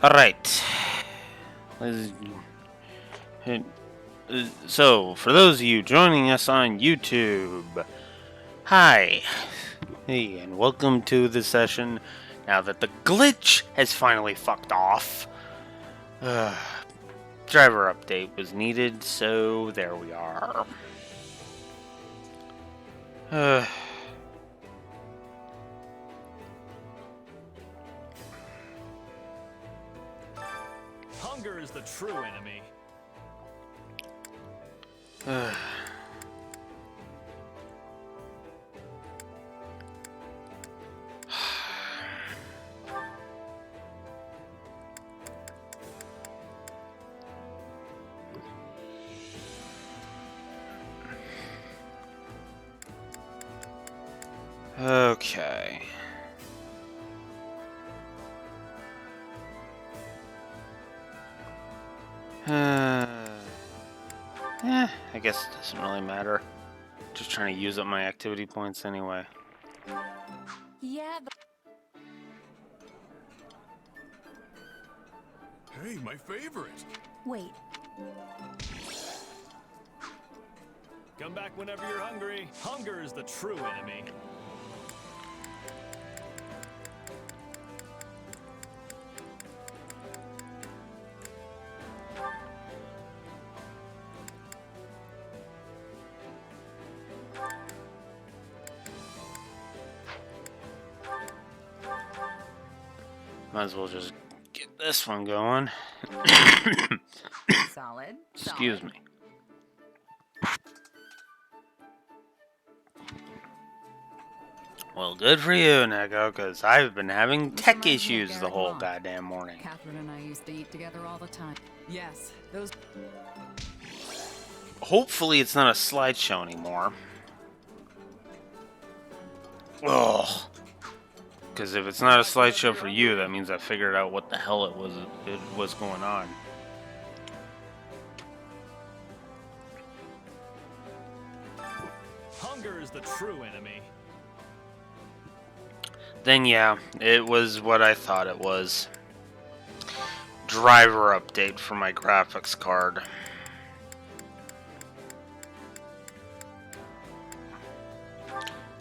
Alright. So, for those of you joining us on YouTube, hi. Hey, and welcome to the session now that the glitch has finally fucked off. Driver update was needed, so there we are. Hunger is the true enemy. Okay. I guess it doesn't really matter. Just trying to use up my activity points anyway. Yeah, but... Hey, my favorite. Wait. Come back whenever you're hungry. Hunger is the true enemy. Might as well just get this one going. Solid. Excuse me. Well, good for you, Neko, because I've been having tech issues the whole goddamn morning. Catherine and I used to eat together all the time. Yes, those... Hopefully it's not a slideshow anymore. Ugh. Because if it's not a slideshow for you, that means I figured out what the hell it was going on. Hunger is the true enemy. Then yeah, it was what I thought it was. Driver update for my graphics card.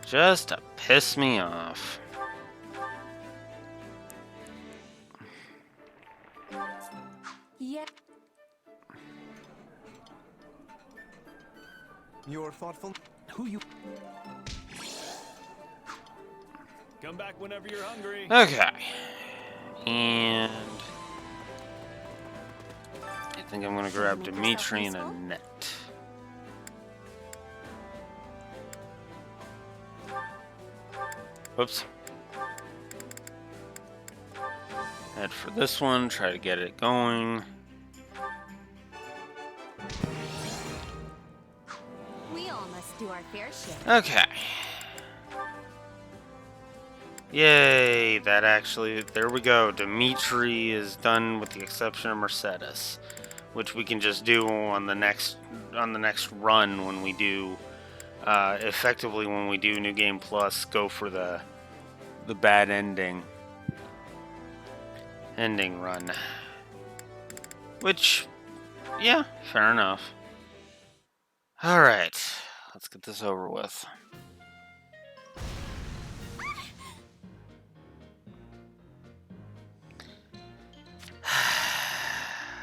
Just to piss me off. Yeah. You're thoughtful. Who you? Come back whenever you're hungry. Okay. And I think I'm gonna grab Dimitri and Annette. Whoops. Head for this one, try to get it going. We all must do our fair share. Okay. Yay, that actually, there we go. Dimitri is done with the exception of Mercedes, which we can just do on the next run when we do, effectively when we do New Game Plus, go for the bad ending run. Which, yeah, fair enough. Alright, let's get this over with.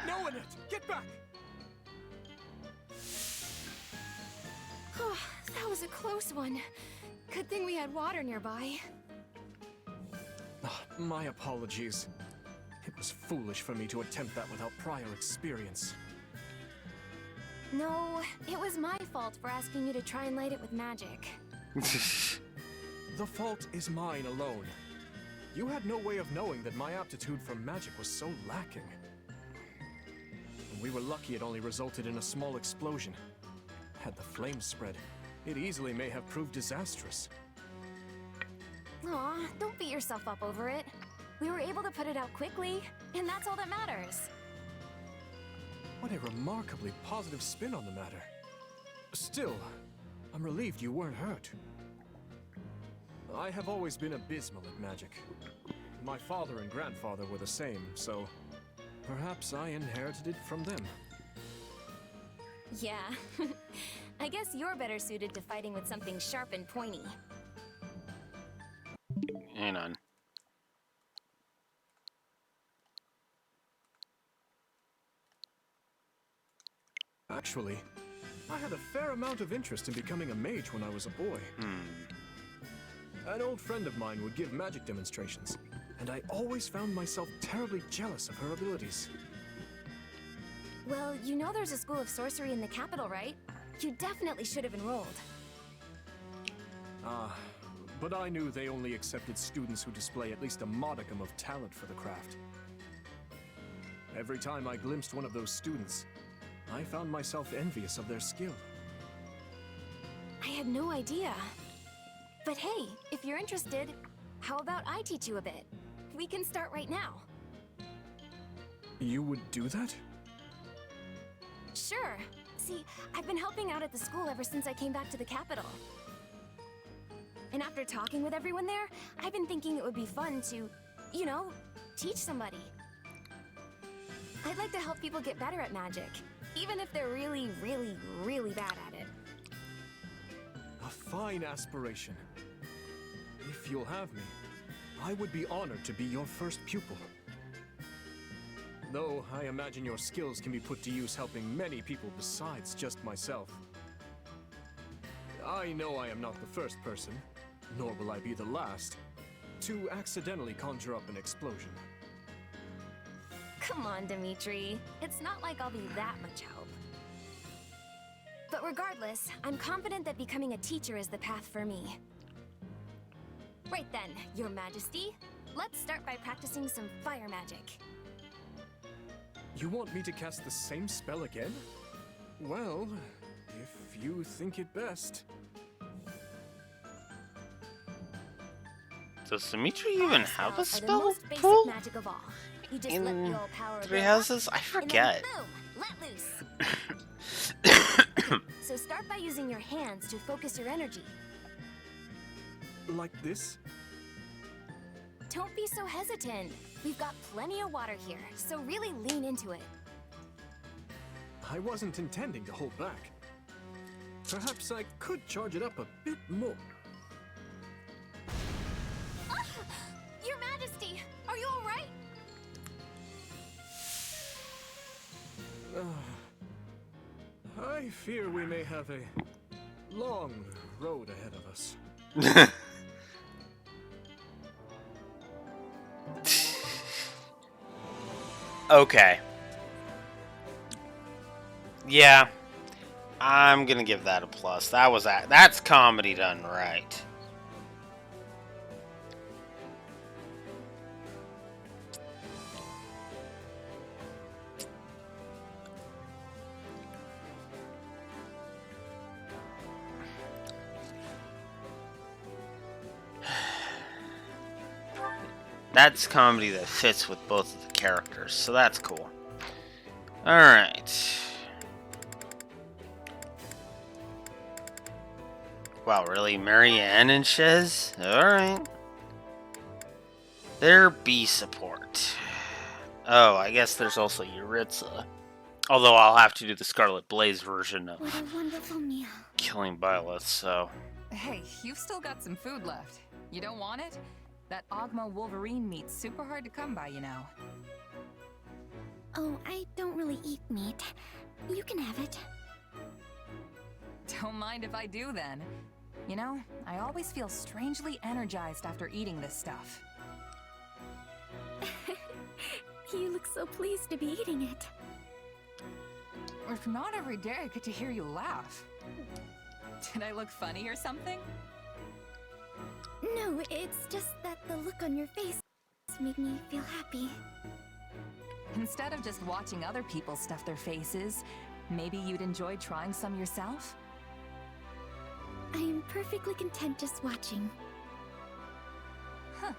No, Annette, get back! That was a close one. Good thing we had water nearby. My apologies. It was foolish for me to attempt that without prior experience. No, it was my fault for asking you to try and light it with magic. The fault is mine alone. You had no way of knowing that my aptitude for magic was so lacking. We were lucky it only resulted in a small explosion. Had the flames spread, it easily may have proved disastrous. Aw, don't beat yourself up over it. We were able to put it out quickly, and that's all that matters. What a remarkably positive spin on the matter. Still, I'm relieved you weren't hurt. I have always been abysmal at magic. My father and grandfather were the same, so Perhaps I inherited it from them. Yeah. I guess you're better suited to fighting with something sharp and pointy. Hang on. Actually, I had a fair amount of interest in becoming a mage when I was a boy. An old friend of mine would give magic demonstrations, and I always found myself terribly jealous of her abilities. Well, you know there's a school of sorcery in the capital, right? You definitely should have enrolled. But I knew they only accepted students who display at least a modicum of talent for the craft. Every time I glimpsed one of those students, I found myself envious of their skill. I had no idea. But hey, if you're interested, how about I teach you a bit? We can start right now. You would do that? Sure. See, I've been helping out at the school ever since I came back to the capital. And after talking with everyone there, I've been thinking it would be fun to, you know, teach somebody. I'd like to help people get better at magic, even if they're really, really, really bad at it. A fine aspiration. If you'll have me, I would be honored to be your first pupil. Though I imagine your skills can be put to use helping many people besides just myself. I know I am not the first person, nor will I be the last, to accidentally conjure up an explosion. Come on, Dimitri. It's not like I'll be that much help. But regardless, I'm confident that becoming a teacher is the path for me. Right then, Your Majesty. Let's start by practicing some fire magic. You want me to cast the same spell again? Well, if you think it best. Does Dimitri even have a Are the spell most basic pool magic of all. You just let in the old power Three build up, Houses? I and then forget. boom, let loose. So start by using your hands to focus your energy. Like this? Don't be so hesitant. We've got plenty of water here, so really lean into it. I wasn't intending to hold back. Perhaps I could charge it up a bit more. Ah! Your Majesty, are you all right? I fear we may have a long road ahead of us. Okay. Yeah. I'm gonna give that a plus. That's comedy done right. That's comedy that fits with both of the characters, so that's cool. Alright. Wow, really? Marianne and Shez? Alright. They're B support. Oh, I guess there's also Yuritsa. Although I'll have to do the Scarlet Blaze version of What a wonderful meal. killing Byleth, so... Hey, you've still got some food left. You don't want it? That Ogma Wolverine meat's super hard to come by, you know. Oh, I don't really eat meat. You can have it. Don't mind if I do then. You know, I always feel strangely energized after eating this stuff. You look so pleased to be eating it. If not every day I get to hear you laugh. Did I look funny or something? No, it's just that the look on your face made me feel happy. Instead of just watching other people stuff their faces, maybe you'd enjoy trying some yourself? I am perfectly content just watching. Huh.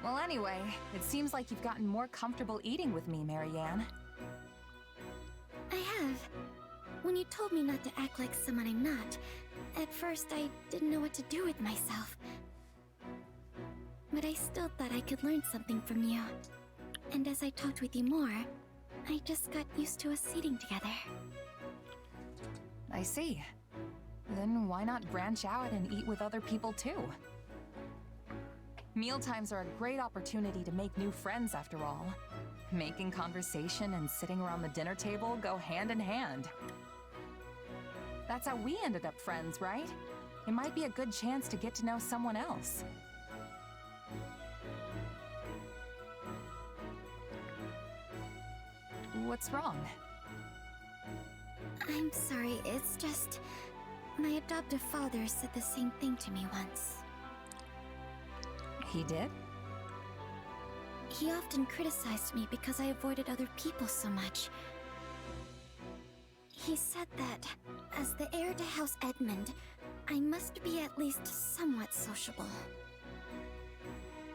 Well, anyway, it seems like you've gotten more comfortable eating with me, Marianne. I have. When you told me not to act like someone I'm not, at first I didn't know what to do with myself. But I still thought I could learn something from you. And as I talked with you more, I just got used to us eating together. I see. Then why not branch out and eat with other people too? Mealtimes are a great opportunity to make new friends after all. Making conversation and sitting around the dinner table go hand in hand. That's how we ended up friends, right? It might be a good chance to get to know someone else. What's wrong? I'm sorry, it's just... my adoptive father said the same thing to me once. He did? He often criticized me because I avoided other people so much. He said that, as the heir to House Edmund, I must be at least somewhat sociable.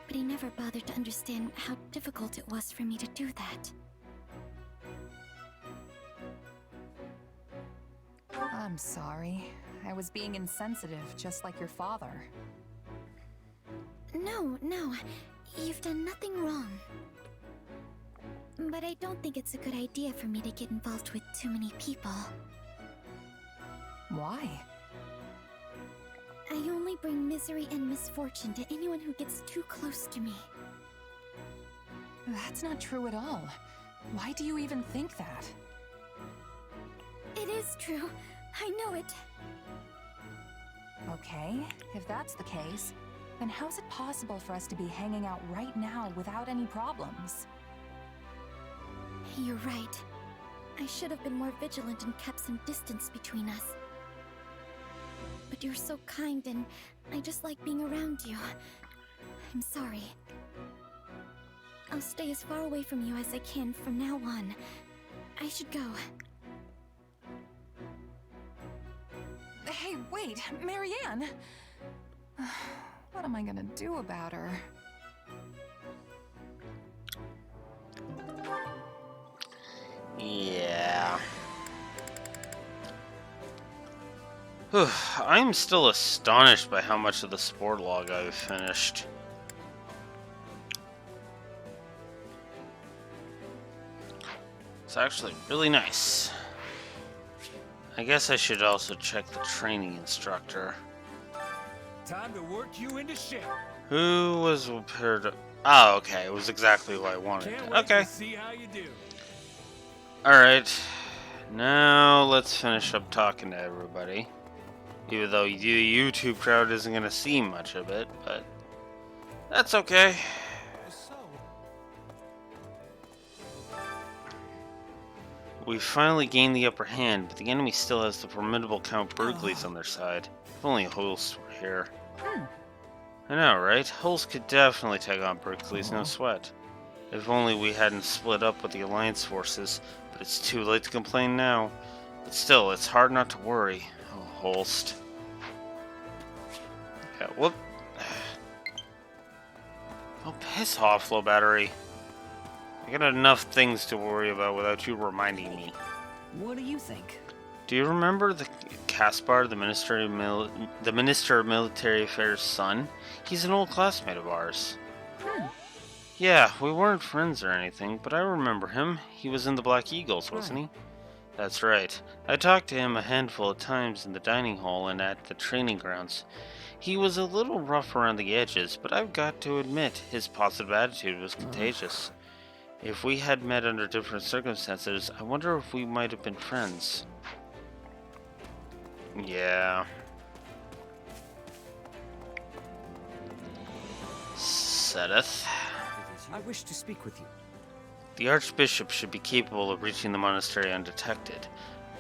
But he never bothered to understand how difficult it was for me to do that. I'm sorry. I was being insensitive, just like your father. No, you've done nothing wrong. But I don't think it's a good idea for me to get involved with too many people. Why? I only bring misery and misfortune to anyone who gets too close to me. That's not true at all. Why do you even think that? It is true. I know it. Okay, if that's the case, then how's it possible for us to be hanging out right now without any problems? You're right. I should have been more vigilant and kept some distance between us. But you're so kind and I just like being around you. I'm sorry. I'll stay as far away from you as I can from now on. I should go. Hey, wait, Marianne! What am I gonna do about her? Yeah. I'm still astonished by how much of the sport log I've finished. It's actually really nice. I guess I should also check the training instructor. Time to work you into shape. Who was prepared to... Oh, okay. It was exactly what I wanted. Can't wait Okay. to see how you do. Alright. Now, let's finish up talking to everybody. Even though the YouTube crowd isn't going to see much of it, but... that's okay. So, We finally gained the upper hand, but the enemy still has the formidable Count Berkeley's on their side. If only Holst were here. I know, right? Holst could definitely take on Berkeley's, no sweat. If only we hadn't split up with the Alliance forces, but it's too late to complain now. But still, it's hard not to worry. Oh, Holst. Yeah, whoop. Oh, piss off, low battery. I got enough things to worry about without you reminding me. What do you think? Do you remember the Caspar, the Minister of Military Affairs' son? He's an old classmate of ours. Yeah, we weren't friends or anything, but I remember him. He was in the Black Eagles, wasn't he? That's right. I talked to him a handful of times in the dining hall and at the training grounds. He was a little rough around the edges, but I've got to admit his positive attitude was contagious. If we had met under different circumstances, I wonder if we might have been friends. Yeah. Sedith. I wish to speak with you. The Archbishop should be capable of reaching the monastery undetected.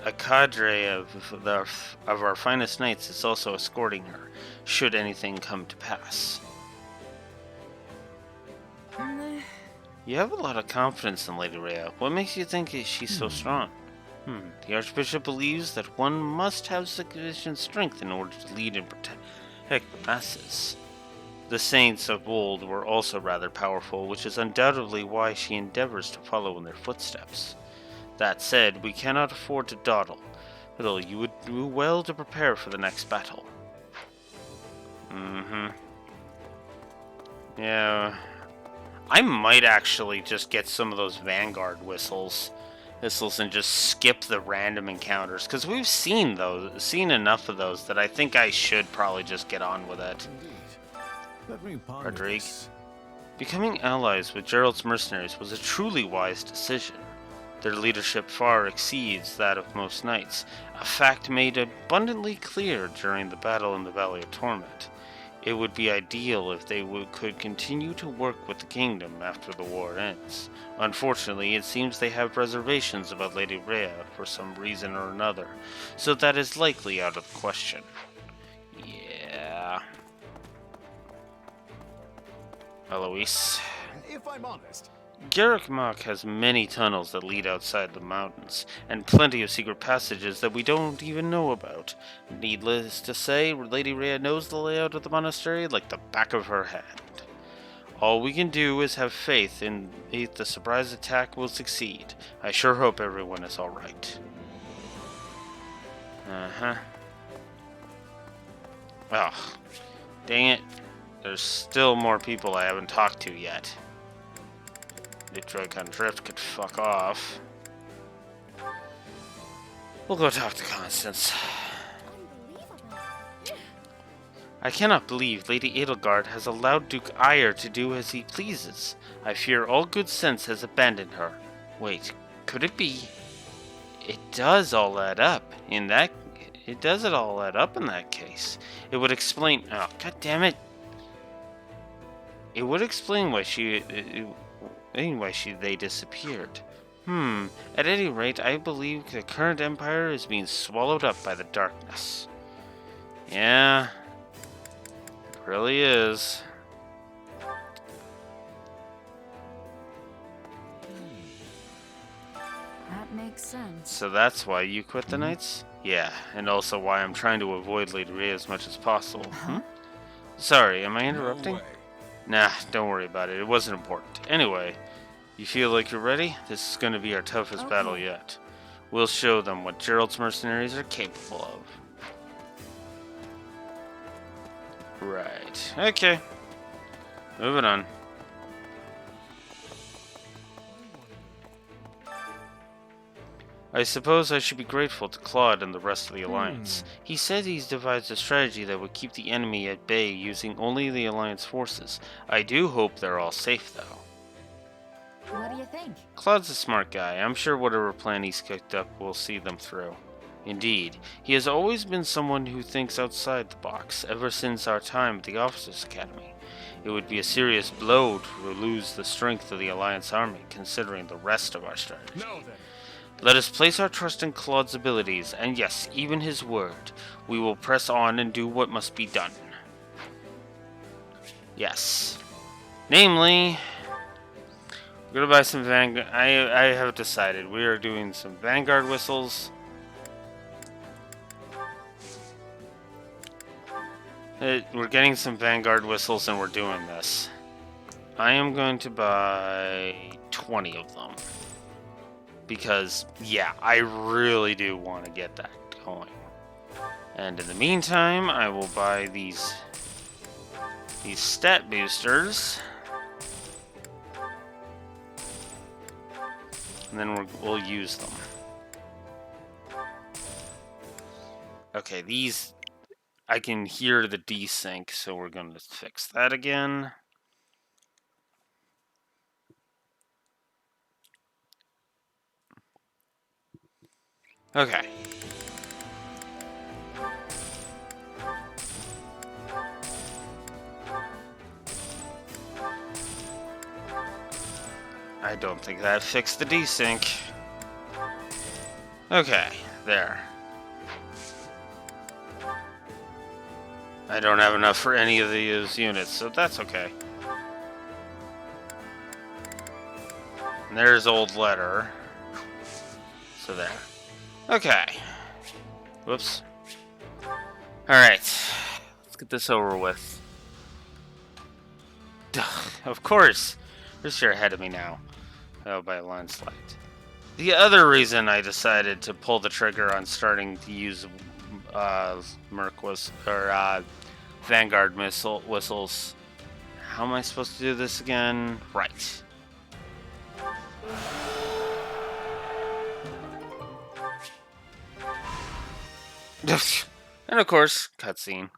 A cadre of our finest knights is also escorting her, should anything come to pass. You have a lot of confidence in Lady Rhea. What makes you think she's so strong? The Archbishop believes that one must have sufficient strength in order to lead and protect the masses. The saints of old were also rather powerful, which is undoubtedly why she endeavors to follow in their footsteps. That said, we cannot afford to dawdle. Little, you would do well to prepare for the next battle. Yeah. I might actually just get some of those Vanguard whistles and just skip the random encounters, because we've seen enough of those that I think I should probably just get on with it. Indeed. Let me ponder Rodrigue. this. Becoming allies with Gerald's mercenaries was a truly wise decision. Their leadership far exceeds that of most knights, a fact made abundantly clear during the battle in the Valley of Torment. It would be ideal if they could continue to work with the kingdom after the war ends. Unfortunately, it seems they have reservations about Lady Rhea for some reason or another, so that is likely out of the question. Yeah. Eloise. If I'm honest, Garrick Mach has many tunnels that lead outside the mountains, and plenty of secret passages that we don't even know about. Needless to say, Lady Rhea knows the layout of the monastery like the back of her hand. All we can do is have faith in the surprise attack will succeed. I sure hope everyone is alright. Oh, dang it. There's still more people I haven't talked to yet. Detroit Drift could fuck off. We'll go talk to Constance. I cannot believe Lady Edelgard has allowed Duke Eyre to do as he pleases. I fear all good sense has abandoned her. Wait, could it be? It does all add up in that. It does it all add up in that case. It would explain. Oh, god damn it! It would explain why they disappeared. At any rate, I believe the current empire is being swallowed up by the darkness. Yeah, it really is. That makes sense. So that's why you quit the Knights? Yeah, and also why I'm trying to avoid Lady Rhea as much as possible. Sorry, am I interrupting? no way. Nah, don't worry about it. It wasn't important. Anyway, you feel like you're ready? This is going to be our toughest battle yet. We'll show them what Gerald's mercenaries are capable of. Right. Okay. Moving on. I suppose I should be grateful to Claude and the rest of the Alliance. He said he's devised a strategy that would keep the enemy at bay using only the Alliance forces. I do hope they're all safe, though. What do you think? Claude's a smart guy. I'm sure whatever plan he's cooked up will see them through. Indeed, he has always been someone who thinks outside the box, ever since our time at the Officers' Academy. It would be a serious blow to lose the strength of the Alliance army, considering the rest of our strategy. Now then. Let us place our trust in Claude's abilities, and yes, even his word. We will press on and do what must be done. Yes. Namely, we're gonna buy some Vanguard. I have decided we are doing some Vanguard whistles. We're getting some Vanguard whistles and we're doing this. I am going to buy 20 of them. Because, yeah, I really do want to get that going. And in the meantime, I will buy these stat boosters. And then we'll use them. Okay, these... I can hear the desync, so we're going to fix that again. Okay. I don't think that fixed the desync. Okay, there. I don't have enough for any of these units, so that's okay. And there's old letter. So there. Okay. Whoops. Alright. Let's get this over with. Duh, of course. You're ahead of me now. Oh, by a landslide. The other reason I decided to pull the trigger on starting to use Vanguard whistles How am I supposed to do this again? Right. And of course, cutscene.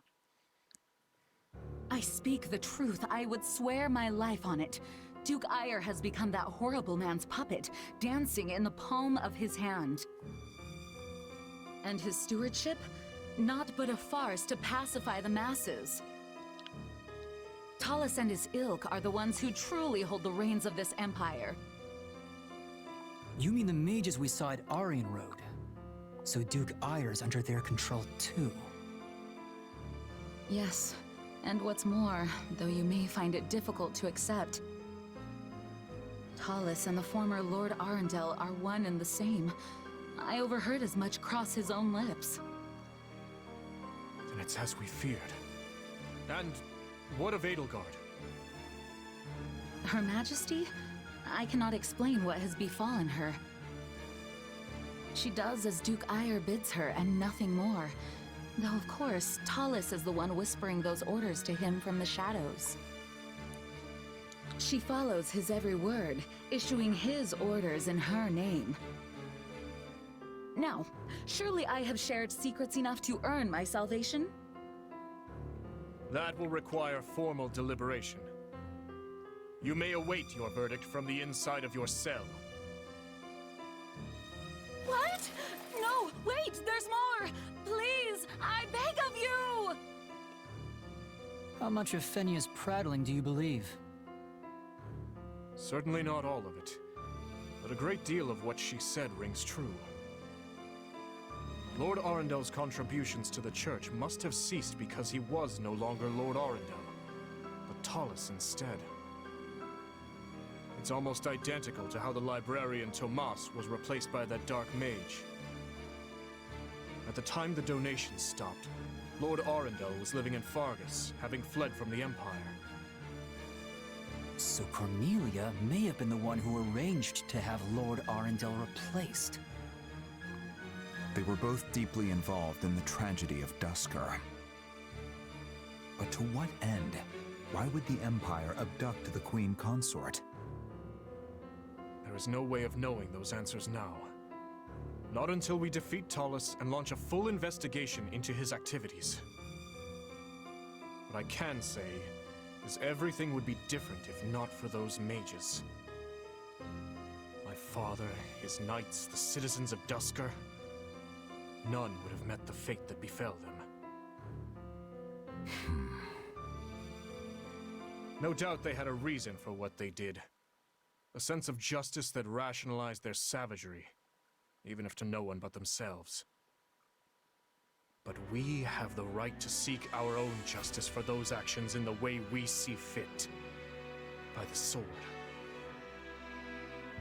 I speak the truth. I would swear my life on it. Duke Ire has become that horrible man's puppet, dancing in the palm of his hand. And his stewardship? Naught but a farce to pacify the masses. Talus and his ilk are the ones who truly hold the reins of this empire. You mean the mages we saw at Aryan Road? So Duke Ire's under their control too. Yes, and what's more, though you may find it difficult to accept, Talus and the former Lord Arundel are one and the same. I overheard as much cross his own lips. Then it's as we feared. And what of Edelgard? Her Majesty? I cannot explain what has befallen her. She does as Duke Ire bids her, and nothing more. Though, of course, Talus is the one whispering those orders to him from the shadows. She follows his every word, issuing his orders in her name. Now, surely I have shared secrets enough to earn my salvation? That will require formal deliberation. You may await your verdict from the inside of your cell. What? No, wait, there's more! Please, I beg of you! How much of Fenia's prattling do you believe? Certainly not all of it, but a great deal of what she said rings true. Lord Arendel's contributions to the church must have ceased because he was no longer Lord Arundel, but Talus instead. It's almost identical to how the librarian Tomas was replaced by that dark mage. At the time the donations stopped, Lord Arundel was living in Fargus, having fled from the Empire. So Cornelia may have been the one who arranged to have Lord Arundel replaced. They were both deeply involved in the tragedy of Dusker. But to what end? Why would the Empire abduct the Queen Consort? There is no way of knowing those answers now. Not until we defeat Talus and launch a full investigation into his activities. What I can say is everything would be different if not for those mages. My father, his knights, the citizens of Dusker, none would have met the fate that befell them. No doubt they had a reason for what they did. A sense of justice that rationalized their savagery, even if to no one but themselves. But we have the right to seek our own justice for those actions in the way we see fit. By the sword.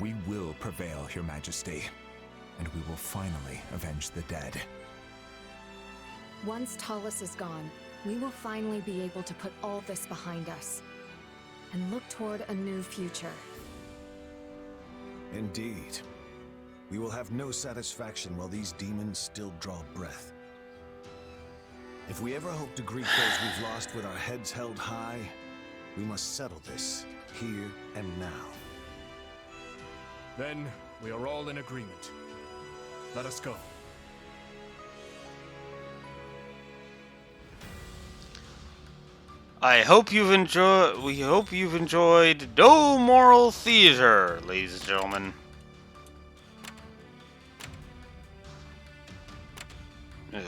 We will prevail, Your Majesty, and we will finally avenge the dead. Once Talus is gone, we will finally be able to put all this behind us and look toward a new future. Indeed. We will have no satisfaction while these demons still draw breath. If we ever hope to greet those we've lost with our heads held high, we must settle this, here and now. Then, we are all in agreement. Let us go. We hope you've enjoyed No Moral Theater, ladies and gentlemen. Ugh.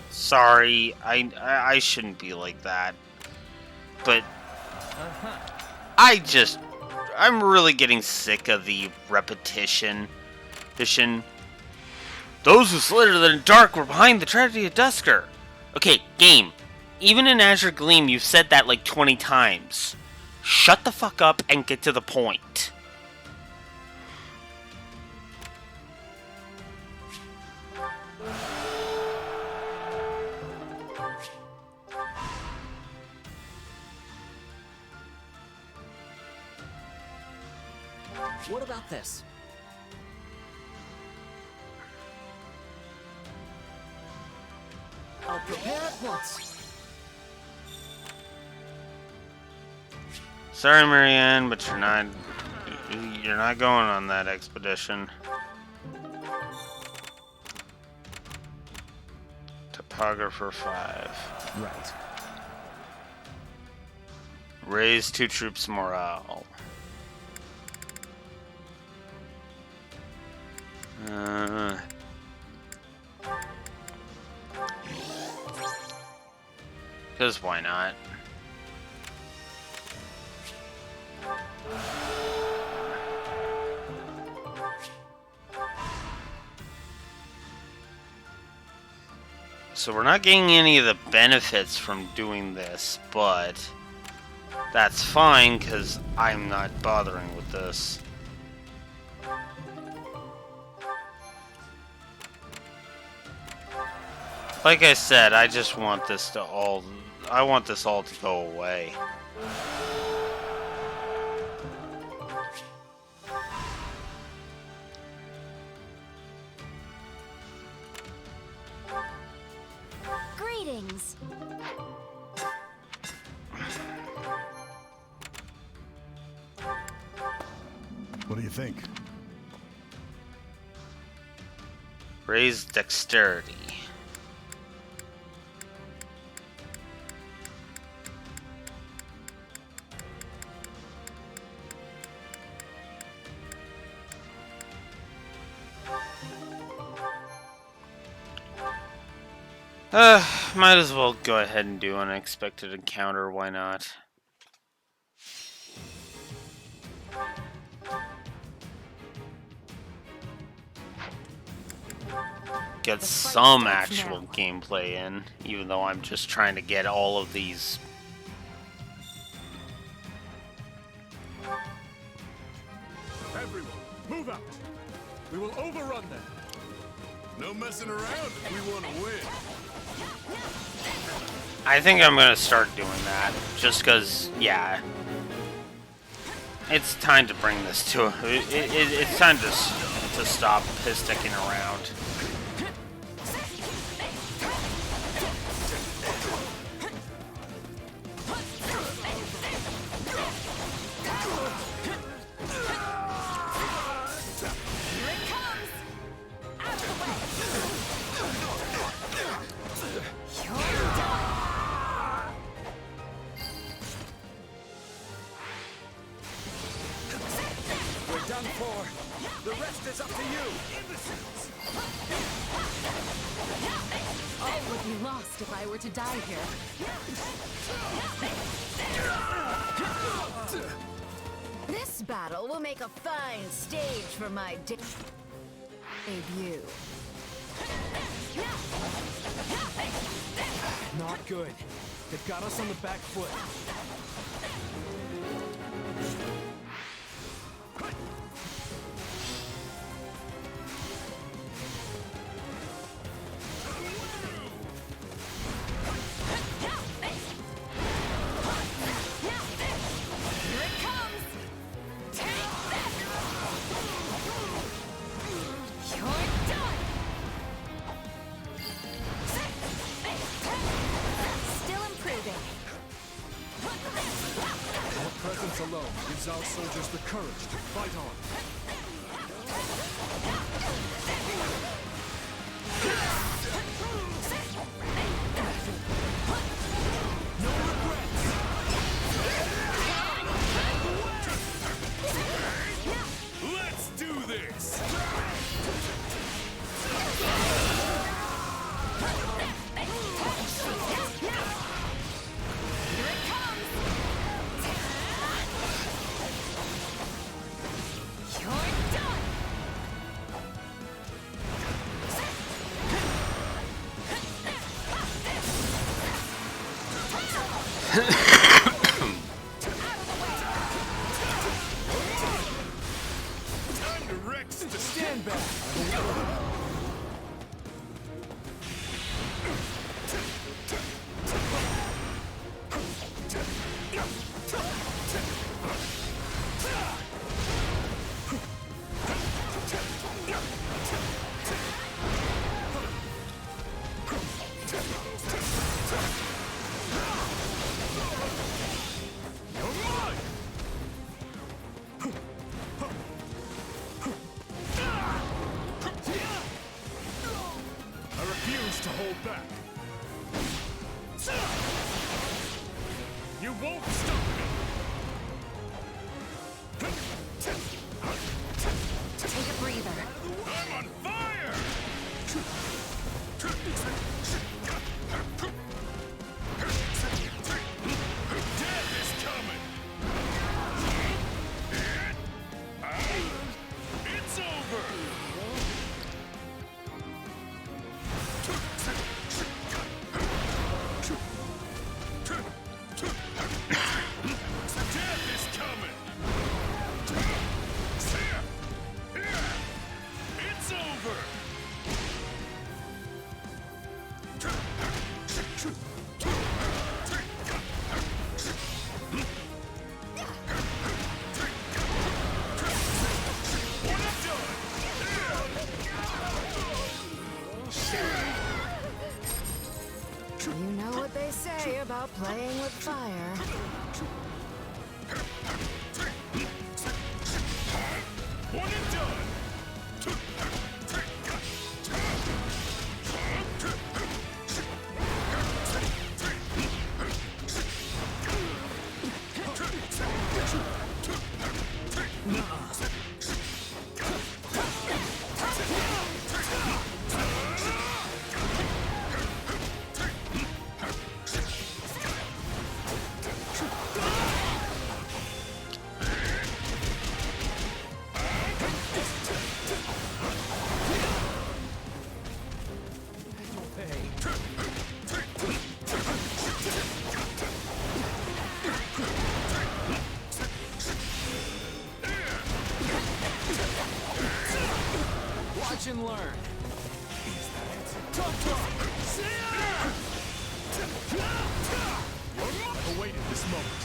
Sorry, I shouldn't be like that. But I'm really getting sick of the repetition. Those who slither in the dark were behind the tragedy of Dusker. Okay, game. Even in Azure Gleam, you've said that like 20 times. Shut the fuck up and get to the point. What about this? I'll prepare at once. Sorry, Marianne, but you're not going on that expedition. Topographer 5. Right. Raise 2 troops morale. Because why not? So we're not getting any of the benefits from doing this, but that's fine because I'm not bothering with this. Like I said, I just want this to all... I want this all to go away. Greetings. What do you think? Raise dexterity. Might as well go ahead and do unexpected encounter, why not? Get some actual gameplay in, even though I'm just trying to get all of these. Everyone, move out! We will overrun them! No messing around if we want to win! I think I'm gonna start doing that, just cause, yeah. It's time to bring this to it's time to stop sticking around. The rest is up to you, imbeciles! All would be lost if I were to die here. This battle will make a fine stage for my debut. Not good. They've got us on the back foot. Alone gives our soldiers the courage to fight on. No regrets! Let's do this! Stand back! it back. You won't stop me. Take a breather. I'm on fire! Death is coming! It's over! Death is coming! It's over! You know what they say about playing with fire. One and done! Watch and learn. Awaited this moment.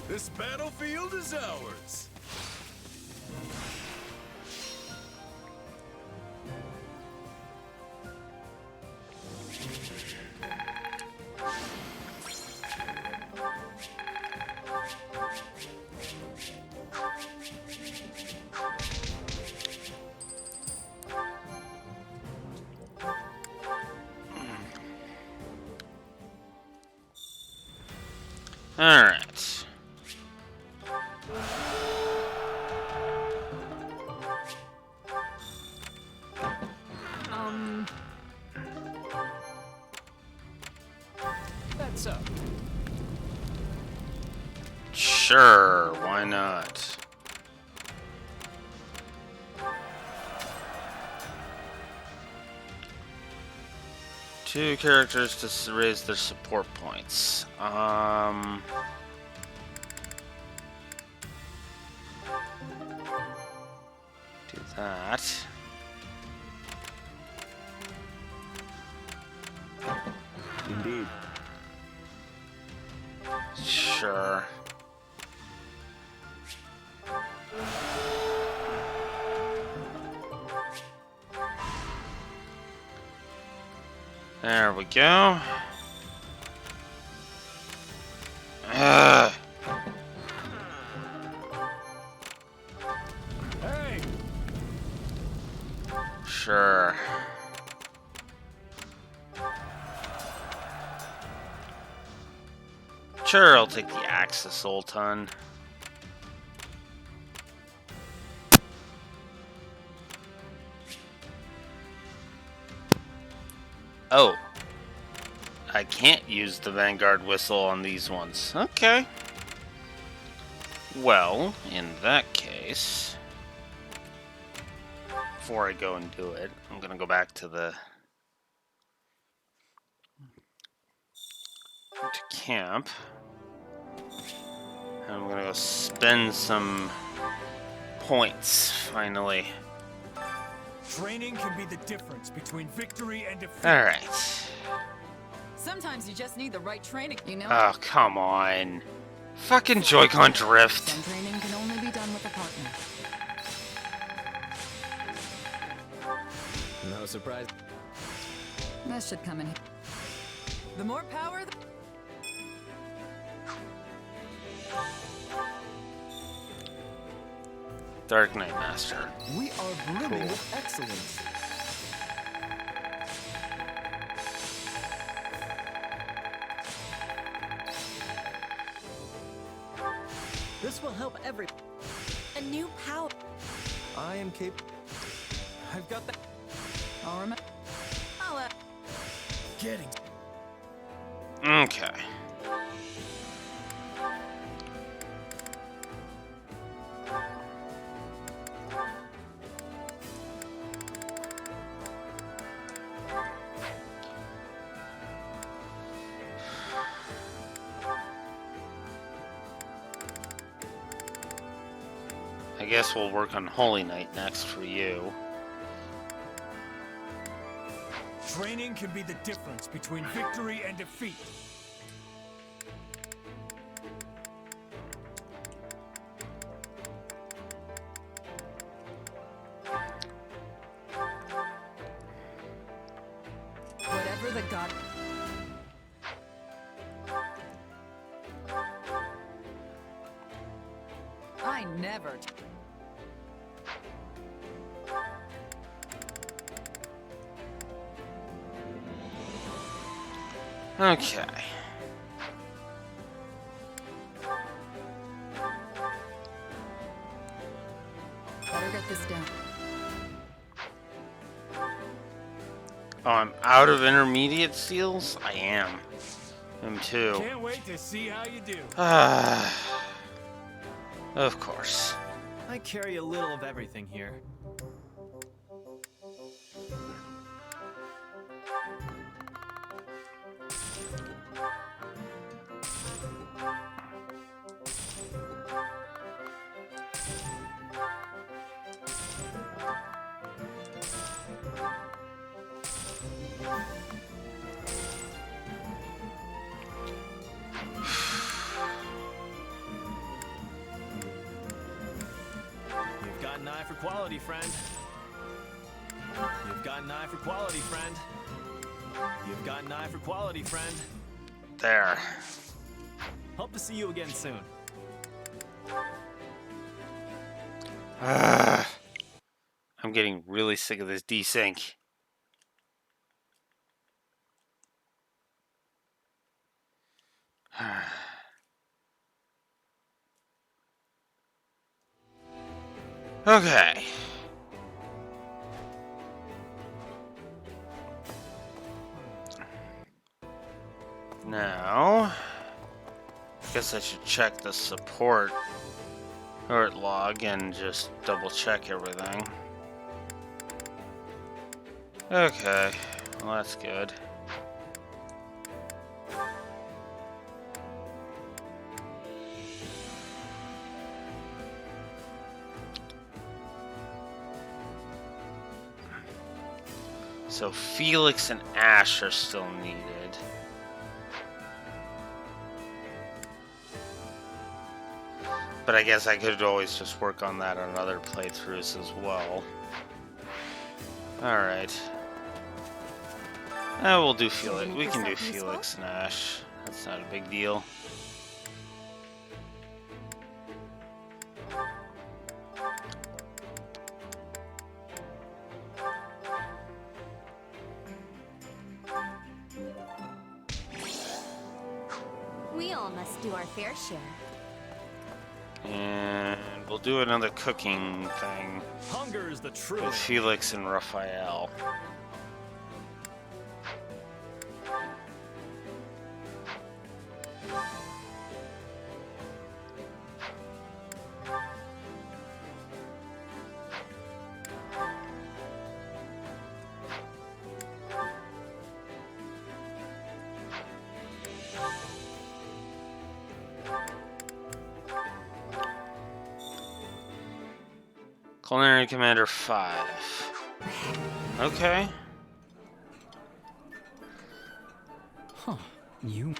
This battlefield is ours. All right. That's up. Sure, why not? Two characters to raise their support points. Do that. Indeed. Sure. There we go. Ugh. Hey! Sure. Sure, I'll take the Axis Ulton. Oh. I can't use the Vanguard Whistle on these ones. Okay. Well, in that case, before I go and do it, I'm gonna go back to camp. And I'm gonna go spend some points, finally. Training can be the difference between victory and defeat. Alright. Sometimes you just need the right training. You know, Oh, come on. Fucking Joy-Con drift. some training can only be done with a partner. No surprise. That should come in. The more power, Dark Knight Master. We are brimming Cool. with excellence. This will help every. A new power. I am capable. I've got that. I'll remember. Getting. Okay. I guess we'll work on Holy Night next for you. Training can be the difference between victory and defeat. Whatever the god. I never. Okay. Better get this down. Oh, I'm out of intermediate seals? I am. Them too. Can't wait to see how you do. Of course. I carry a little of everything here. You've got an eye for quality, friend. You've got an eye for quality, friend. You've got an eye for quality, friend. There. Hope to see you again soon. I'm getting really sick of this desync. Okay. Now, I guess I should check the support log and just double check everything. Okay, well that's good. So Felix and Ash are still needed. But I guess I could always just work on that on other playthroughs as well. Alright. We'll do Felix. We can do Felix and Ash. That's not a big deal. We all must do our fair share. And we'll do another cooking thing Hunger is the truth. with Felix and Raphael. Culinary Commander 5. Okay. Huh. You.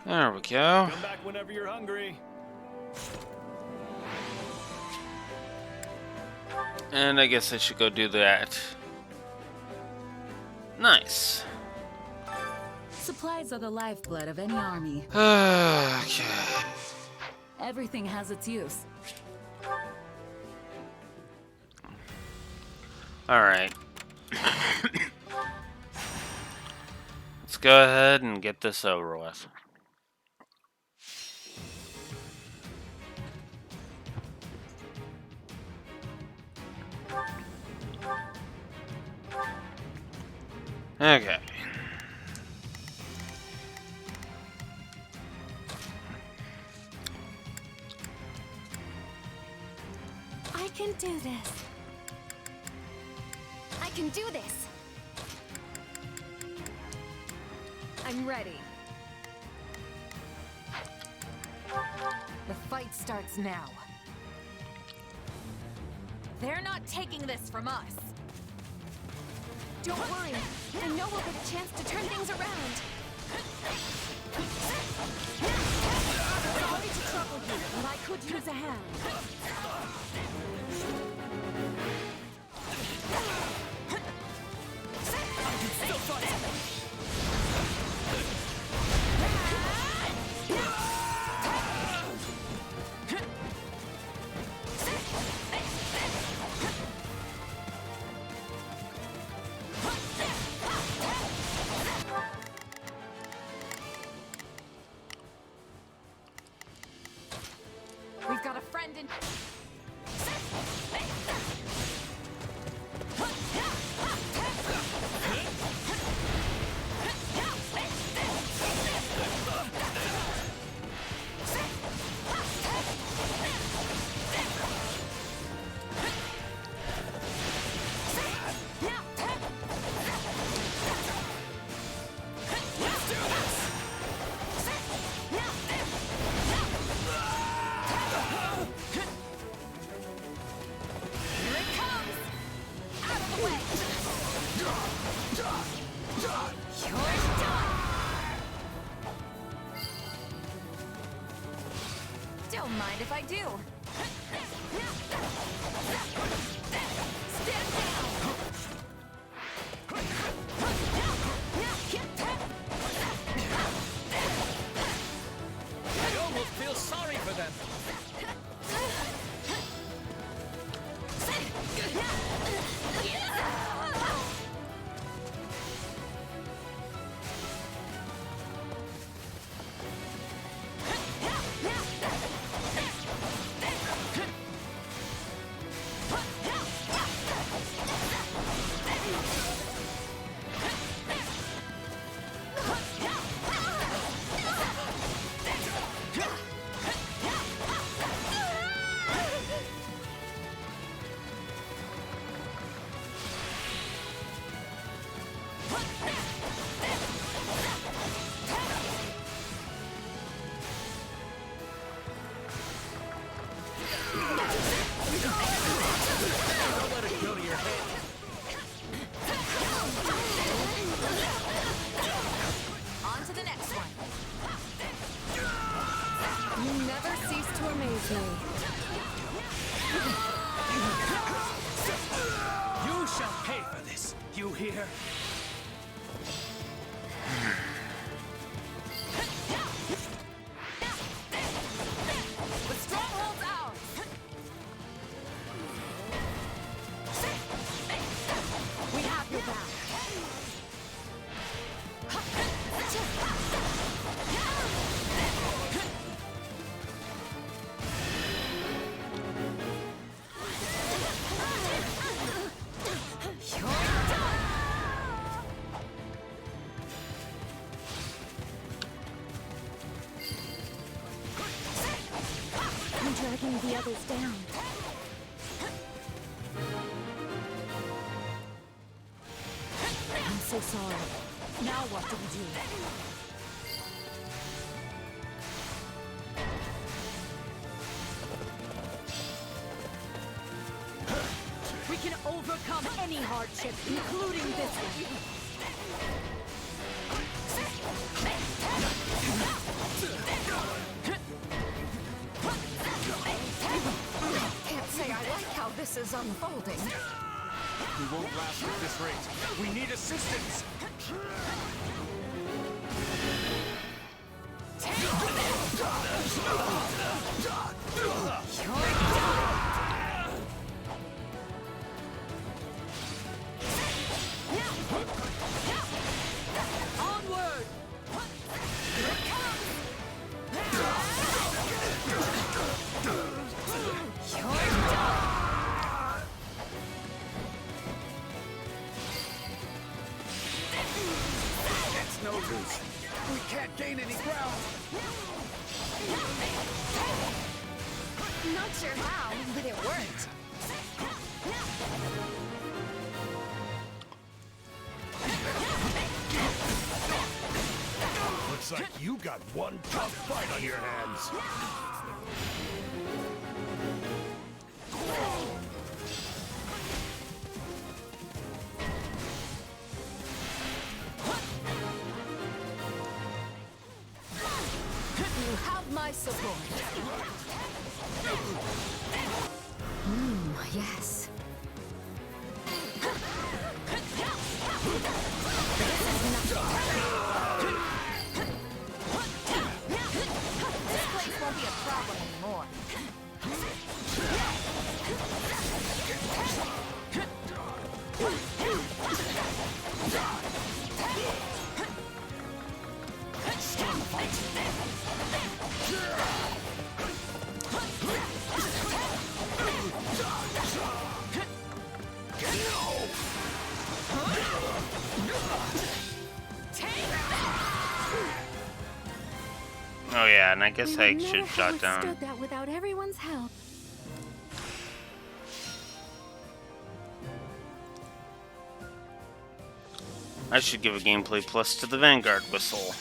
There we go. Come back whenever you're hungry. And I guess I should go do that. Nice. Supplies are the lifeblood of any army. Okay. Everything has its use. Alright. Let's go ahead and get this over with. Okay. I can do this. I can do this. I'm ready. The fight starts now. They're not taking this from us. Don't worry. I know we'll get a chance to turn things around. Sorry to trouble you, but I could use a hand. We've got a friend in... Don't mind if I do. Stand down. I almost feel sorry for them. On to the next one. You never cease to amaze me. You shall pay for this. You hear? The stronghold's ours. We have your back. I'm dragging the others down. I'm so sorry. Now what do we do? We can overcome any hardship, including this one. Can't say I like how this is unfolding. We won't last at this rate. We need assistance. Take this! Onward! It's no use. We can't gain any ground. Not sure how, but it worked. Looks like you got one tough fight on your hands. You have my support. Yes. This place won't be a problem anymore. Oh yeah, and I guess I We would should never jot have down. withstood that without everyone's help. I should give a gameplay plus to the Vanguard whistle.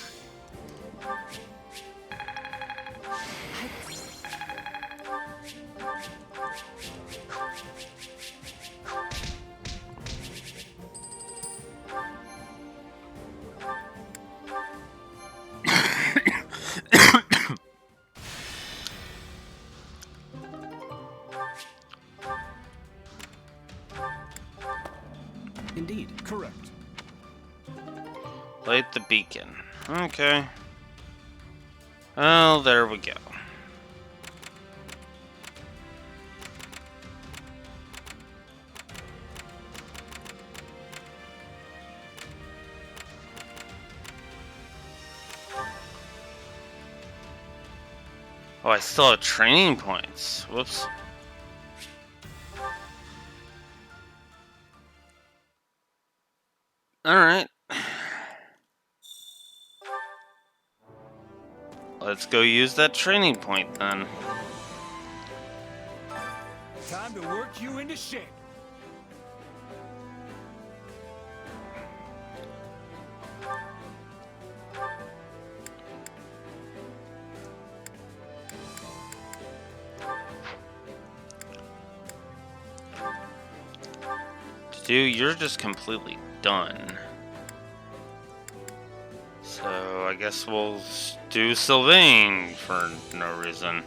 Indeed, correct. Light the beacon. Okay. Well, there we go. Oh, I still have training points. Whoops. Alright. Let's go use that training point then. Time to work you into shape. Dude, you're just completely done. So I guess we'll do Sylvain for no reason.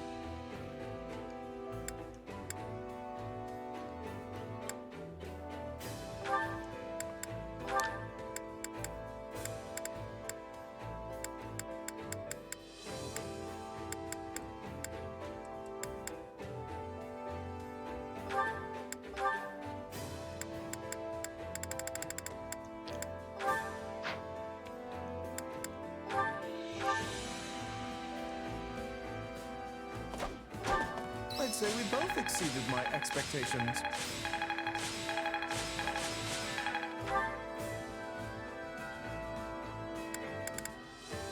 I'd say we both exceeded my expectations.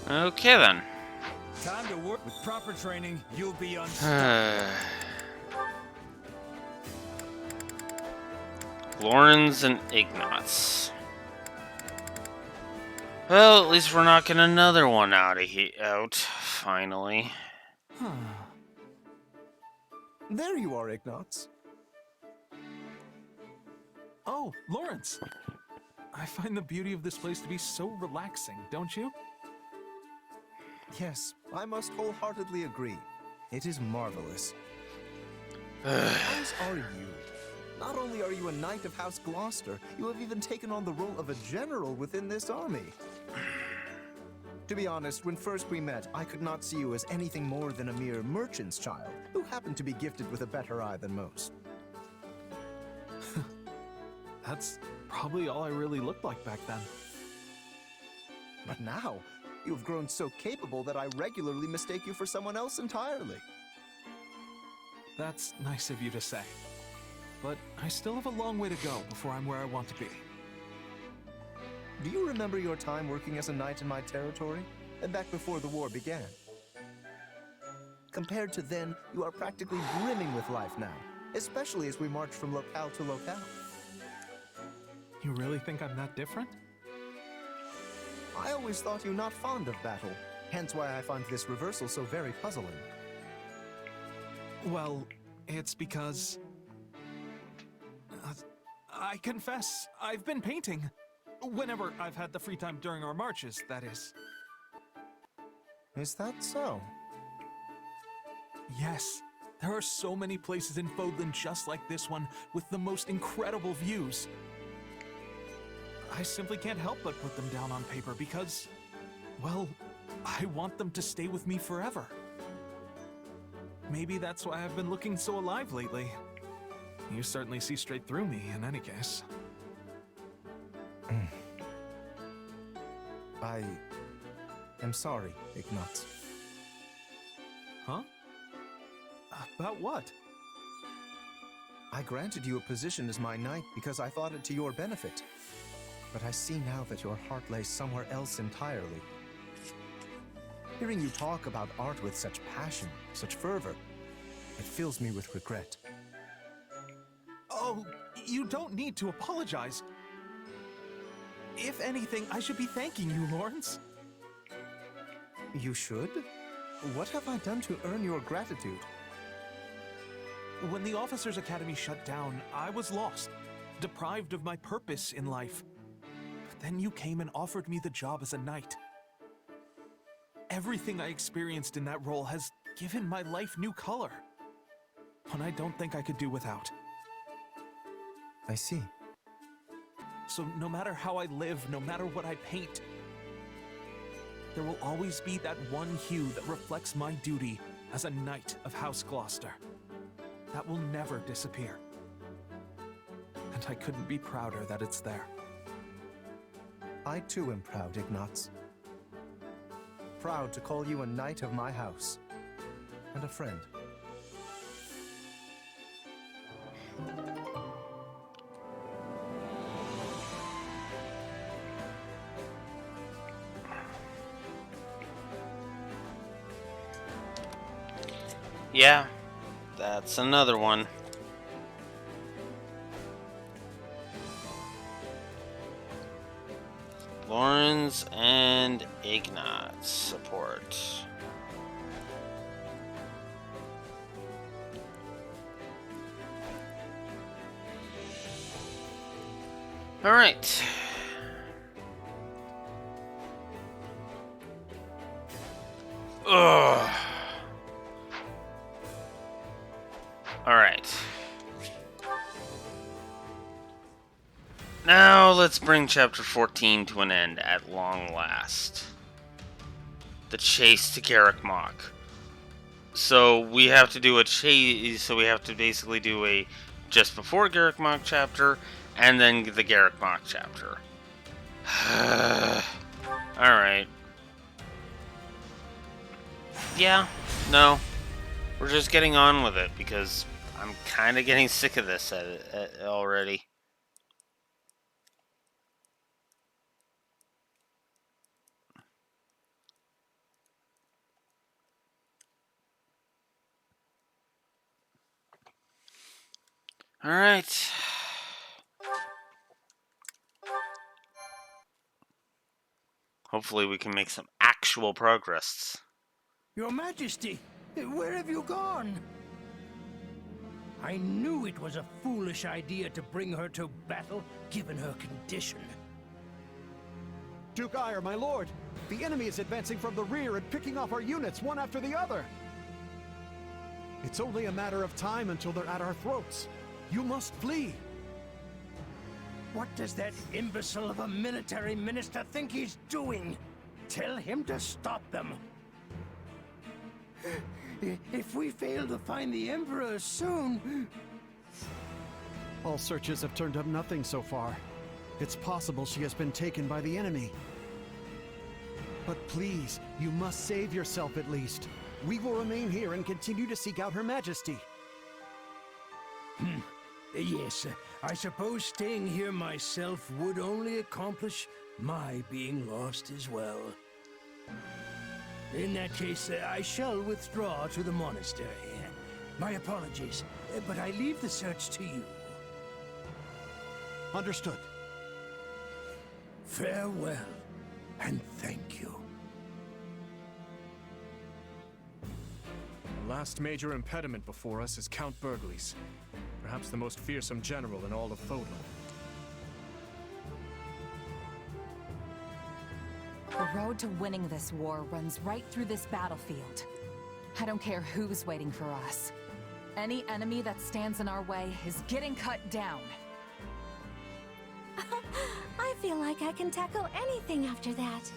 Okay then. Time to work. With proper training, you'll be unstoppable. Lawrence and Ignatz. Well, at least we're knocking another one out finally. There you are, Ignatz. Oh, Lawrence! I find the beauty of this place to be so relaxing, don't you? Yes, I must wholeheartedly agree. It is marvelous. As are you. Not only are you a knight of House Gloucester, you have even taken on the role of a general within this army. To be honest, when first we met, I could not see you as anything more than a mere merchant's child, who happened to be gifted with a better eye than most. That's probably all I really looked like back then. But now, you've grown so capable that I regularly mistake you for someone else entirely. That's nice of you to say. But I still have a long way to go before I'm where I want to be. Do you remember your time working as a knight in my territory? Back before the war began? Compared to then, you are practically brimming with life now, especially as we march from locale to locale. You really think I'm that different? I always thought you not fond of battle, hence why I find this reversal so very puzzling. Well, it's because... I confess, I've been painting. Whenever I've had the free time during our marches, that is. Is that so? Yes. There are so many places in Fodlan just like this one, with the most incredible views. I simply can't help but put them down on paper because, well, I want them to stay with me forever. Maybe that's why I've been looking so alive lately. You certainly see straight through me, in any case. I am sorry, Ignatz. Huh? About what? I granted you a position as my knight because I thought it to your benefit. But I see now that your heart lays somewhere else entirely. Hearing you talk about art with such passion, such fervor, it fills me with regret. Oh, you don't need to apologize. If anything, I should be thanking you, Lawrence. You should? What have I done to earn your gratitude? When the Officers' Academy shut down, I was lost, deprived of my purpose in life. But then you came and offered me the job as a knight. Everything I experienced in that role has given my life new color. One I don't think I could do without. I see. So no matter how I live, no matter what I paint, there will always be that one hue that reflects my duty as a knight of House Gloucester. That will never disappear. And I couldn't be prouder that it's there. I too am proud, Ignatz. Proud to call you a knight of my house. And a friend. Yeah, that's another one. Lawrence and Ignatz support. All right. Ugh. All right. Now let's bring chapter 14 to an end at long last. The chase to Garrick Mach. So we have to do a chase. So we have to basically do a just before Garrick Mach chapter, and then the Garrick Mach chapter. All right. Yeah. No. We're just getting on with it because I'm kind of getting sick of this already. All right. Hopefully we can make some actual progress. Your Majesty, where have you gone? I knew it was a foolish idea to bring her to battle, given her condition. Duke Ire, my lord! The enemy is advancing from the rear and picking off our units one after the other! It's only a matter of time until they're at our throats. You must flee! What does that imbecile of a military minister think he's doing? Tell him to stop them. If we fail to find the Emperor soon... All searches have turned up nothing so far. It's possible she has been taken by the enemy. But please, you must save yourself at least. We will remain here and continue to seek out Her Majesty. Yes, I suppose staying here myself would only accomplish my being lost as well. In that case, I shall withdraw to the monastery. My apologies, but I leave the search to you. Understood. Farewell, and thank you. The last major impediment before us is Count Burgles, perhaps the most fearsome general in all of Fodlan. The road to winning this war runs right through this battlefield. I don't care who's waiting for us. Any enemy that stands in our way is getting cut down. I feel like I can tackle anything after that.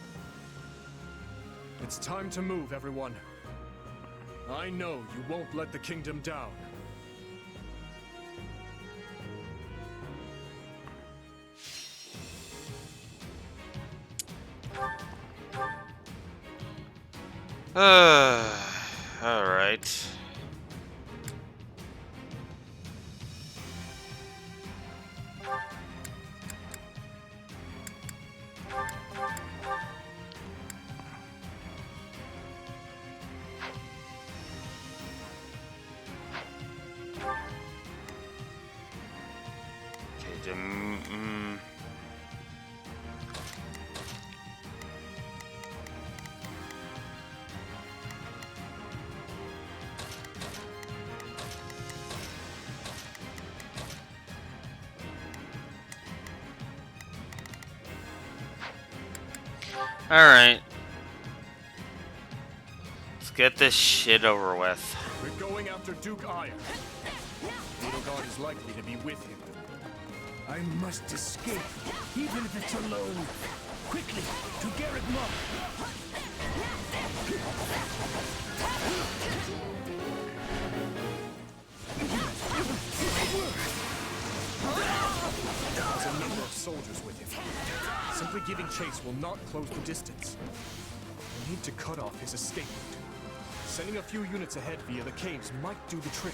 It's time to move, everyone. I know you won't let the kingdom down. All right. Alright. Let's get this shit over with. We're going after Duke Ire. Edelgard is likely to be with him. I must escape, even if it's alone. Quickly, to Garrett Mock. There's a number of soldiers with him. Simply giving chase will not close the distance. We need to cut off his escape route. Sending a few units ahead via the caves might do the trick.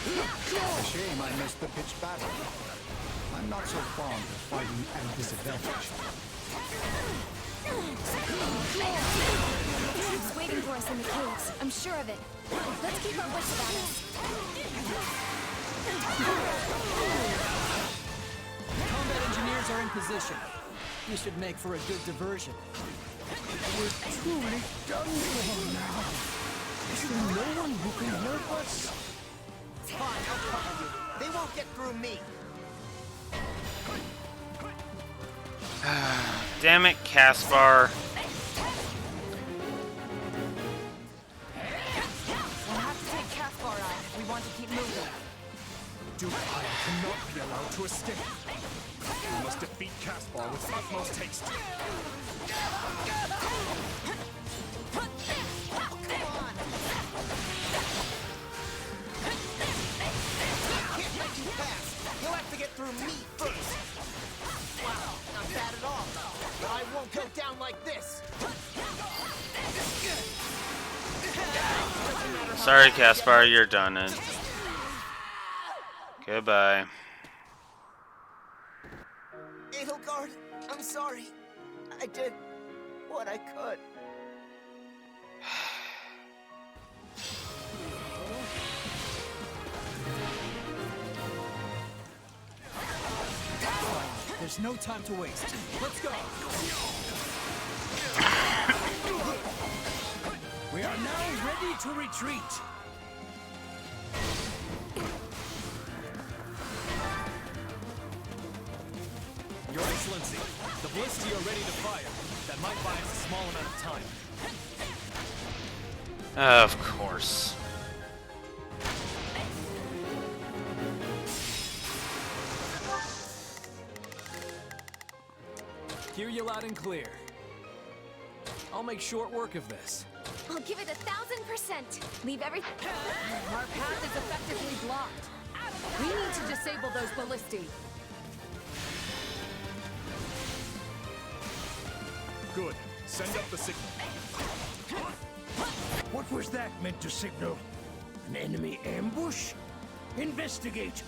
A shame I missed the pitched battle. I'm not so fond of fighting at a disadvantage. He's waiting for us in the caves. I'm sure of it. Let's keep our wits about us. Combat engineers are in position. We should make for a good diversion. We're truly done for now. Is there no one who can help us? Fine, I'll cover you. They won't get through me. Damn it, Caspar. We'll have to take Caspar out if we want to keep moving. Duke Ire cannot be allowed to escape. We must defeat Caspar with utmost haste. You'll have to get through me first. Wow, not bad at all. But I won't go down like this. Sorry, Caspar, you're done. Goodbye. Edelgard, I'm sorry. I did what I could. There's no time to waste. Let's go! We are now ready to retreat. Your Excellency, the ballista are ready to fire. That might buy us a small amount of time. Of course. hear you loud and clear. I'll make short work of this. I'll give it 1000%. Leave everything. Our path is effectively blocked. We need to disable those ballistae. Good. Send up the signal. What was that meant to signal? An enemy ambush? Investigate.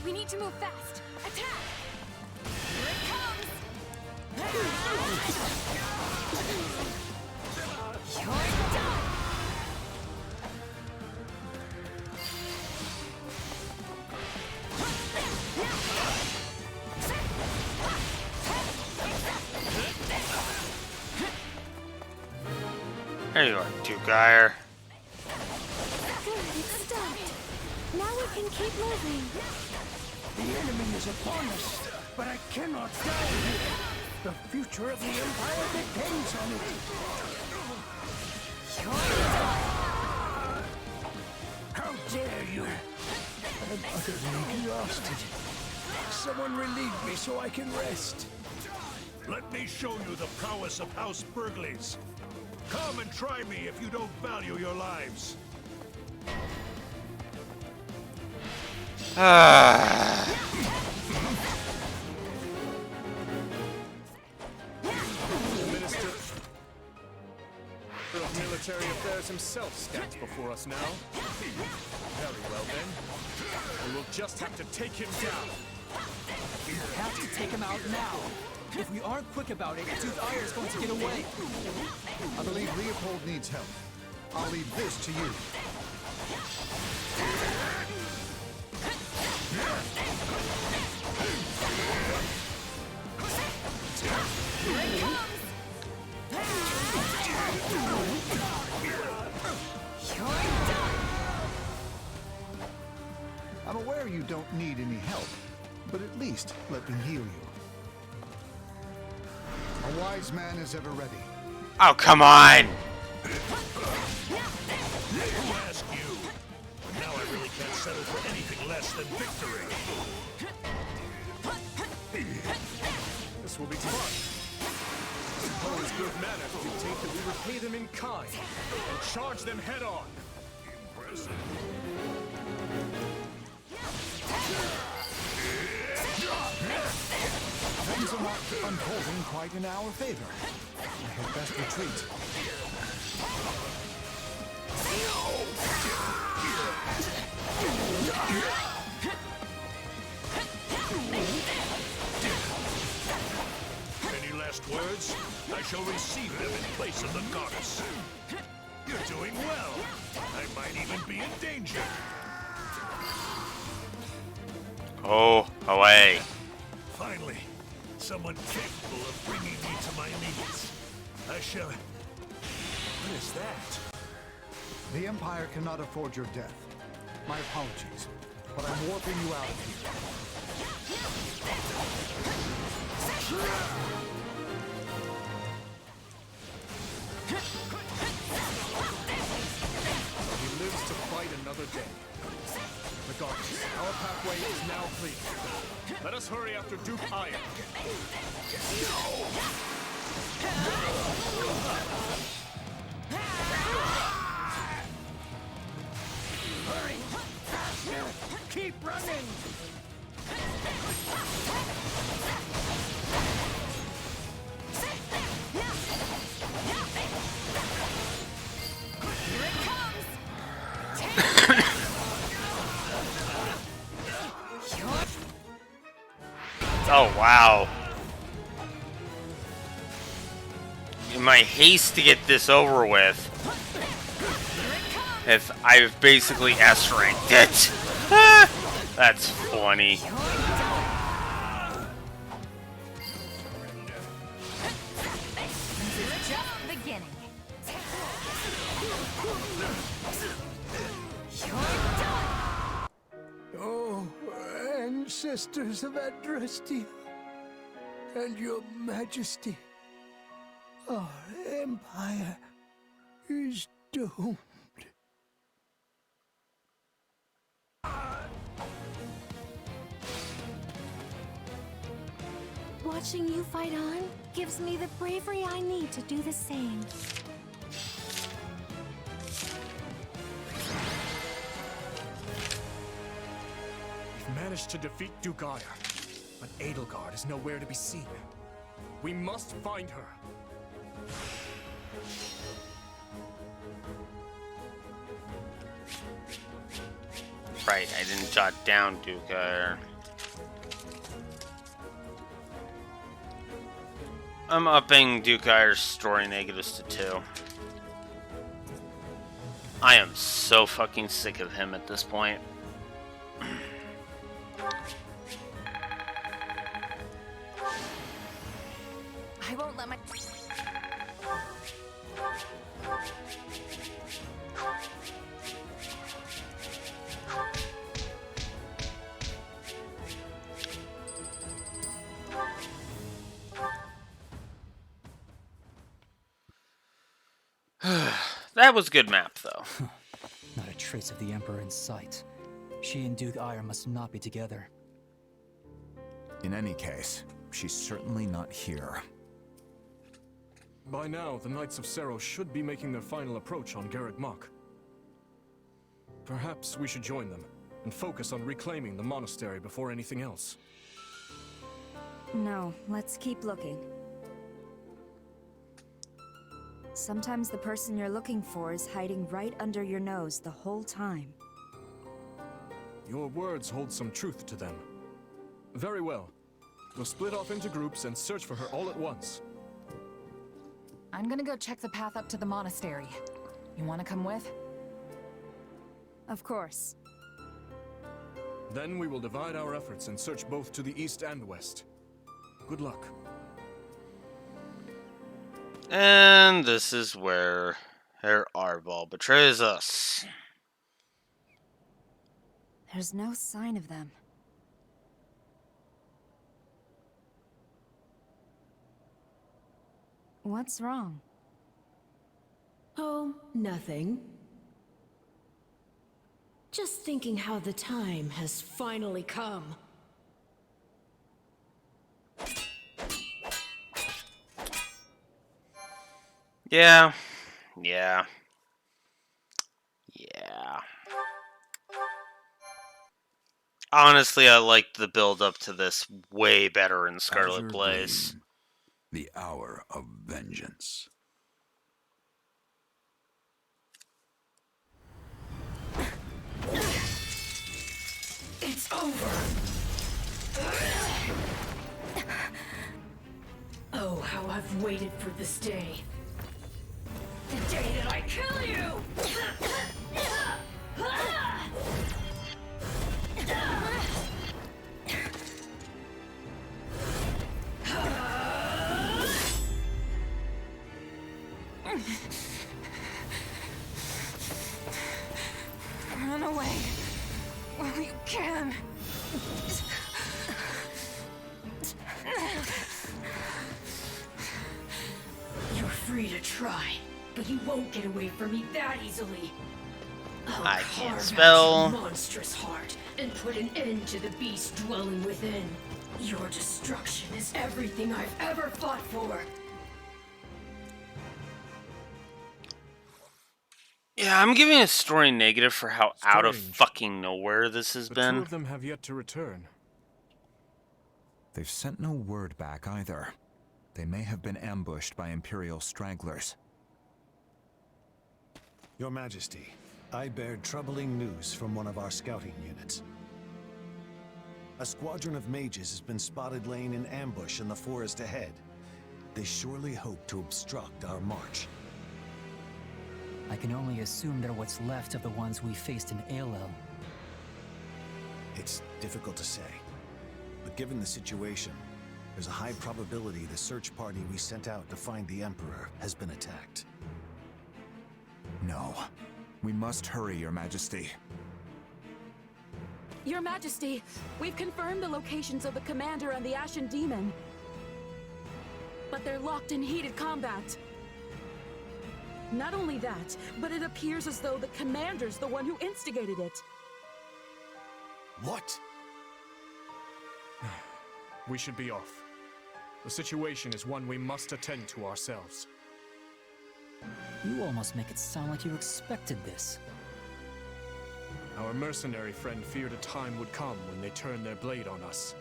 We need to move fast. Attack! Here it comes! You're done! There you are, Duke-Ire. Good, it's stopped. Now we can keep moving. The enemy is upon us, but I cannot die here. The future of the Empire depends on it. How dare you! I'm utterly exhausted. Someone relieve me so I can rest. Let me show you the prowess of House Burgleys. Come and try me if you don't value your lives. Minister of Military Affairs himself stands before us now. Very well then. We will just have to take him down. We have to take him out now. If we aren't quick about it, Duke-Ire is going to get away. I believe Leopold needs help. I'll leave this to you. I'm aware you don't need any help, but at least let me heal you. A wise man is ever ready. Oh, come on! Who asked you? Now I really can't settle for anything less than victory. This will be fun. Suppose good manners dictate that we repay them in kind and charge them head on. Impressive. Things are not unfolding quite in our favor. I had best retreat. Any last words? I shall receive them in place of the goddess. You're doing well. I might even be in danger. Oh, away. Finally, someone capable of bringing me to my knees. I shall... What is that? The Empire cannot afford your death. My apologies, but I'm warping you out of here. He lives to fight another day. Regardless, our pathway is now clear. Let us hurry after Duke-Ire. Hurry! Faster! Keep running! Here it comes! Oh, wow. In my haste to get this over with, if I've basically S-ranked it. That's funny. Oh, ancestors of Adrastia, and your majesty, our empire is doomed. Watching you fight on gives me the bravery I need to do the same. We've managed to defeat Duke Ire, but Edelgard is nowhere to be seen. We must find her. Right, I didn't jot down Duke Ire. I'm upping Duke Ire's story negatives to 2. I am so fucking sick of him at this point. I won't let my... That was a good map, though. Not a trace of the Emperor in sight. She and Duke Ire must not be together. In any case, she's certainly not here. By now, the Knights of Seros should be making their final approach on Garreg Mach. Perhaps we should join them and focus on reclaiming the monastery before anything else. No, let's keep looking. Sometimes the person you're looking for is hiding right under your nose the whole time. Your words hold some truth to them. Very well. We'll split off into groups and search for her all at once. I'm gonna go check the path up to the monastery. You wanna come with? Of course. Then we will divide our efforts and search both to the east and west. Good luck. And this is where Herr Arval betrays us. There's no sign of them. What's wrong? Oh, nothing. Just thinking how the time has finally come. Yeah. Honestly, I liked the build up to this way better in Scarlet Azure Blaze. Gleam, the hour of vengeance. It's over! Oh, how I've waited for this day. The day that I kill you! Run away while you can. You're free to try, but you won't get away from me that easily. I'll I can't carve spell. out your monstrous heart and put an end to the beast dwelling within. Your destruction is everything I've ever fought for. Yeah, I'm giving a story negative for how out of Strange. fucking nowhere this has The been. two of them have yet to return. They've sent no word back either. They may have been ambushed by Imperial stragglers. Your Majesty, I bear troubling news from one of our scouting units. A squadron of mages has been spotted laying in ambush in the forest ahead. They surely hope to obstruct our march. I can only assume they're what's left of the ones we faced in Aelel. It's difficult to say, but given the situation, there's a high probability the search party we sent out to find the Emperor has been attacked. No. We must hurry, Your Majesty. Your Majesty, we've confirmed the locations of the Commander and the Ashen Demon. but they're locked in heated combat. Not only that, but it appears as though the commander's the one who instigated it. What? We should be off. The situation is one we must attend to ourselves. You almost make it sound like you expected this. Our mercenary friend feared a time would come when they turned their blade on us.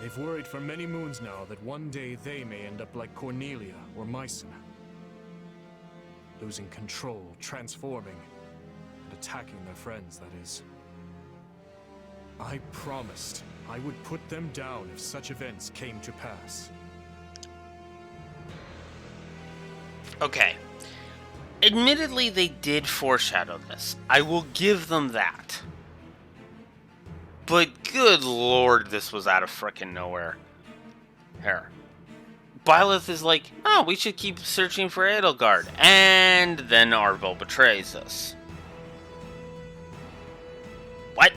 They've worried for many moons now that one day they may end up like Cornelia or Meissen. Losing control, transforming, and attacking their friends, that is. I promised I would put them down if such events came to pass. Okay. Admittedly, they did foreshadow this. I will give them that. But good lord, this was out of frickin' nowhere. Here. Byleth is like, oh, we should keep searching for Edelgard. And then Arvel betrays us. What?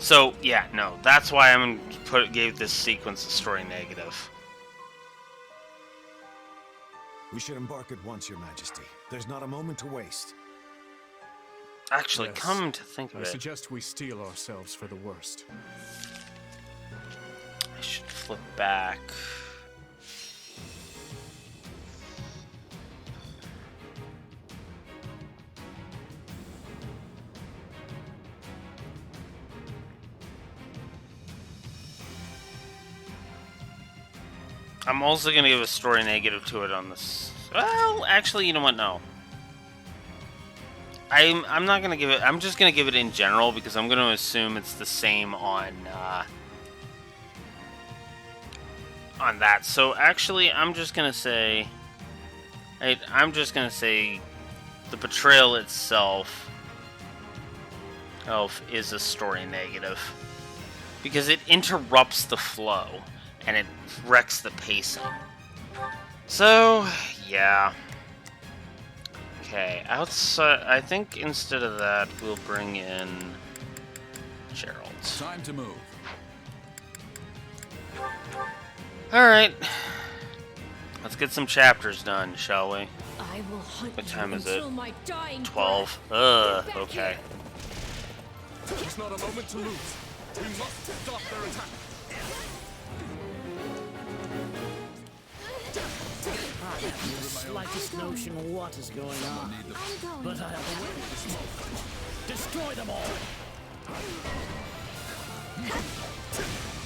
So, yeah, no. That's why I'm gave this sequence a story negative. We should embark at once, Your Majesty. There's not a moment to waste. Actually, Yes. come to think of I it, suggest we steel ourselves for the worst. I should flip back. I'm also going to give a story negative to it on this. Well, actually, you know what? No. I'm not going to give it... I'm just going to give it in general because I'm going to assume it's the same on that. So, actually, I'm just going to say... I'm just going to say the betrayal itself is a story negative. Because it interrupts the flow. And it wrecks the pacing. So, yeah. Okay, outside... I think instead of that, we'll bring in Gerald. Time to move. Alright. Let's get some chapters done, shall we? I will hunt What time you is it? until my dying 12. breath. Okay. There's not a moment to lose. We must stop their attack. I have no slightest notion what is going on, but I'll destroy them all.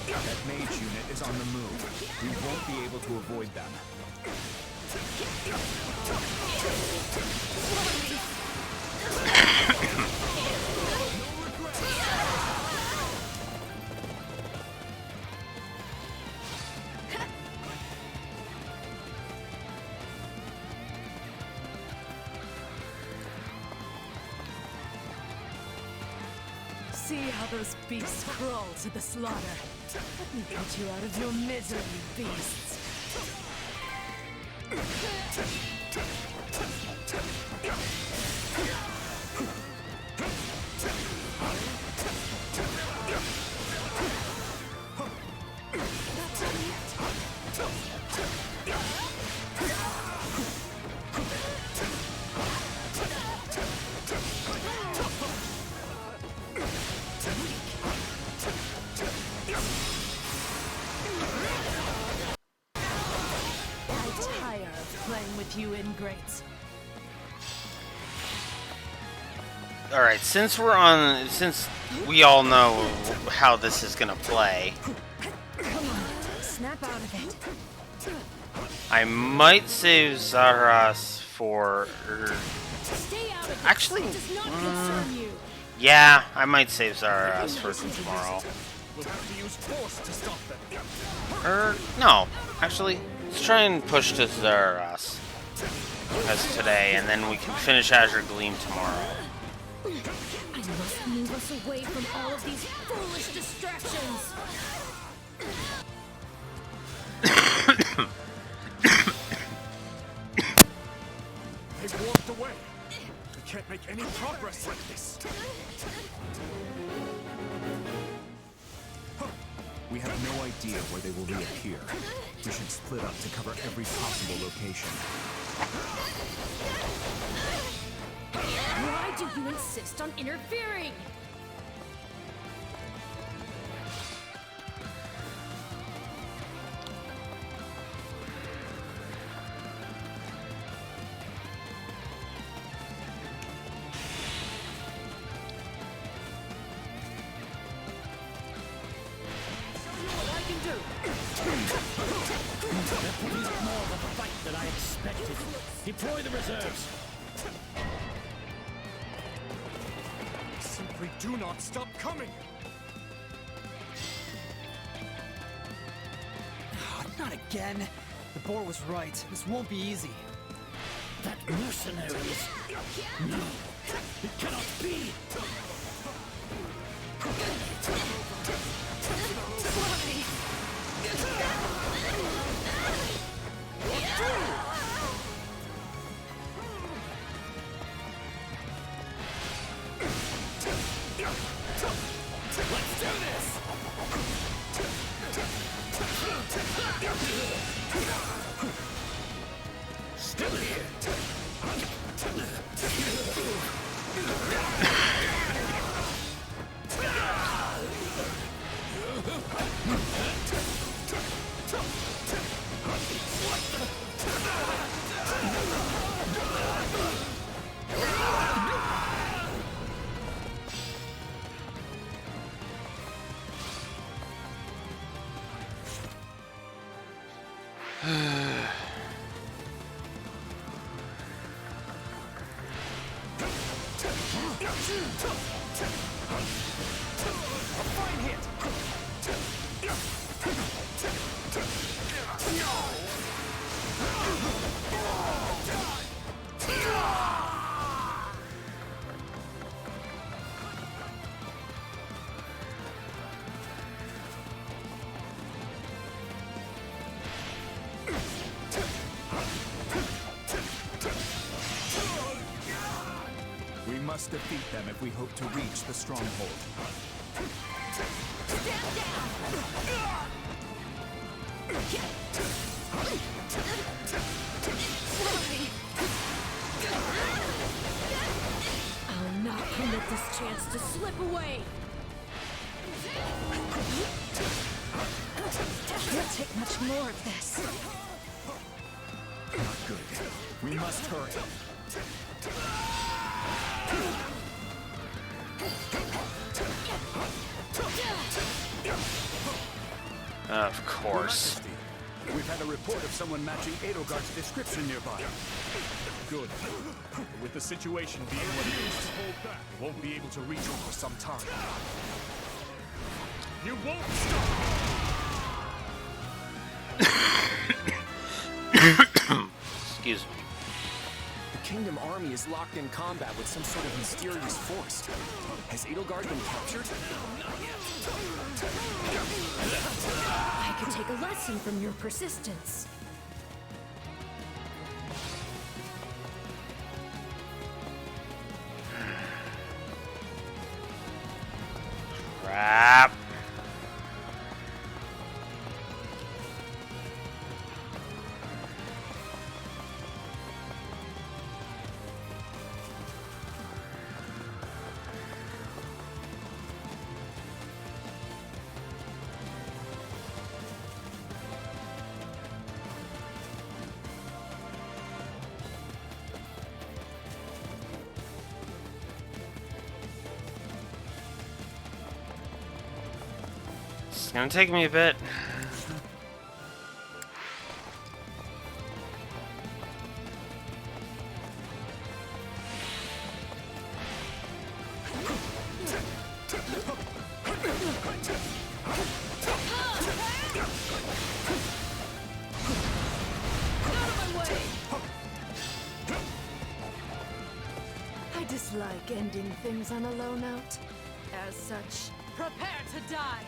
That mage unit is on the move. We won't be able to avoid them. See how those beasts crawl to the slaughter. Let me get you out of your misery, beasts. You ingrates. Alright, since we all know how this is gonna play, Come on, snap out of it. I might save Zaras for... Actually, yeah, I might save Zaras for tomorrow. We'll have to use force to stop them. No, actually, let's try and push to Zaras as today, and then we can finish Azure Gleam tomorrow. I must move us away from all of these foolish distractions. They've walked away. We can't make any progress like this. We have no idea where they will reappear. We should split up to cover every possible location. Why do you insist on interfering? More of a fight than I expected. Deploy the reserves. Simply do not stop coming! Not again. The boar was right. This won't be easy. That mercenary is... No, it cannot be! Let's do this! Still here! A fine hit! We must defeat them if we hope to reach the stronghold. I'll not permit this chance to slip away. Can't take much more of this. Not good. We must hurry. Of course. We've had a report of someone matching Edelgard's description nearby. Good. But with the situation being what it is, we won't be able to reach her for some time. You won't stop! Excuse me. The Kingdom Army is locked in combat with some sort of mysterious force. Has Edelgard been captured? I could take a lesson from your persistence. Crap. It's gonna take me a bit. I dislike ending things on a low note. As such, prepare to die!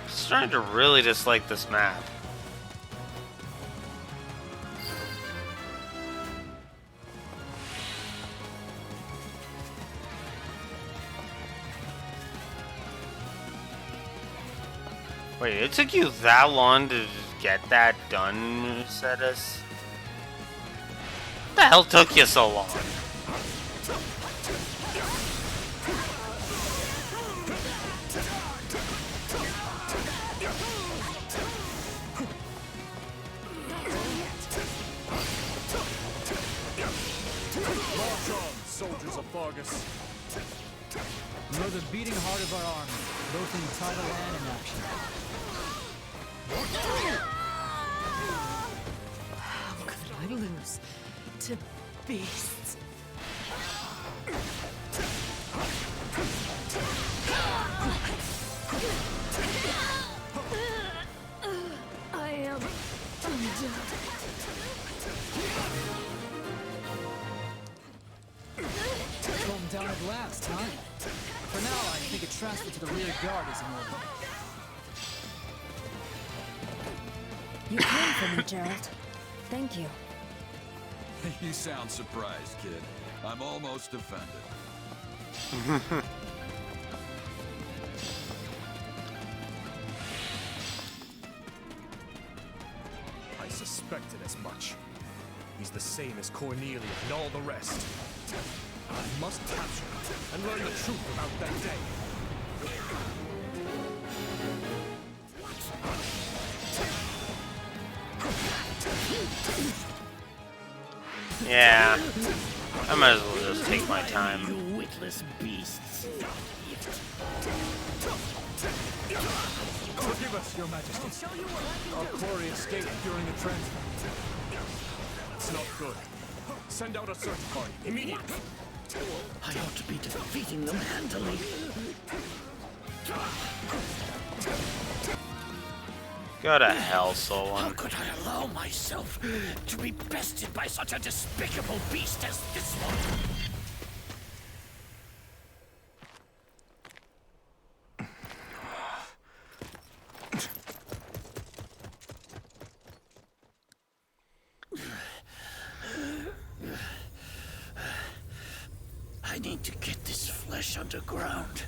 Starting to really dislike this map. Wait, it took you that long to get that done, Mercedes? What the hell took you so long? March on, soldiers of Vargas. You're the beating heart of our army, both in title and in action. How could I lose to beasts? I am undone. Calm down at last, huh? For now, I think a transfer to the rear guard is in order. You came for me, Gerald. Thank you. You sound surprised, kid. I'm almost offended. I suspected as much. He's the same as Cornelia and all the rest. I must capture him and learn the truth about that day. Yeah, I might as well just take my time. You witless beasts. Forgive us, Your Majesty. Our quarry escaped during the transfer. That's not good. Send out a search party immediately. I ought to be defeating them handily. Go to hell, Solon. How could I allow myself to be bested by such a despicable beast as this one? I need to get this flesh underground.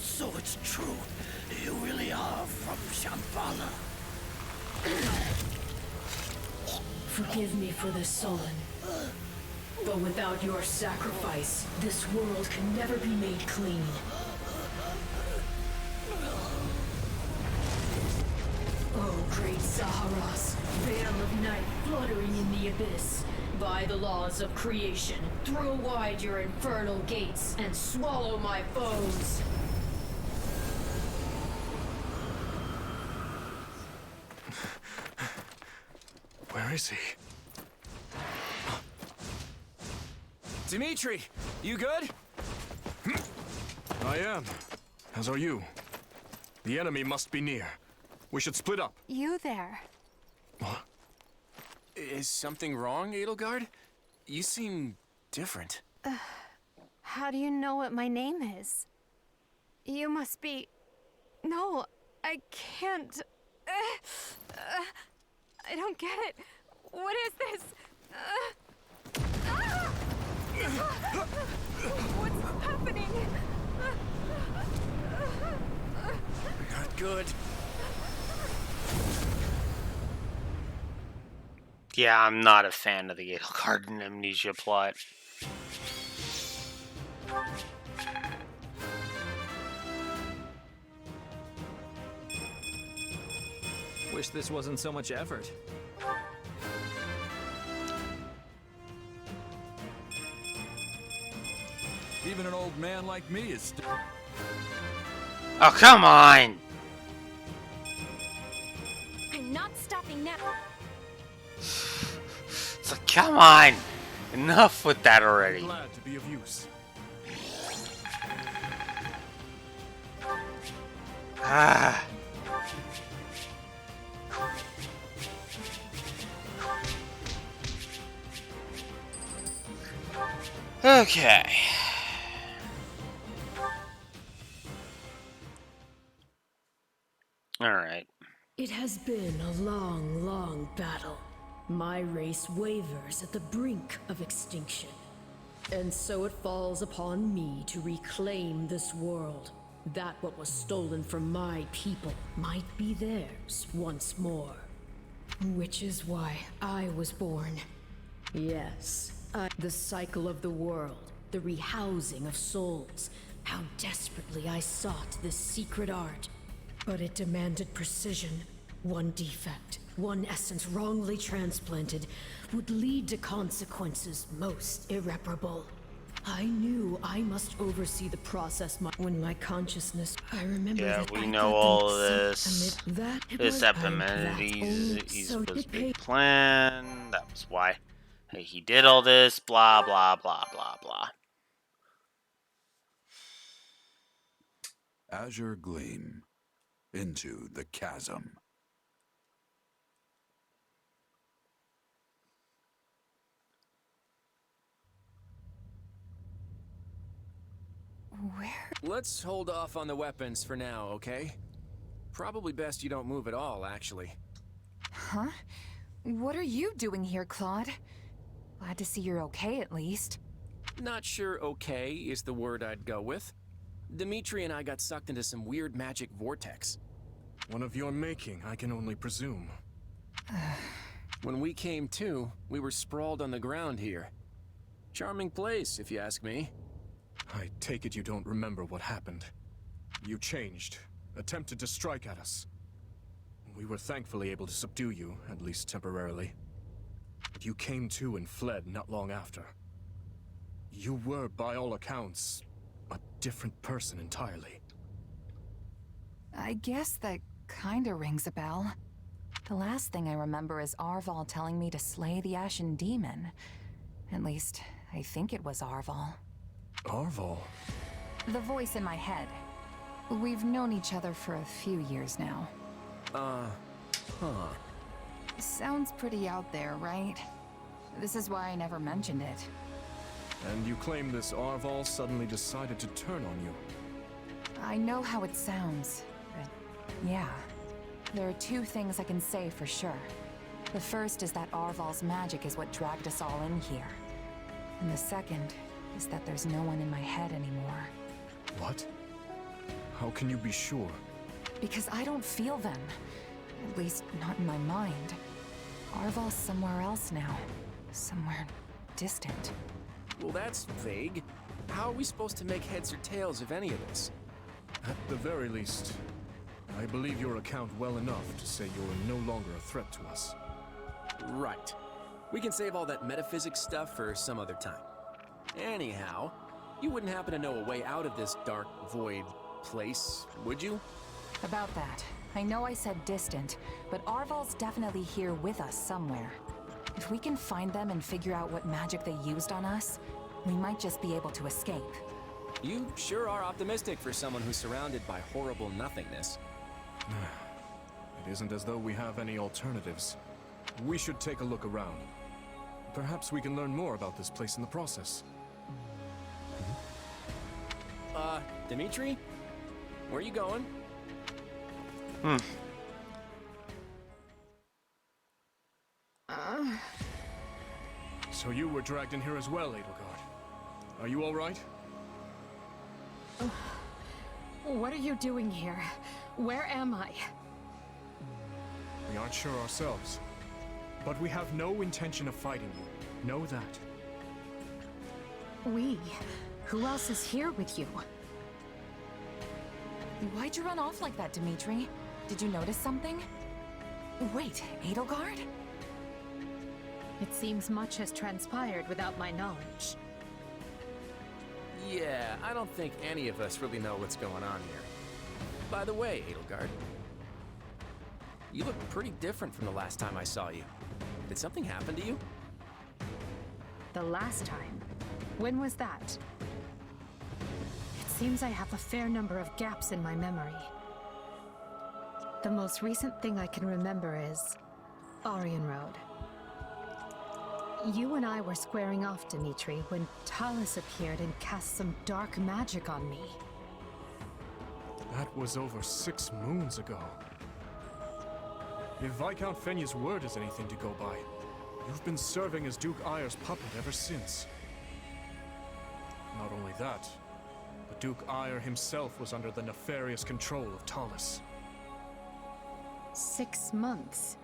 So it's true. You really are from Shambhala. Forgive me for this, Solon. But without your sacrifice, this world can never be made clean. Oh, great Saharas, veil of night fluttering in the abyss. By the laws of creation, throw wide your infernal gates and swallow my foes. Where is he? Dimitri, you good? I am. As are you. The enemy must be near. We should split up. You there. What? Is something wrong, Edelgard? You seem different. How do you know what my name is? You must be... No, I can't... I don't get it. What is this? What's happening? Not good. Yeah, I'm not a fan of the Edelgard and Amnesia plot. Wish this wasn't so much effort. Even an old man like me is still... Oh, come on! I'm not stopping now. So come on! Enough with that already. Glad to be of use. Ah. Okay. Alright. It has been a long, long battle. My race wavers at the brink of extinction. And so it falls upon me to reclaim this world, that what was stolen from my people might be theirs once more. Which is why I was born. Yes, the cycle of the world, the rehousing of souls. How desperately I sought this secret art. But it demanded precision. One defect, one essence wrongly transplanted, would lead to consequences most irreparable. I knew I must oversee the process when my consciousness. I remember yeah, that we I know got all them of this. amid that it This was Epimenides so was it big plan. That was why he did all this. Blah blah blah blah blah. Azure Gleam. Into the chasm. Where? Let's hold off on the weapons for now, okay? Probably best you don't move at all, actually. Huh? What are you doing here, Claude? Glad to see you're okay, at least. Not sure okay is the word I'd go with. Dimitri and I got sucked into some weird magic vortex. One of your making, I can only presume. When we came to, we were sprawled on the ground here. Charming place, if you ask me. I take it you don't remember what happened. You changed, attempted to strike at us. We were thankfully able to subdue you, at least temporarily. But you came to and fled not long after. You were, by all accounts, a different person entirely. I guess that kinda rings a bell. The last thing I remember is Arval telling me to slay the Ashen Demon. At least, I think it was Arval. Arval? The voice in my head. We've known each other for a few years now. Huh. Sounds pretty out there, right? This is why I never mentioned it. And you claim this Arval suddenly decided to turn on you. I know how it sounds, but yeah. There are two things I can say for sure. The first is that Arval's magic is what dragged us all in here. And the second is that there's no one in my head anymore. What? How can you be sure? Because I don't feel them. At least, not in my mind. Arval's somewhere else now. Somewhere distant. Well, that's vague. How are we supposed to make heads or tails of any of this? At the very least, I believe your account well enough to say you're no longer a threat to us. Right. We can save all that metaphysics stuff for some other time. Anyhow, you wouldn't happen to know a way out of this dark, void place, would you? About that, I know I said distant, but Arval's definitely here with us somewhere. If we can find them and figure out what magic they used on us, we might just be able to escape. You sure are optimistic for someone who's surrounded by horrible nothingness. It isn't as though we have any alternatives. We should take a look around. Perhaps we can learn more about this place in the process. Dimitri? Where are you going? So you were dragged in here as well, Edelgard. Are you all right? What are you doing here? Where am I? We aren't sure ourselves. But we have no intention of fighting you. Know that. We? Who else is here with you? Why'd you run off like that, Dimitri? Did you notice something? Wait, Edelgard? It seems much has transpired without my knowledge. Yeah, I don't think any of us really know what's going on here. By the way, Edelgard, you look pretty different from the last time I saw you. Did something happen to you? The last time? When was that? It seems I have a fair number of gaps in my memory. The most recent thing I can remember is Aryan Road. You and I were squaring off, Dimitri, when Talus appeared and cast some dark magic on me. That was over 6 moons ago. If Viscount Fenya's word is anything to go by, you've been serving as Duke Ayer's puppet ever since. Not only that, but Duke Ayer himself was under the nefarious control of Talus. 6 months?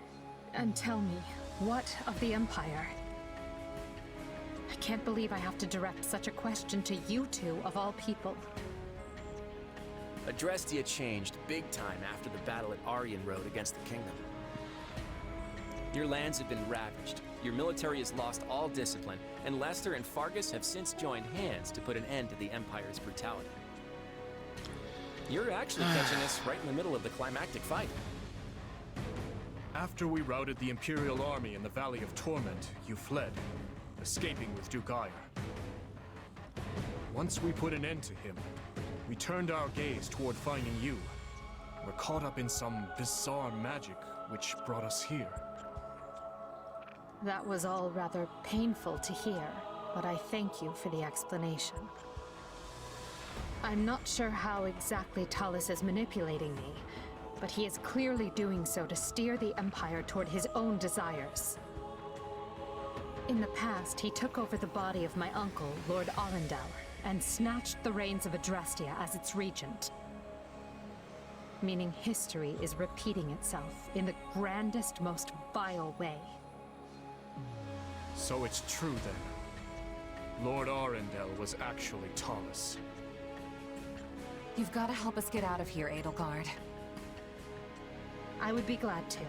And tell me, what of the Empire? I can't believe I have to direct such a question to you two, of all people. Adrestia changed big time after the battle at Aryan Road against the Kingdom. Your lands have been ravaged, your military has lost all discipline, and Lester and Fargus have since joined hands to put an end to the Empire's brutality. You're actually catching us right in the middle of the climactic fight. After we routed the Imperial army in the Valley of Torment, you fled, escaping with Duke Ayer. Once we put an end to him, we turned our gaze toward finding you. We're caught up in some bizarre magic which brought us here. That was all rather painful to hear, but I thank you for the explanation. I'm not sure how exactly Talus is manipulating me, but he is clearly doing so to steer the Empire toward his own desires. In the past, he took over the body of my uncle, Lord Arundel, and snatched the reins of Adrestia as its regent. Meaning history is repeating itself in the grandest, most vile way. So it's true then. Lord Arundel was actually Talus. You've got to help us get out of here, Edelgard. I would be glad to,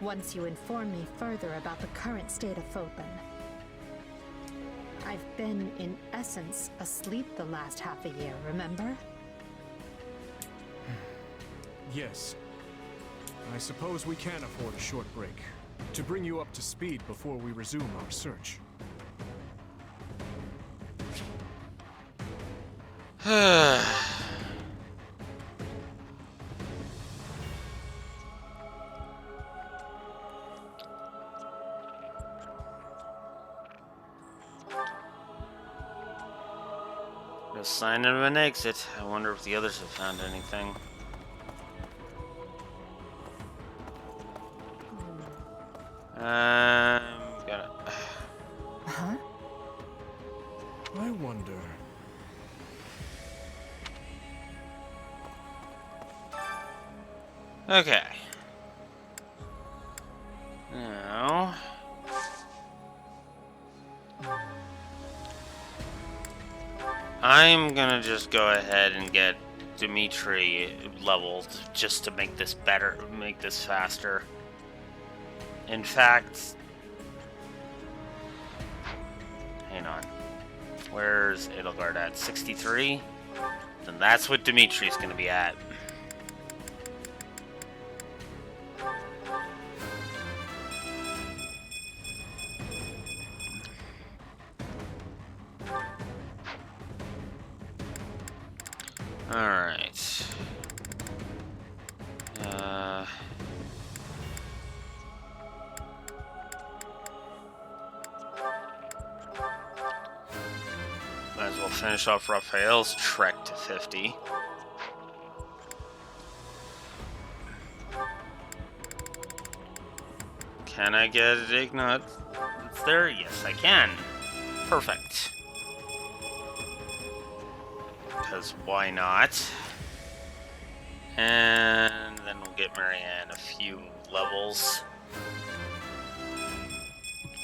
once you inform me further about the current state of Fodlan. I've been, in essence, asleep the last half a year, remember? Yes. I suppose we can afford a short break, to bring you up to speed before we resume our search. No sign of an exit. I wonder if the others have found anything. Got it. Huh? I wonder. Okay. Now. I'm gonna just go ahead and get Dimitri leveled just to make this better, make this faster. In fact, hang on. Where's Edelgard at? 63? Then that's what Dimitri's gonna be at. Alright. Might as well finish off Raphael's trek to 50. Can I get it, Ignat? It's there? Yes, I can. Perfect. Because why not? And then we'll get Marianne a few levels.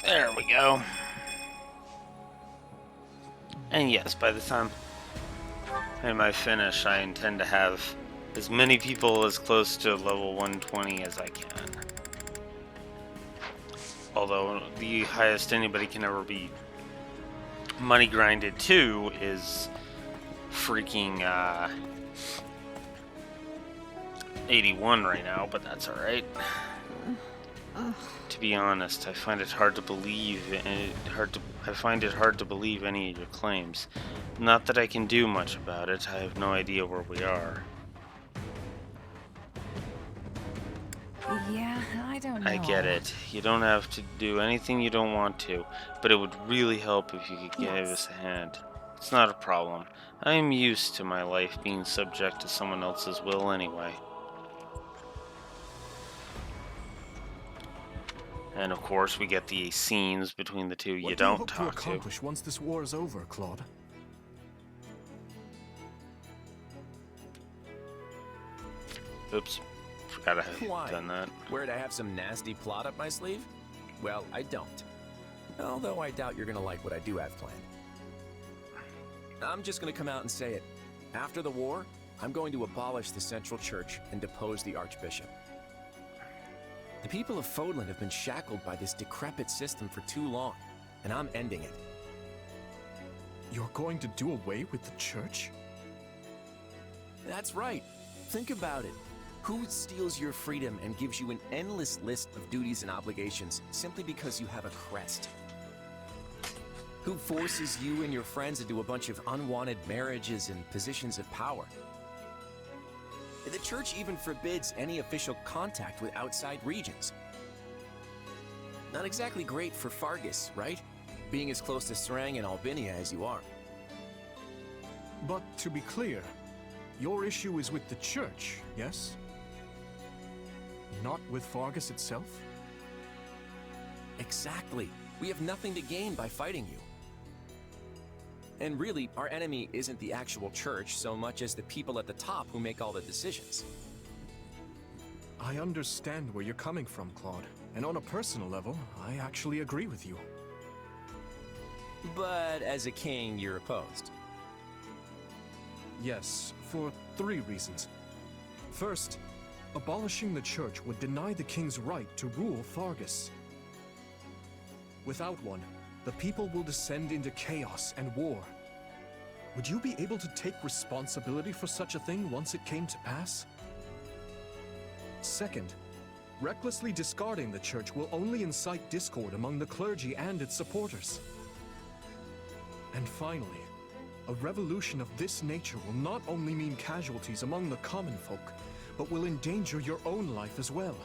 There we go. And yes, by the time I finish, I intend to have as many people as close to level 120 as I can. Although the highest anybody can ever be money grinded to is freaking 81 right now, but that's alright. To be honest, I find it hard to believe I find it hard to believe any of your claims. Not that I can do much about it. I have no idea where we are. Yeah, I don't know. I get it. You don't have to do anything you don't want to, but it would really help if you could give us a hand. It's not a problem. I am used to my life being subject to someone else's will anyway. And of course, we get the scenes between the two you What do you don't hope to talk to. accomplish once this war is over, Claude? Oops. Forgot I had done that. Where to have some nasty plot up my sleeve? Well, I don't. Although I doubt you're gonna like what I do have planned. I'm just gonna come out and say it. After the war, I'm going to abolish the Central Church and depose the Archbishop. The people of Fodlan have been shackled by this decrepit system for too long, and I'm ending it. You're going to do away with the church? That's right. Think about it. Who steals your freedom and gives you an endless list of duties and obligations simply because you have a crest? Who forces you and your friends into a bunch of unwanted marriages and positions of power? The church even forbids any official contact with outside regions. Not exactly great for Fargus, right? Being as close to Serang and Albinia as you are. But to be clear, your issue is with the church, yes? Not with Fargus itself? Exactly. We have nothing to gain by fighting you. And really, our enemy isn't the actual church so much as the people at the top who make all the decisions. I understand where you're coming from, Claude. And on a personal level, I actually agree with you. But as a king, you're opposed. Yes, for 3 reasons. First, abolishing the church would deny the king's right to rule Fargus. Without one, the people will descend into chaos and war. Would you be able to take responsibility for such a thing once it came to pass? Second, recklessly discarding the church will only incite discord among the clergy and its supporters. And finally, a revolution of this nature will not only mean casualties among the common folk, but will endanger your own life as well.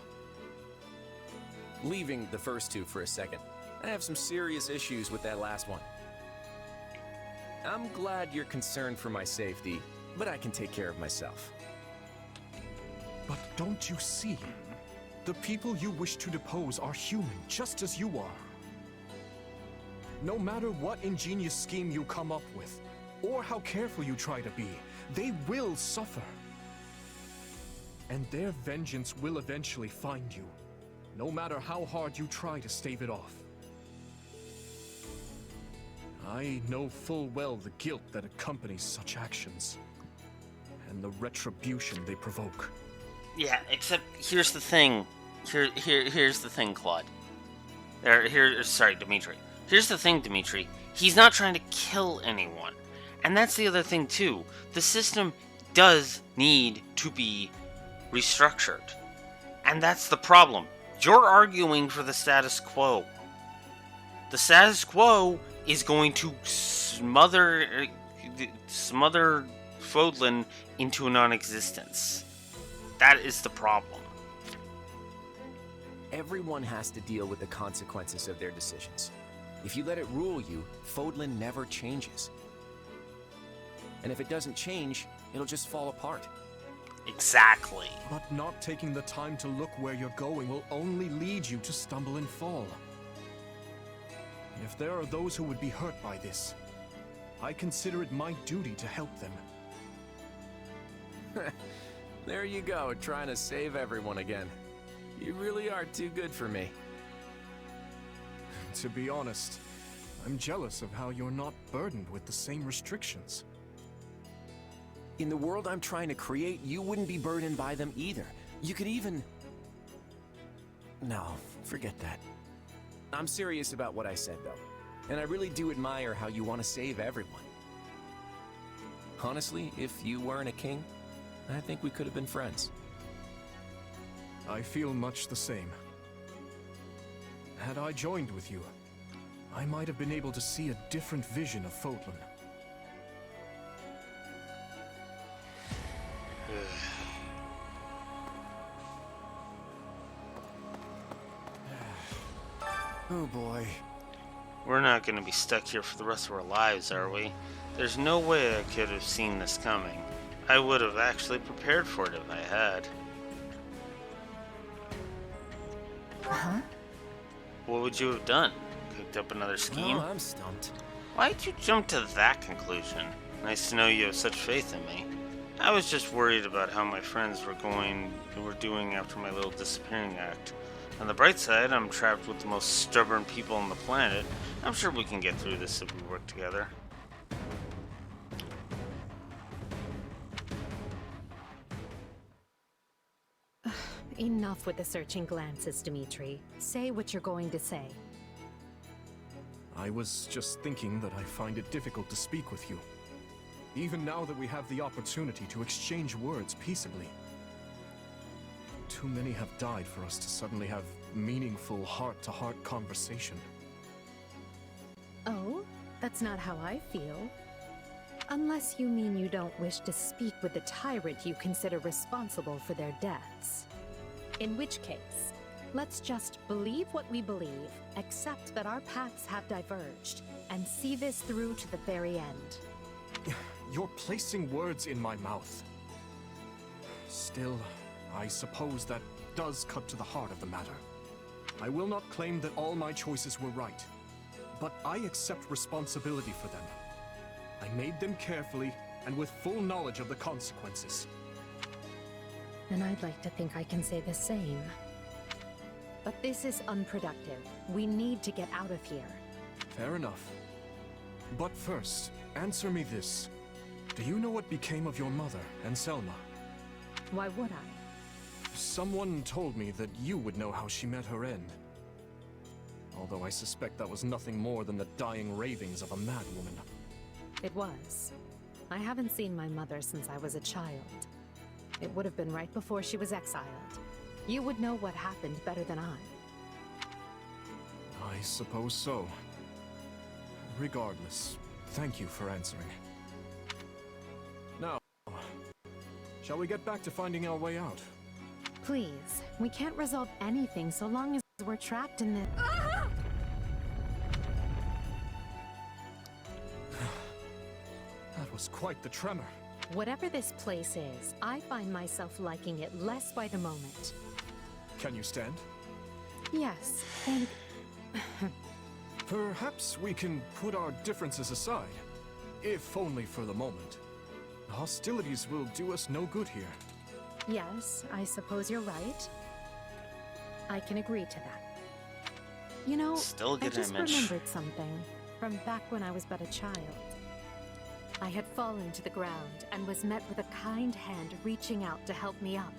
Leaving the first two for a second, I have some serious issues with that last one. I'm glad you're concerned for my safety, but I can take care of myself. But don't you see? The people you wish to depose are human, just as you are. No matter what ingenious scheme you come up with, or how careful you try to be, they will suffer. And their vengeance will eventually find you, no matter how hard you try to stave it off. I know full well the guilt that accompanies such actions, and the retribution they provoke. Yeah, except here's the thing. Here's the thing, Claude. Sorry, Dimitri. Here's the thing, Dimitri. He's not trying to kill anyone. And that's the other thing, too. The system does need to be restructured. And that's the problem. You're arguing for the status quo. The status quo is going to smother Fodlan into non-existence. That is the problem. Everyone has to deal with the consequences of their decisions. If you let it rule you, Fodlan never changes. And if it doesn't change, it'll just fall apart. Exactly. But not taking the time to look where you're going will only lead you to stumble and fall. And if there are those who would be hurt by this, I consider it my duty to help them. There you go, trying to save everyone again. You really are too good for me. To be honest, I'm jealous of how you're not burdened with the same restrictions. In the world I'm trying to create, you wouldn't be burdened by them either. You could even... No, forget that. I'm serious about what I said, though. And I really do admire how you want to save everyone. Honestly, if you weren't a king, I think we could have been friends. I feel much the same. Had I joined with you, I might have been able to see a different vision of Fodlan. Oh boy. We're not gonna be stuck here for the rest of our lives, are we? There's no way I could have seen this coming. I would have actually prepared for it if I had. Huh? What would you have done? Cooked up another scheme? Well, I'm stumped. Why'd you jump to that conclusion? Nice to know you have such faith in me. I was just worried about how my friends were doing after my little disappearing act. On the bright side, I'm trapped with the most stubborn people on the planet. I'm sure we can get through this if we work together. Enough with the searching glances, Dimitri. Say what you're going to say. I was just thinking that I find it difficult to speak with you. Even now that we have the opportunity to exchange words peaceably. Too many have died for us to suddenly have meaningful heart-to-heart conversation. Oh? That's not how I feel. Unless you mean you don't wish to speak with the tyrant you consider responsible for their deaths. In which case, let's just believe what we believe, accept that our paths have diverged, and see this through to the very end. You're placing words in my mouth. Still, I suppose that does cut to the heart of the matter. I will not claim that all my choices were right, but I accept responsibility for them. I made them carefully and with full knowledge of the consequences. And I'd like to think I can say the same. But this is unproductive. We need to get out of here. Fair enough. But first, answer me this. Do you know what became of your mother and Selma? Why would I? Someone told me that you would know how she met her end. Although I suspect that was nothing more than the dying ravings of a madwoman. It was. I haven't seen my mother since I was a child. It would have been right before she was exiled. You would know what happened better than I. I suppose so. Regardless, thank you for answering. Now, shall we get back to finding our way out? Please, we can't resolve anything so long as we're trapped in the... That was quite the tremor. Whatever this place is, I find myself liking it less by the moment. Can you stand? Yes, and... Perhaps we can put our differences aside, if only for the moment. Hostilities will do us no good here. Yes, I suppose you're right. I can agree to that. You know, Still a I good just image. remembered something from back when I was but a child. I had fallen to the ground and was met with a kind hand reaching out to help me up.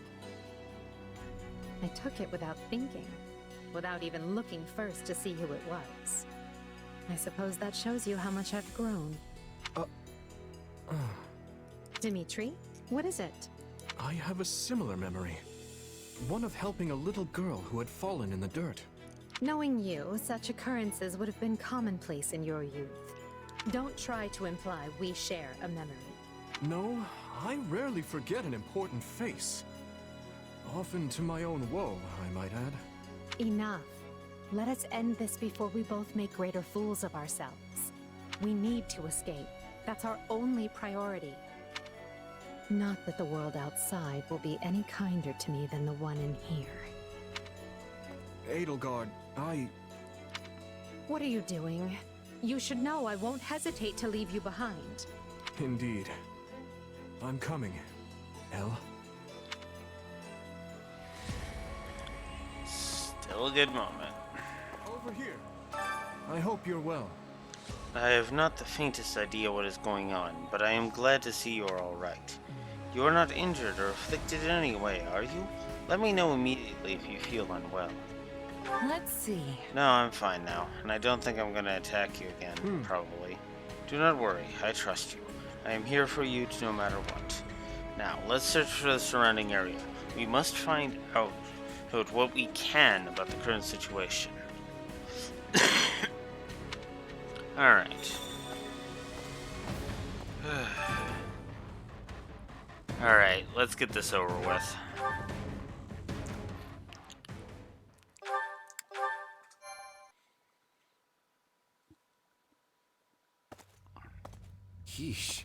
I took it without thinking, without even looking first to see who it was. I suppose that shows you how much I've grown. Dimitri, what is it? I have a similar memory. One of helping a little girl who had fallen in the dirt. Knowing you, such occurrences would have been commonplace in your youth. Don't try to imply we share a memory. No, I rarely forget an important face. Often to my own woe, I might add. Enough. Let us end this before we both make greater fools of ourselves. We need to escape. That's our only priority. Not that the world outside will be any kinder to me than the one in here. Edelgard, What are you doing? You should know I won't hesitate to leave you behind. Indeed. I'm coming, Elle. Still a good moment. Over here. I hope you're well. I have not the faintest idea what is going on, but I am glad to see you are alright. You are not injured or afflicted in any way, are you? Let me know immediately if you feel unwell. Let's see. No, I'm fine now, and I don't think I'm gonna attack you again, probably. Do not worry, I trust you. I am here for you no matter what. Now, let's search for the surrounding area. We must find out what we can about the current situation. Alright. Alright, let's get this over with. Yeesh.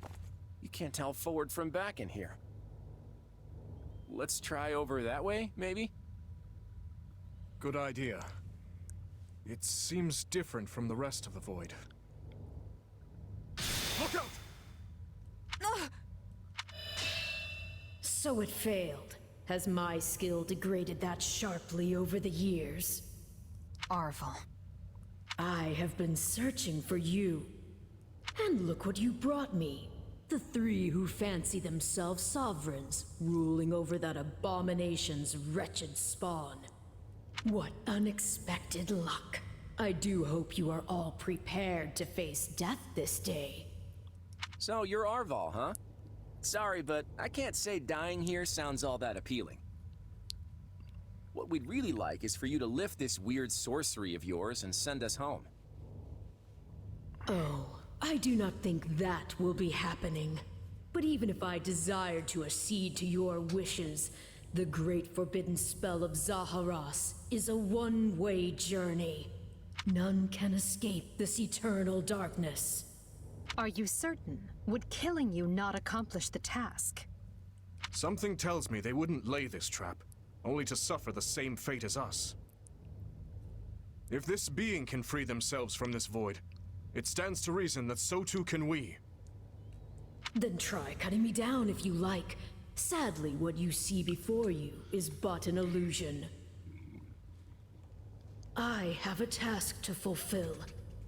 You can't tell forward from back in here. Let's try over that way, maybe? Good idea. It seems different from the rest of the void. Look out! So it failed. Has my skill degraded that sharply over the years? Arval. I have been searching for you. And look what you brought me. The three who fancy themselves sovereigns, ruling over that abomination's wretched spawn. What unexpected luck. I do hope you are all prepared to face death this day. So you're Arval, huh? Sorry, but I can't say dying here sounds all that appealing. What we'd really like is for you to lift this weird sorcery of yours and send us home. Oh, I do not think that will be happening. But even if I desired to accede to your wishes, the great forbidden spell of Zaharas is a one-way journey. None can escape this eternal darkness. Are you certain? Would killing you not accomplish the task? Something tells me they wouldn't lay this trap, only to suffer the same fate as us. If this being can free themselves from this void, it stands to reason that so too can we. Then try cutting me down if you like. Sadly, what you see before you is but an illusion. I have a task to fulfill,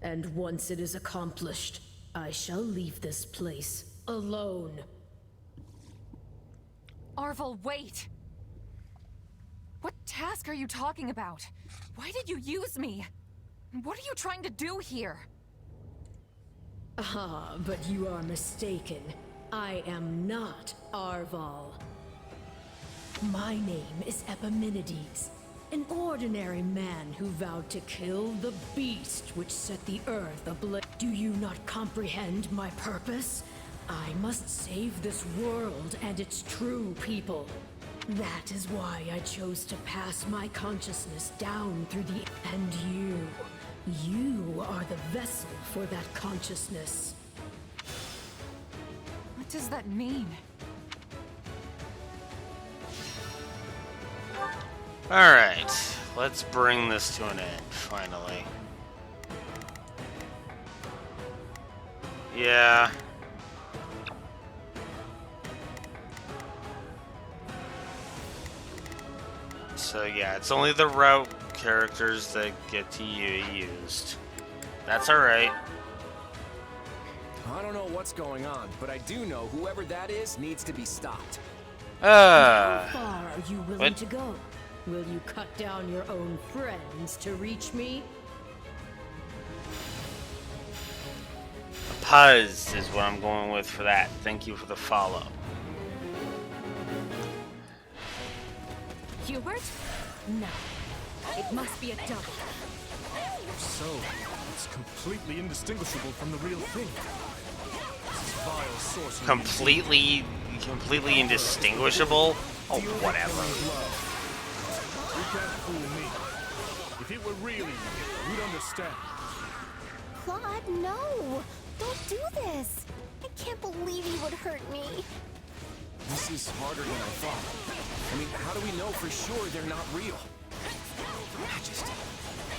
and once it is accomplished, I shall leave this place alone. Arval, wait! What task are you talking about? Why did you use me? What are you trying to do here? Ah, but you are mistaken. I am not Arval. My name is Epimenides, an ordinary man who vowed to kill the beast which set the earth ablaze. Do you not comprehend my purpose? I must save this world and its true people. That is why I chose to pass my consciousness down through the... And you are the vessel for that consciousness. What does that mean? Alright, let's bring this to an end, finally. Yeah. So yeah, it's only the route characters that get to be used. That's alright. I don't know what's going on, but I do know whoever that is needs to be stopped. How far are you willing to go? Will you cut down your own friends to reach me? Puzz is what I'm going with for that. Thank you for the follow. Hubert? No. It must be a double. So, it's completely indistinguishable from the real thing. This vile sorcery. Completely indistinguishable? Oh, whatever. You can't fool me. If it were really you, you'd understand. Claude, no! Don't do this! I can't believe you would hurt me. This is harder than I thought. I mean, how do we know for sure they're not real? Majesty,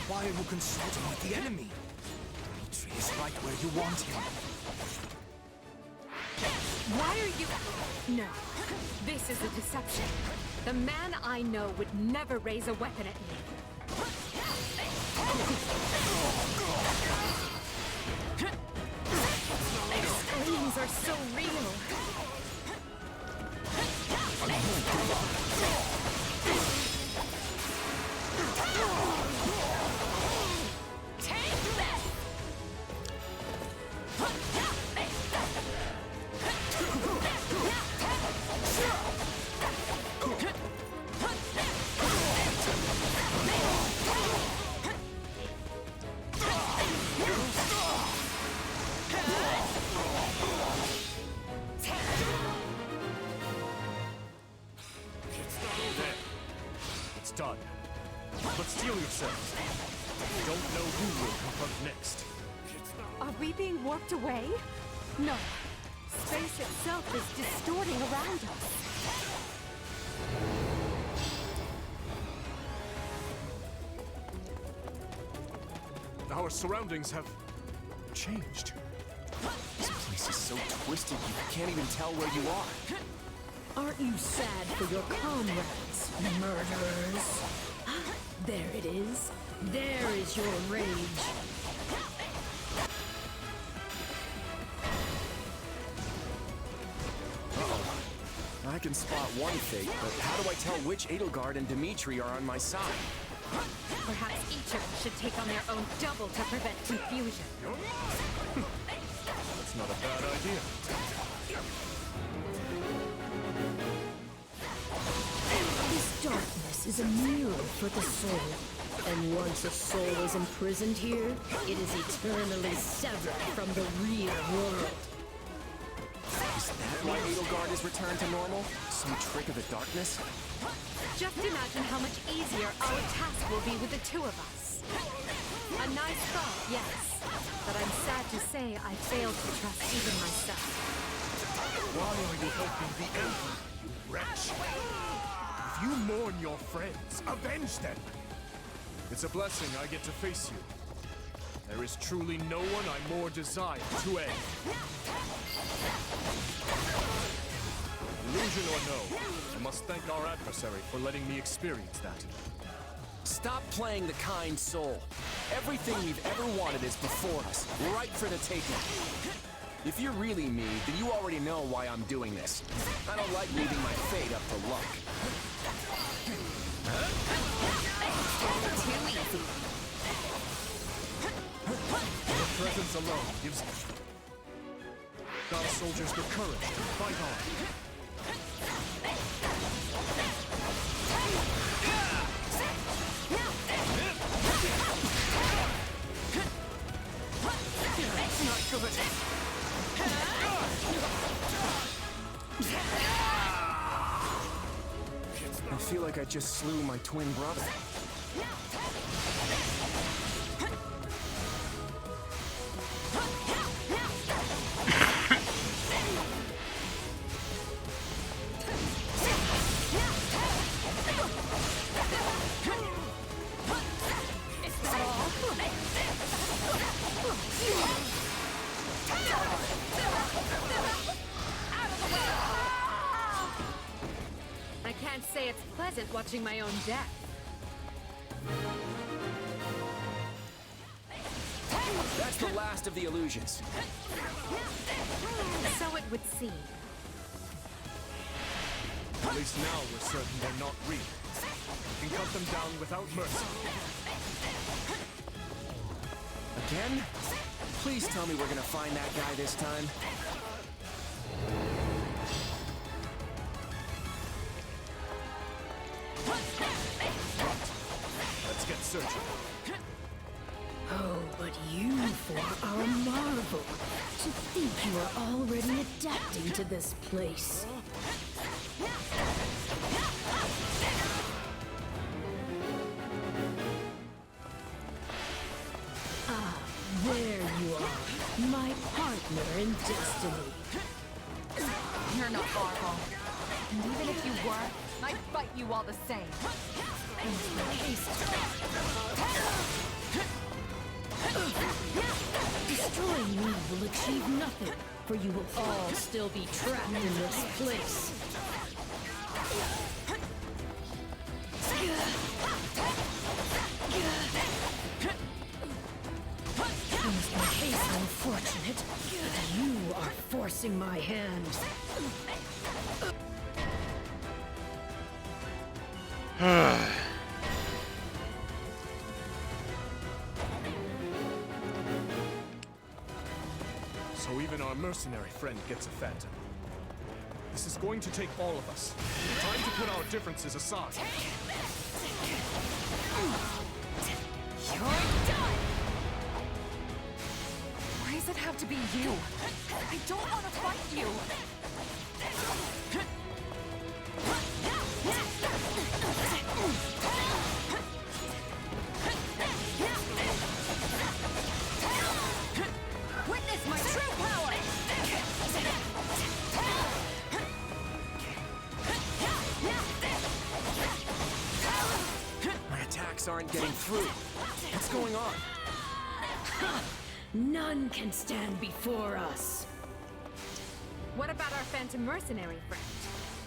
why are you consulting with the enemy? Dimitri is right where you want him. Why are you... No. This is a deception. The man I know would never raise a weapon at me. Their screams are so real. It's done. But steel yourselves. You don't know who will confront next. Are we being warped away? No. space itself is distorting around us. Our surroundings have changed. This place is so twisted you can't even tell where you are. Aren't you sad for your comrades, murderers? There it is. There is your rage. Uh-oh. I can spot one fate, but how do I tell which Edelgard and Dimitri are on my side? Perhaps each of us should take on their own double to prevent confusion. That's not a bad idea. This darkness is a mirror for the soul. And once a soul is imprisoned here, it is eternally severed from the real world. Is that why Edelgard is returned to normal? Some trick of the darkness? Just imagine how much easier our task will be with the two of us. A nice thought, yes. But I'm sad to say I failed to trust even myself. Why are you helping the Emperor, you wretch? If you mourn your friends, avenge them! It's a blessing I get to face you. There is truly no one I more desire to end. Illusion or no, I must thank our adversary for letting me experience that. Stop playing the kind soul. Everything we've ever wanted is before us, right for the taking. If you're really me, then you already know why I'm doing this. I don't like leaving my fate up to luck. Too easy. Your presence alone gives our soldiers the courage to fight on. That's not good. I feel like I just slew my twin brother. I can't say it's pleasant watching my own death. That's the last of the illusions. So it would seem. At least now we're certain they're not real. We can cut them down without mercy. Again? Please tell me we're gonna find that guy this time. Let's get searching. Oh, but you four are a marvel. To think you are already adapting to this place. Ah, there you are. My partner in destiny. You're not Marvel. And even if you were, I'd fight you all the same. Destroying me will achieve nothing, for you will all still be trapped in this place. Things may haste unfortunate, but you are forcing my hand. So even our mercenary friend gets a phantom. This is going to take all of us. Time to put our differences aside. You're done! Why does it have to be you? I don't want to fight you! Witness my true power! attacks aren't getting through. What's going on? None can stand before us. What about our phantom mercenary friend?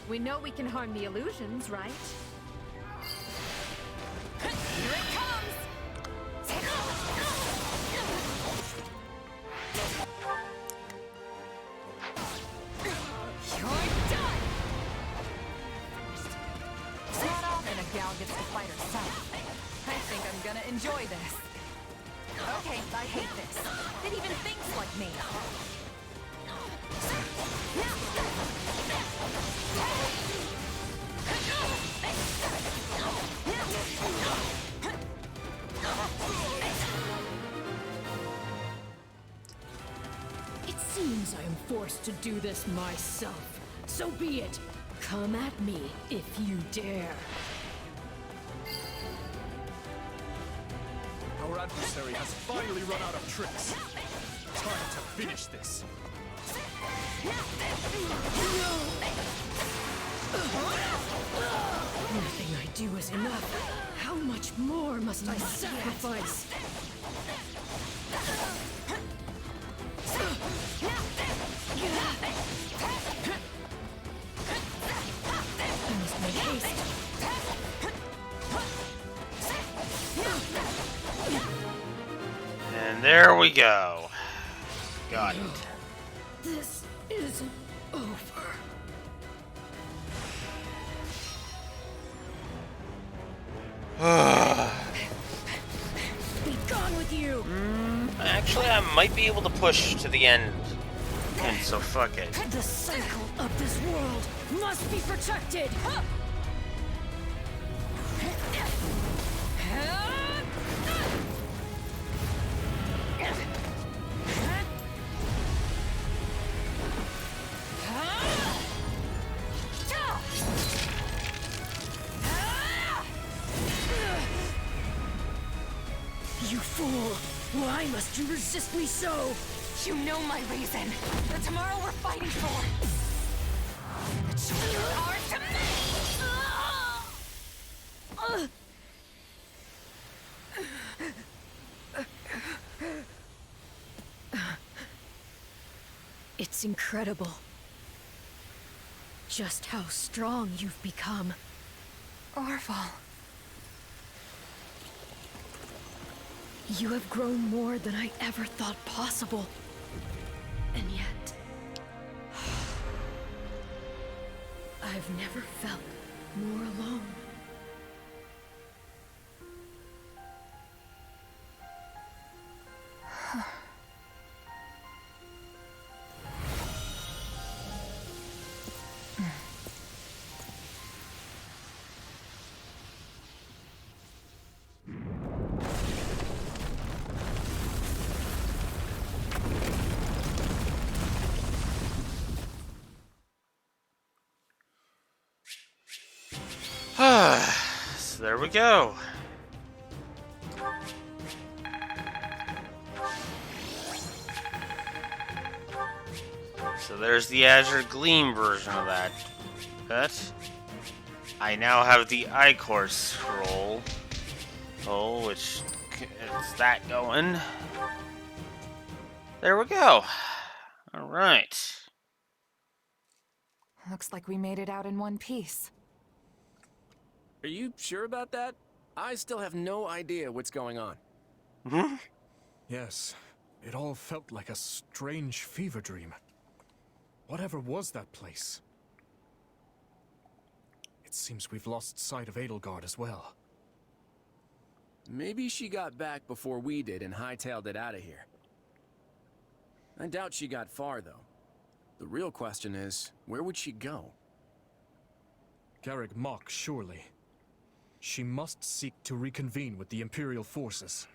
We know we can harm the illusions, right? Here it comes! You're done! Start off and a gal gets to fight herself. I think I'm gonna enjoy this. Okay, I hate this. It even thinks like me. It seems I am forced to do this myself. So be it. Come at me if you dare. Our adversary has finally run out of tricks. Time to finish this. Nothing I do is enough. How much more must I sacrifice? I must make haste. And there we go. Got it. This isn't over. Be gone with you. Actually, I might be able to push to the end. And so fuck it. The cycle of this world must be protected. You fool! Why must you resist me so? You know my reason. The tomorrow we're fighting for. The choice is ours to make! It's incredible. Just how strong you've become. Orval. You have grown more than I ever thought possible. And yet... I've never felt more alone. So there we go. So there's the Azure Gleam version of that. I now have the I-Core scroll. Oh, which is that going? There we go. All right. Looks like we made it out in one piece. Are you sure about that? I still have no idea what's going on. Yes, it all felt like a strange fever dream. Whatever was that place? It seems we've lost sight of Edelgard as well. Maybe she got back before we did and hightailed it out of here. I doubt she got far, though. The real question is, where would she go? Garrick Mach, surely. She must seek to reconvene with the Imperial forces.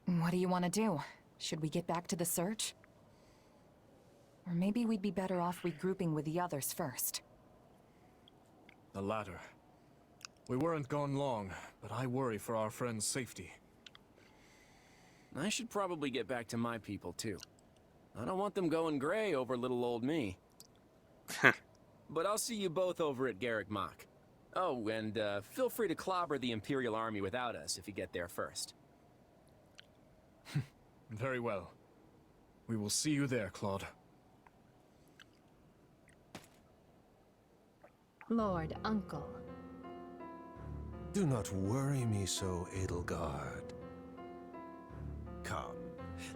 What do you want to do? Should we get back to the search? Or maybe we'd be better off regrouping with the others first. The latter. We weren't gone long, but I worry for our friend's safety. I should probably get back to my people, too. I don't want them going gray over little old me. But I'll see you both over at Garrick Mach. Oh, and feel free to clobber the Imperial Army without us if you get there first. Very well. We will see you there, Claude. Lord Uncle. Do not worry me so, Edelgard. Come,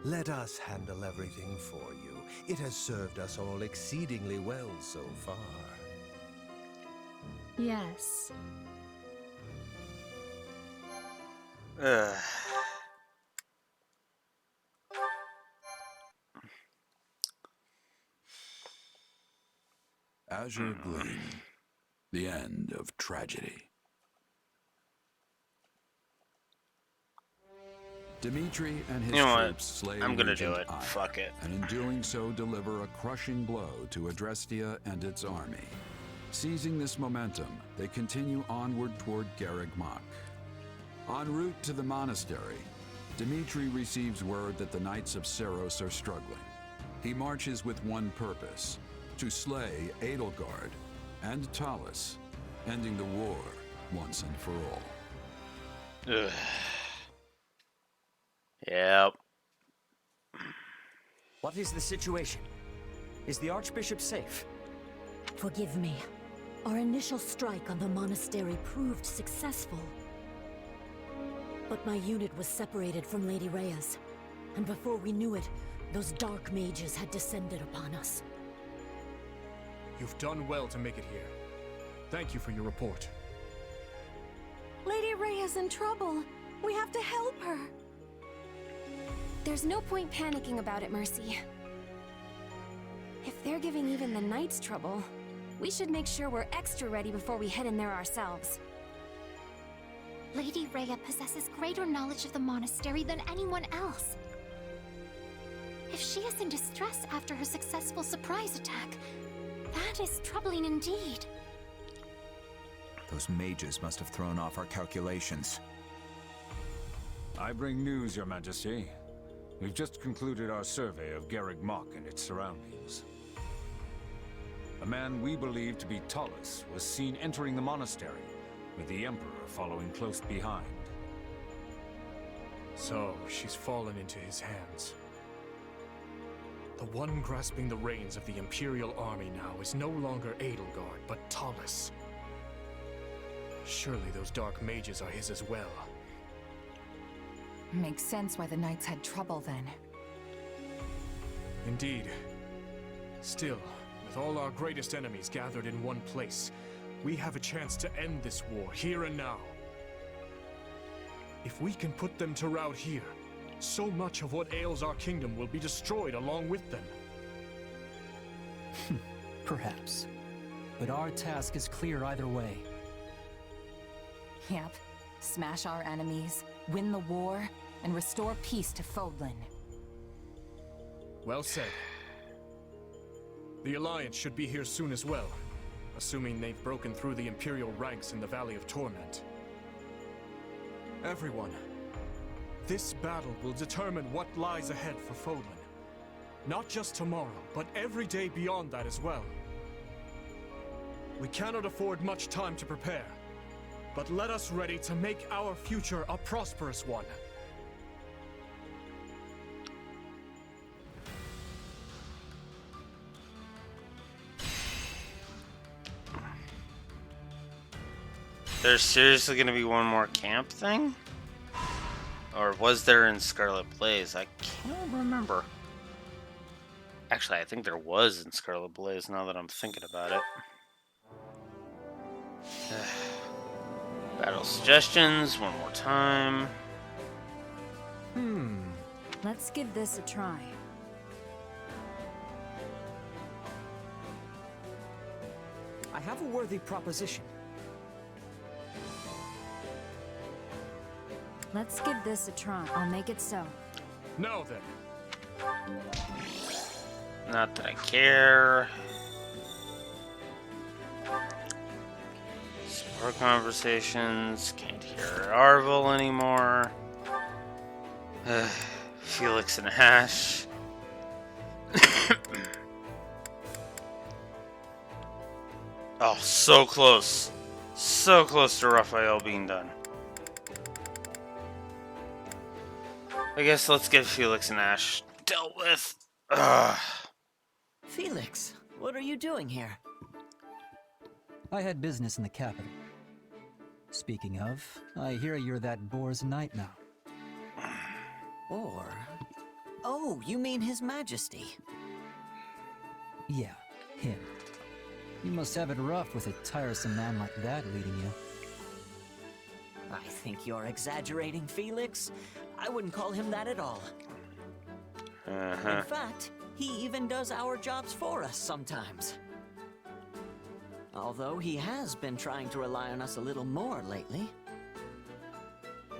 let us handle everything for you. It has served us all exceedingly well so far. Yes. Azure Gleam. The end of tragedy. Dmitri and his You know what? troops slay I'm gonna Regent do it. Aya, Fuck it. and in doing so deliver a crushing blow to Adrestia and its army. Seizing this momentum, they continue onward toward Garreg Mach. En route to the monastery, Dmitri receives word that the Knights of Seros are struggling. He marches with one purpose: to slay Edelgard and Talus, ending the war once and for all. Ugh. Yep. What is the situation? Is the Archbishop safe? Forgive me. Our initial strike on the monastery proved successful. But my unit was separated from Lady Rhea's, and before we knew it, those dark mages had descended upon us. You've done well to make it here. Thank you for your report. Lady Rhea's in trouble. We have to help her. There's no point panicking about it, Mercy. If they're giving even the Knights trouble, we should make sure we're extra ready before we head in there ourselves. Lady Rhea possesses greater knowledge of the monastery than anyone else. If she is in distress after her successful surprise attack, that is troubling indeed. Those mages must have thrown off our calculations. I bring news, Your Majesty. We've just concluded our survey of Garreg Mach and its surroundings. A man we believe to be Talus was seen entering the monastery, with the Emperor following close behind. So, she's fallen into his hands. The one grasping the reins of the Imperial Army now is no longer Edelgard, but Talus. Surely those dark mages are his as well. Makes sense why the Knights had trouble then. Indeed. Still, with all our greatest enemies gathered in one place, we have a chance to end this war here and now. If we can put them to rout here, so much of what ails our kingdom will be destroyed along with them. Perhaps. But our task is clear either way. Yep. Smash our enemies, win the war, and restore peace to Fodlan. Well said. The Alliance should be here soon as well, assuming they've broken through the Imperial ranks in the Valley of Torment. Everyone, this battle will determine what lies ahead for Fodlan. Not just tomorrow, but every day beyond that as well. We cannot afford much time to prepare, but let us ready to make our future a prosperous one. There's seriously gonna be one more camp thing? Or was there in Scarlet Blaze? I can't remember. Actually, I think there was in Scarlet Blaze now that I'm thinking about it. Battle suggestions, one more time. Let's give this a try. I have a worthy proposition. Let's give this a try. I'll make it so. Now then. Not that I care. Support conversations. Can't hear Arvel anymore. Felix and Ash. Oh, so close. So close to Raphael being done. I guess let's get Felix and Ash dealt with. Ugh. Felix, what are you doing here? I had business in the capital. Speaking of, I hear you're that boar's knight now. Or... Oh, you mean His Majesty. Yeah, him. You must have it rough with a tiresome man like that leading you. I think you're exaggerating, Felix. I wouldn't call him that at all. In fact, he even does our jobs for us sometimes. Although he has been trying to rely on us a little more lately.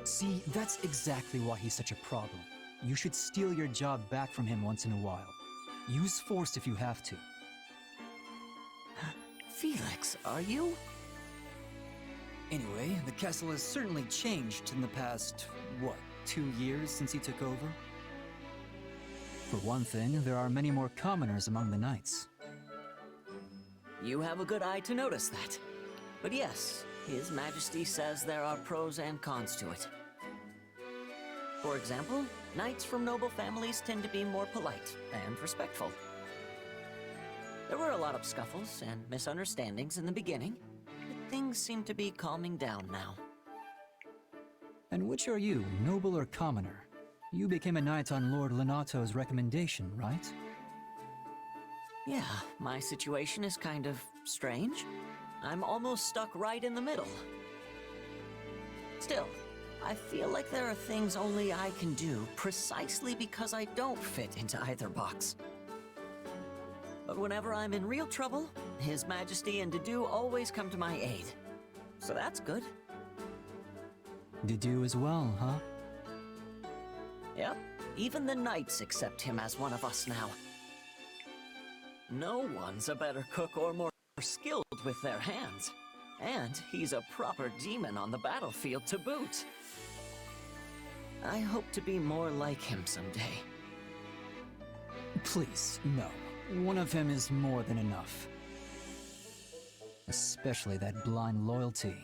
See, that's exactly why he's such a problem. You should steal your job back from him once in a while. Use force if you have to. Felix, are you? Anyway, the castle has certainly changed in the past, what, 2 years since he took over? For one thing, there are many more commoners among the knights. You have a good eye to notice that. But yes, His Majesty says there are pros and cons to it. For example, knights from noble families tend to be more polite and respectful. There were a lot of scuffles and misunderstandings in the beginning, but things seem to be calming down now. And which are you, noble or commoner? You became a knight on Lord Lenato's recommendation, right? Yeah, my situation is kind of strange. I'm almost stuck right in the middle. Still, I feel like there are things only I can do precisely because I don't fit into either box. But whenever I'm in real trouble, His Majesty and Dedue always come to my aid. So that's good. Dedue as well, huh? Yep, even the knights accept him as one of us now. No one's a better cook or more skilled with their hands. And he's a proper demon on the battlefield to boot. I hope to be more like him someday. Please, no. One of him is more than enough. Especially that blind loyalty.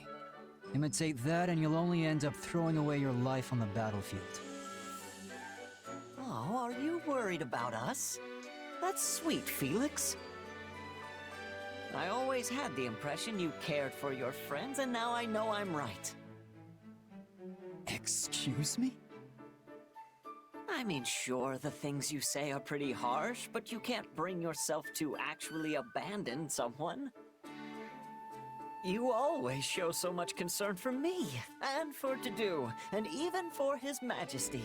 Imitate that and you'll only end up throwing away your life on the battlefield. Oh, are you worried about us? That's sweet, Felix. I always had the impression you cared for your friends, and now I know I'm right. Excuse me? I mean, sure, the things you say are pretty harsh, but you can't bring yourself to actually abandon someone. You always show so much concern for me, and for Dedue, and even for His Majesty.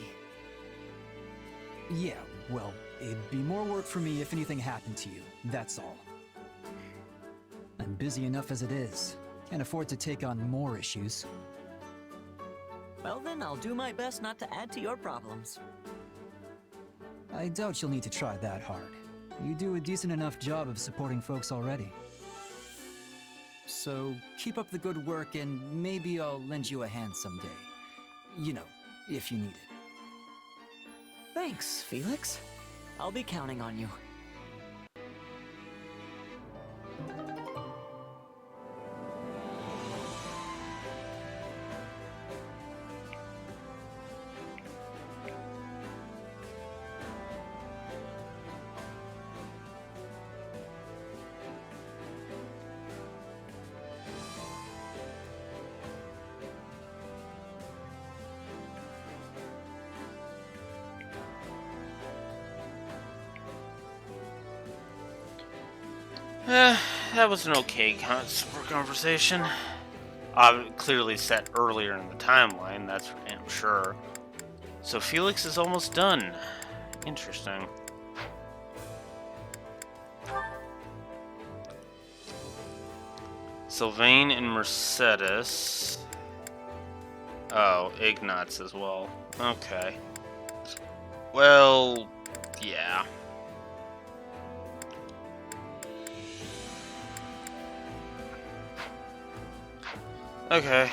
Yeah, well, it'd be more work for me if anything happened to you, that's all. I'm busy enough as it is. Can't afford to take on more issues. Well then, I'll do my best not to add to your problems. I doubt you'll need to try that hard. You do a decent enough job of supporting folks already. So, keep up the good work and maybe I'll lend you a hand someday. You know, if you need it. Thanks, Felix. I'll be counting on you. That was an okay conversation. Clearly set earlier in the timeline, that's for damn sure. So Felix is almost done. Interesting. Sylvain and Mercedes. Oh, Ignatz as well. Okay. Well, yeah. Okay.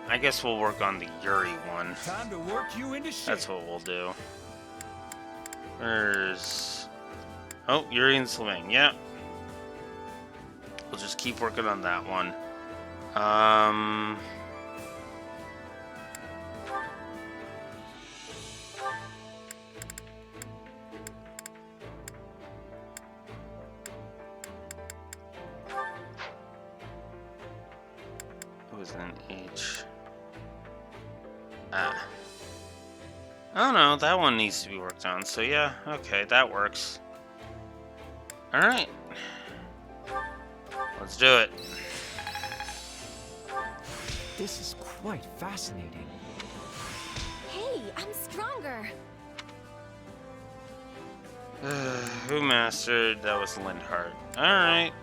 I guess we'll work on the Yuri one. Time to work you into shape. That's what we'll do. Where's Oh, Urian Swimming. Yeah. We'll just keep working on that one. It was an H. Ah. Oh no, that one needs to be worked on. So yeah, okay, that works. Alright. Let's do it. This is quite fascinating. Hey, I'm stronger. Who mastered? That was Lindhart. Alright.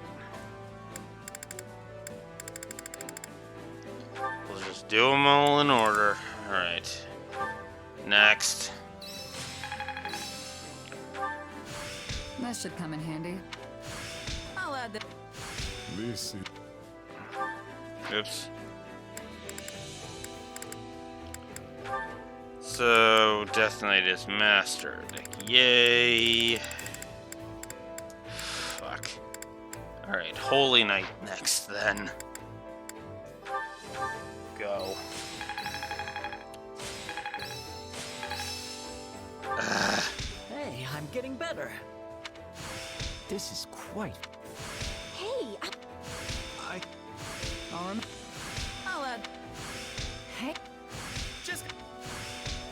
We'll just do them all in order. Alright. Next. That should come in handy. I'll add that. This is... Oops. So, Death Knight is mastered. Yay. Fuck. Alright, Holy Knight next then. Go. Hey, I'm getting better. This is quite... Hey, I'll add. Hey. Just...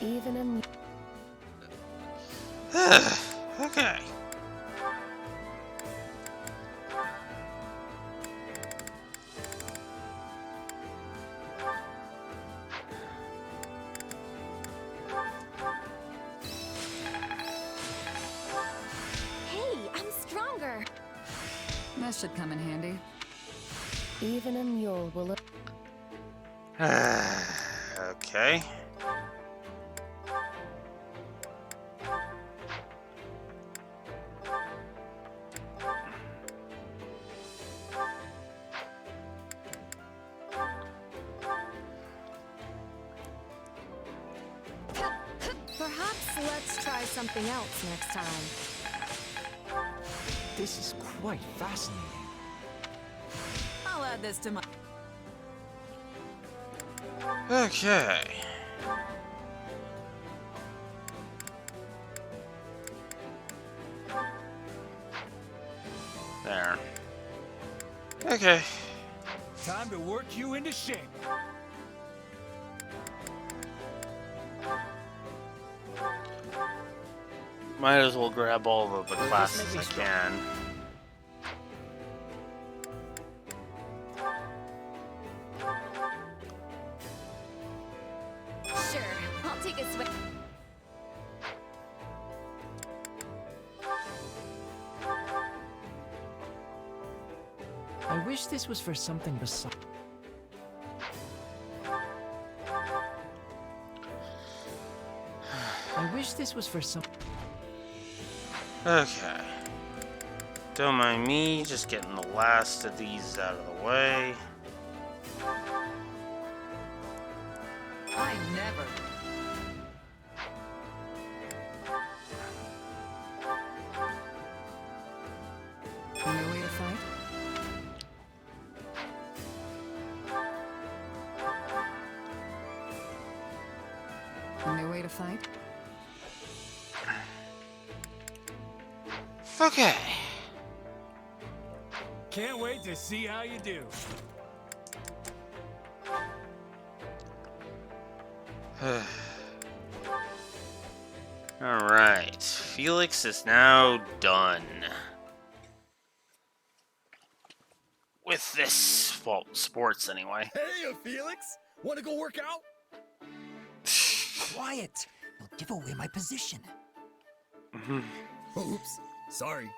Even in... Okay. Hey, I'm stronger. That should come in handy. Even a mule will... Okay. Perhaps let's try something else next time. This is quite fascinating. I'll add this to my... Okay. There. Okay. Time to work you into shape. Might as well grab all of the classes I can. Sure, I'll take a swing. I wish this was for something besides. I wish this was for some. Okay. Don't mind me, just getting the last of these out of the way. I never. A new way to fight? A new way to fight? Okay. Can't wait to see how you do. Alright. Felix is now done with this, well, sports anyway. Hey, Felix! Wanna go work out? Quiet! You'll give away my position. Oops. Sorry.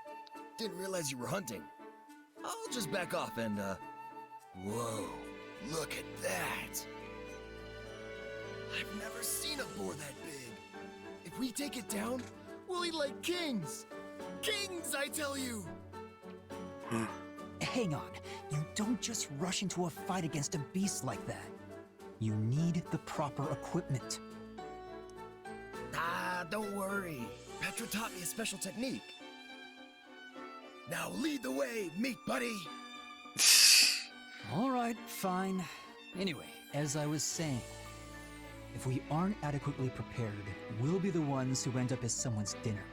Didn't realize you were hunting. I'll just back off and, Whoa. Look at that. I've never seen a boar that big. If we take it down, we'll eat like kings. Kings, I tell you! Hang on. You don't just rush into a fight against a beast like that. You need the proper equipment. Ah, don't worry. Petra taught me a special technique. Now lead the way, meat buddy! Alright, fine. Anyway, as I was saying, if we aren't adequately prepared, we'll be the ones who end up as someone's dinner.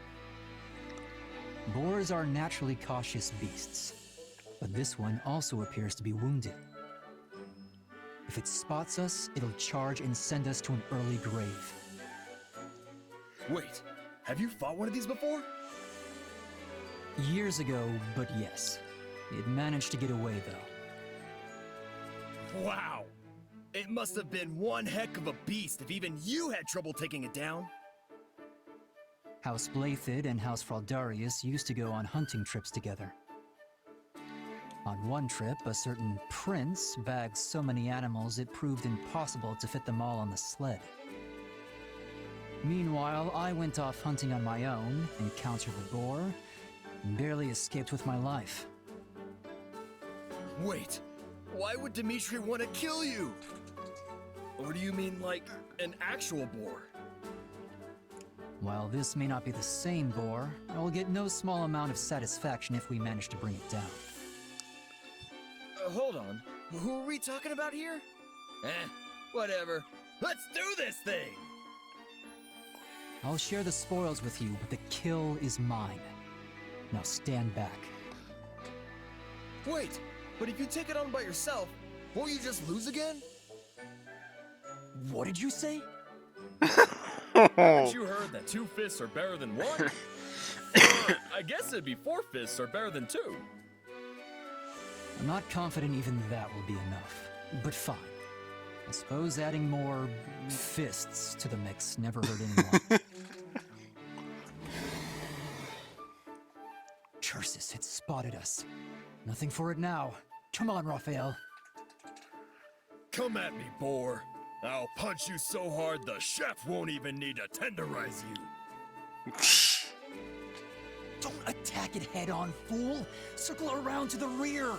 Boars are naturally cautious beasts, but this one also appears to be wounded. If it spots us, it'll charge and send us to an early grave. Wait, have you fought one of these before? Years ago, but yes. It managed to get away, though. Wow! It must have been one heck of a beast if even you had trouble taking it down. House Blathid and House Fraldarius used to go on hunting trips together. On one trip, a certain prince bagged so many animals it proved impossible to fit them all on the sled. Meanwhile, I went off hunting on my own, encountered the boar, and barely escaped with my life. Wait, why would Dimitri want to kill you? Or do you mean like an actual boar? While this may not be the same boar, I will get no small amount of satisfaction if we manage to bring it down. Hold on, who are we talking about here? Whatever. Let's do this thing! I'll share the spoils with you, but the kill is mine. Now stand back. Wait, but if you take it on by yourself, won't you just lose again? What did you say? Haven't you heard that 2 fists are better than 1? Or, I guess it'd be 4 fists are better than 2. I'm not confident even that will be enough, but fine. I suppose adding more fists to the mix never hurt anyone. Chursus had spotted us. Nothing for it now. Come on, Raphael. Come at me, boar. I'll punch you so hard the chef won't even need to tenderize you. Don't attack it head on, fool! Circle around to the rear!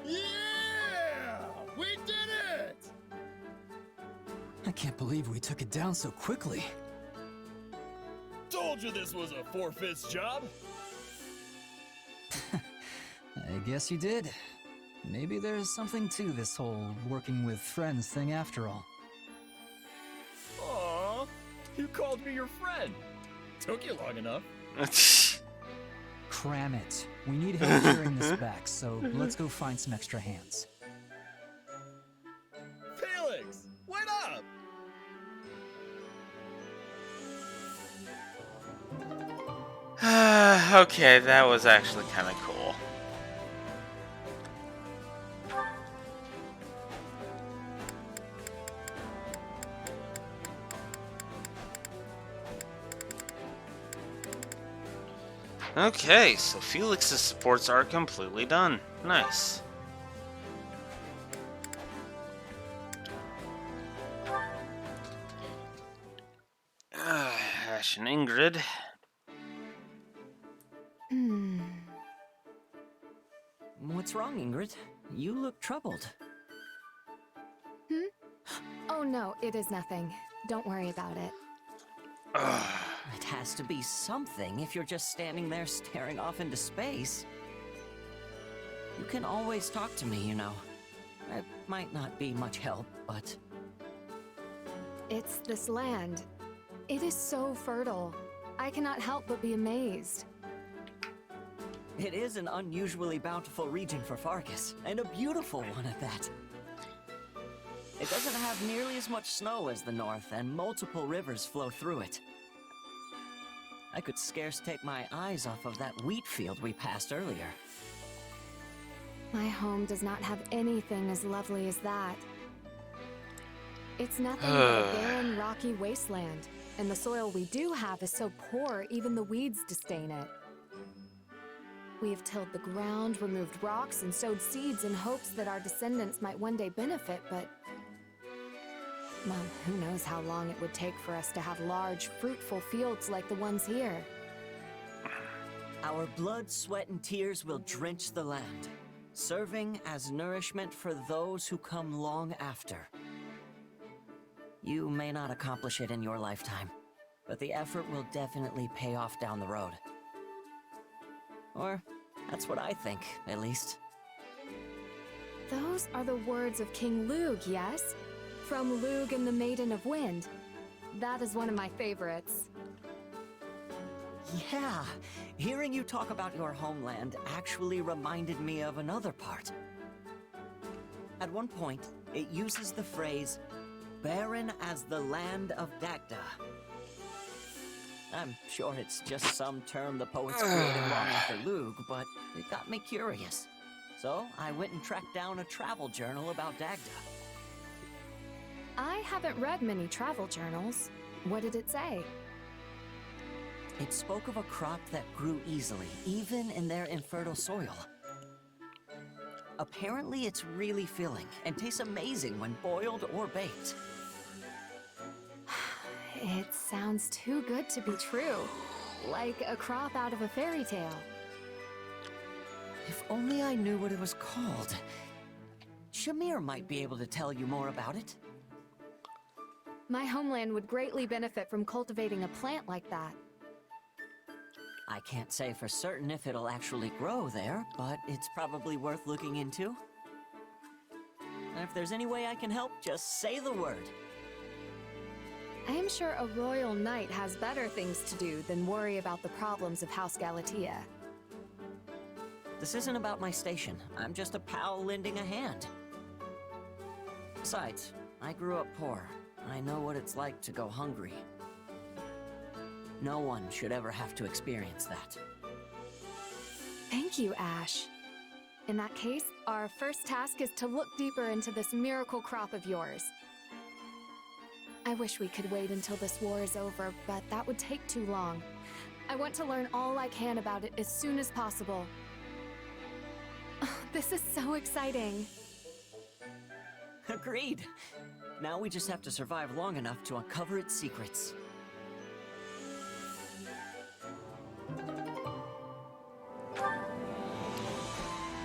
Yeah! We did it! I can't believe we took it down so quickly. Told you this was a 4-fist job! I guess you did. Maybe there's something to this whole working with friends thing after all. Aww, you called me your friend. Took you long enough. Cram it. We need help carrying this back, so let's go find some extra hands. Felix, wait up! Okay, that was actually kind of cool. Okay, so Felix's supports are completely done. Nice. Ash and Ingrid. What's wrong, Ingrid? You look troubled. Oh no, it is nothing. Don't worry about it. It has to be something if you're just standing there staring off into space. You can always talk to me, you know. It might not be much help, but... It's this land. It is so fertile. I cannot help but be amazed. It is an unusually bountiful region for Fargus, and a beautiful one at that. It doesn't have nearly as much snow as the north, and multiple rivers flow through it. I could scarce take my eyes off of that wheat field we passed earlier. My home does not have anything as lovely as that. It's nothing but a barren, rocky wasteland, and the soil we do have is so poor even the weeds disdain it. We have tilled the ground, removed rocks, and sowed seeds in hopes that our descendants might one day benefit, but... well, who knows how long it would take for us to have large, fruitful fields like the ones here. Our blood, sweat, and tears will drench the land, serving as nourishment for those who come long after. You may not accomplish it in your lifetime, but the effort will definitely pay off down the road. Or, that's what I think, at least. Those are the words of King Lugh, yes? From Lugh and the Maiden of Wind. That is one of my favorites. Yeah, hearing you talk about your homeland actually reminded me of another part. At one point, it uses the phrase, barren as the land of Dagda. I'm sure it's just some term the poets created long after Lugh, but it got me curious. So I went and tracked down a travel journal about Dagda. I haven't read many travel journals. What did it say? It spoke of a crop that grew easily, even in their infertile soil. Apparently it's really filling and tastes amazing when boiled or baked. It sounds too good to be true. Like a crop out of a fairy tale. If only I knew what it was called. Shamir might be able to tell you more about it. My homeland would greatly benefit from cultivating a plant like that. I can't say for certain if it'll actually grow there, but it's probably worth looking into. And if there's any way I can help, just say the word. I am sure a royal knight has better things to do than worry about the problems of House Galatea. This isn't about my station. I'm just a pal lending a hand. Besides, I grew up poor. I know what it's like to go hungry. No one should ever have to experience that. Thank you, Ash. In that case, our first task is to look deeper into this miracle crop of yours. I wish we could wait until this war is over, but that would take too long. I want to learn all I can about it as soon as possible. Oh, this is so exciting. Agreed. Now we just have to survive long enough to uncover its secrets.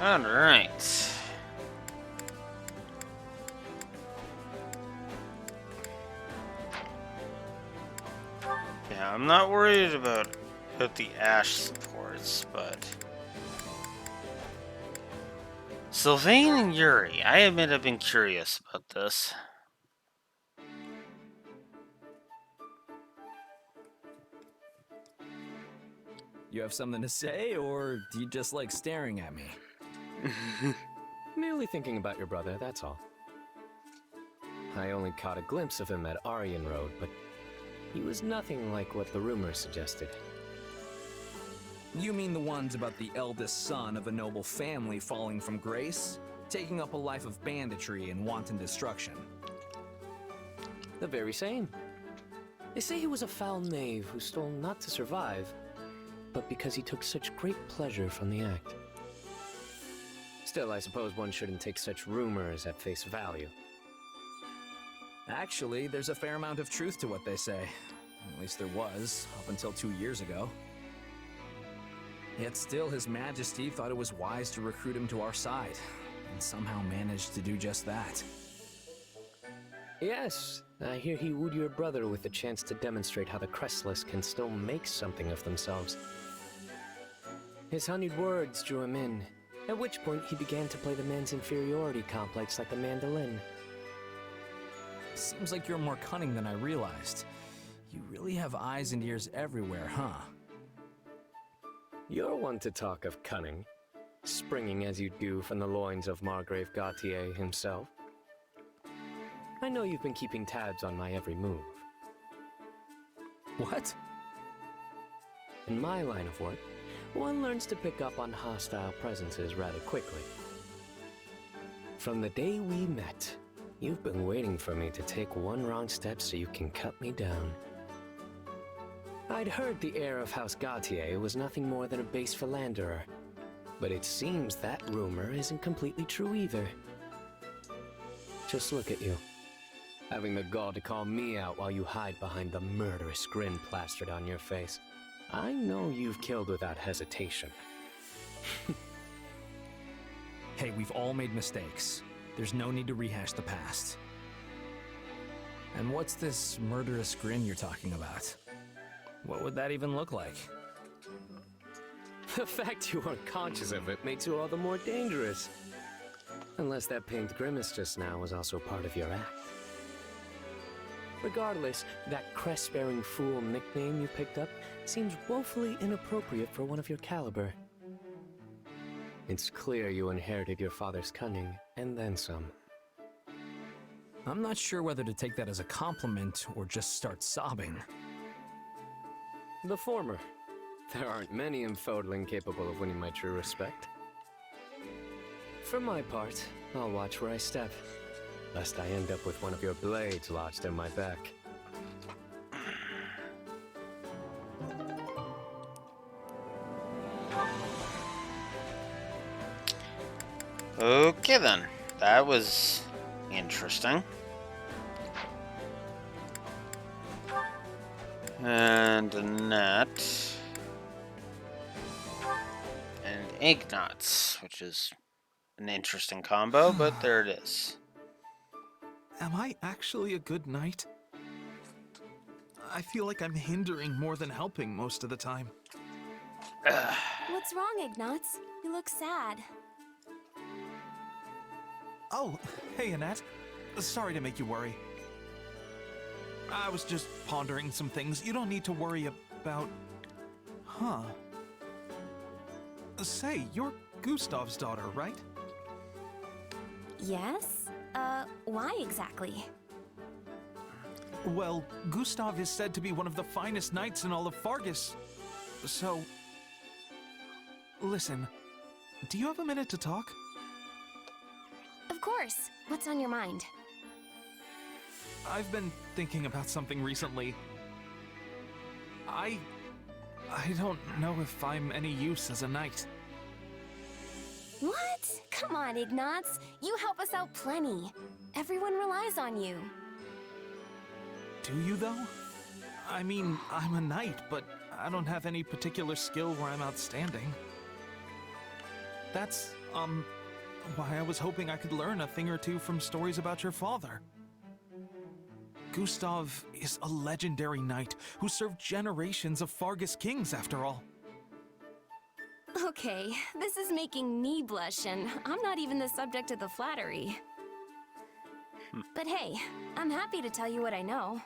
Alright. Yeah, I'm not worried about the Ash supports, but Sylvain and Yuri, I admit I've been curious about this. You have something to say, or do you just like staring at me? Merely thinking about your brother, that's all. I only caught a glimpse of him at Aryan Road, but he was nothing like what the rumors suggested. You mean the ones about the eldest son of a noble family falling from grace? Taking up a life of banditry and wanton destruction? The very same. They say he was a foul knave who stole not to survive, but because he took such great pleasure from the act. Still, I suppose one shouldn't take such rumors at face value. Actually, there's a fair amount of truth to what they say. At least there was, up until 2 years ago. Yet still, His Majesty thought it was wise to recruit him to our side, and somehow managed to do just that. Yes, I hear he wooed your brother with the chance to demonstrate how the Crestless can still make something of themselves. His honeyed words drew him in, at which point he began to play the man's inferiority complex like a mandolin. Seems like you're more cunning than I realized. You really have eyes and ears everywhere, huh? You're one to talk of cunning, springing as you do from the loins of Margrave Gautier himself. I know you've been keeping tabs on my every move. What? In my line of work, one learns to pick up on hostile presences rather quickly. From the day we met, you've been waiting for me to take one wrong step so you can cut me down. I'd heard the heir of House Gautier was nothing more than a base philanderer, but it seems that rumor isn't completely true either. Just look at you, having the gall to call me out while you hide behind the murderous grin plastered on your face. I know you've killed without hesitation. Hey, we've all made mistakes. There's no need to rehash the past. And what's this murderous grin you're talking about? What would that even look like? The fact you aren't conscious of it makes you all the more dangerous. Unless that pained grimace just now was also part of your act. Regardless, that crest-bearing fool nickname you picked up seems woefully inappropriate for one of your caliber. It's clear you inherited your father's cunning, and then some. I'm not sure whether to take that as a compliment or just start sobbing. The former. There aren't many in Fodling capable of winning my true respect. For my part, I'll watch where I step, lest I end up with one of your blades lodged in my back. Okay then, that was interesting. And a net. And Ignatz, which is an interesting combo, but there it is. Am I actually a good knight? I feel like I'm hindering more than helping most of the time. What's wrong, Ignatz? You look sad. Oh, hey, Annette. Sorry to make you worry. I was just pondering some things you don't need to worry about. Huh. Say, you're Gustav's daughter, right? Yes? Why exactly? Well, Gustav is said to be one of the finest knights in all of Fargus. So... Listen, do you have a minute to talk? Of course. What's on your mind? I've been thinking about something recently. I don't know if I'm any use as a knight. What? Come on, Ignatz. You help us out plenty. Everyone relies on you. Do you, though? I mean, I'm a knight, but I don't have any particular skill where I'm outstanding. That's, why I was hoping I could learn a thing or two from stories about your father. Gustav is a legendary knight who served generations of Fargus kings, after all. Okay, this is making me blush, and I'm not even the subject of the flattery. But hey, I'm happy to tell you what I know.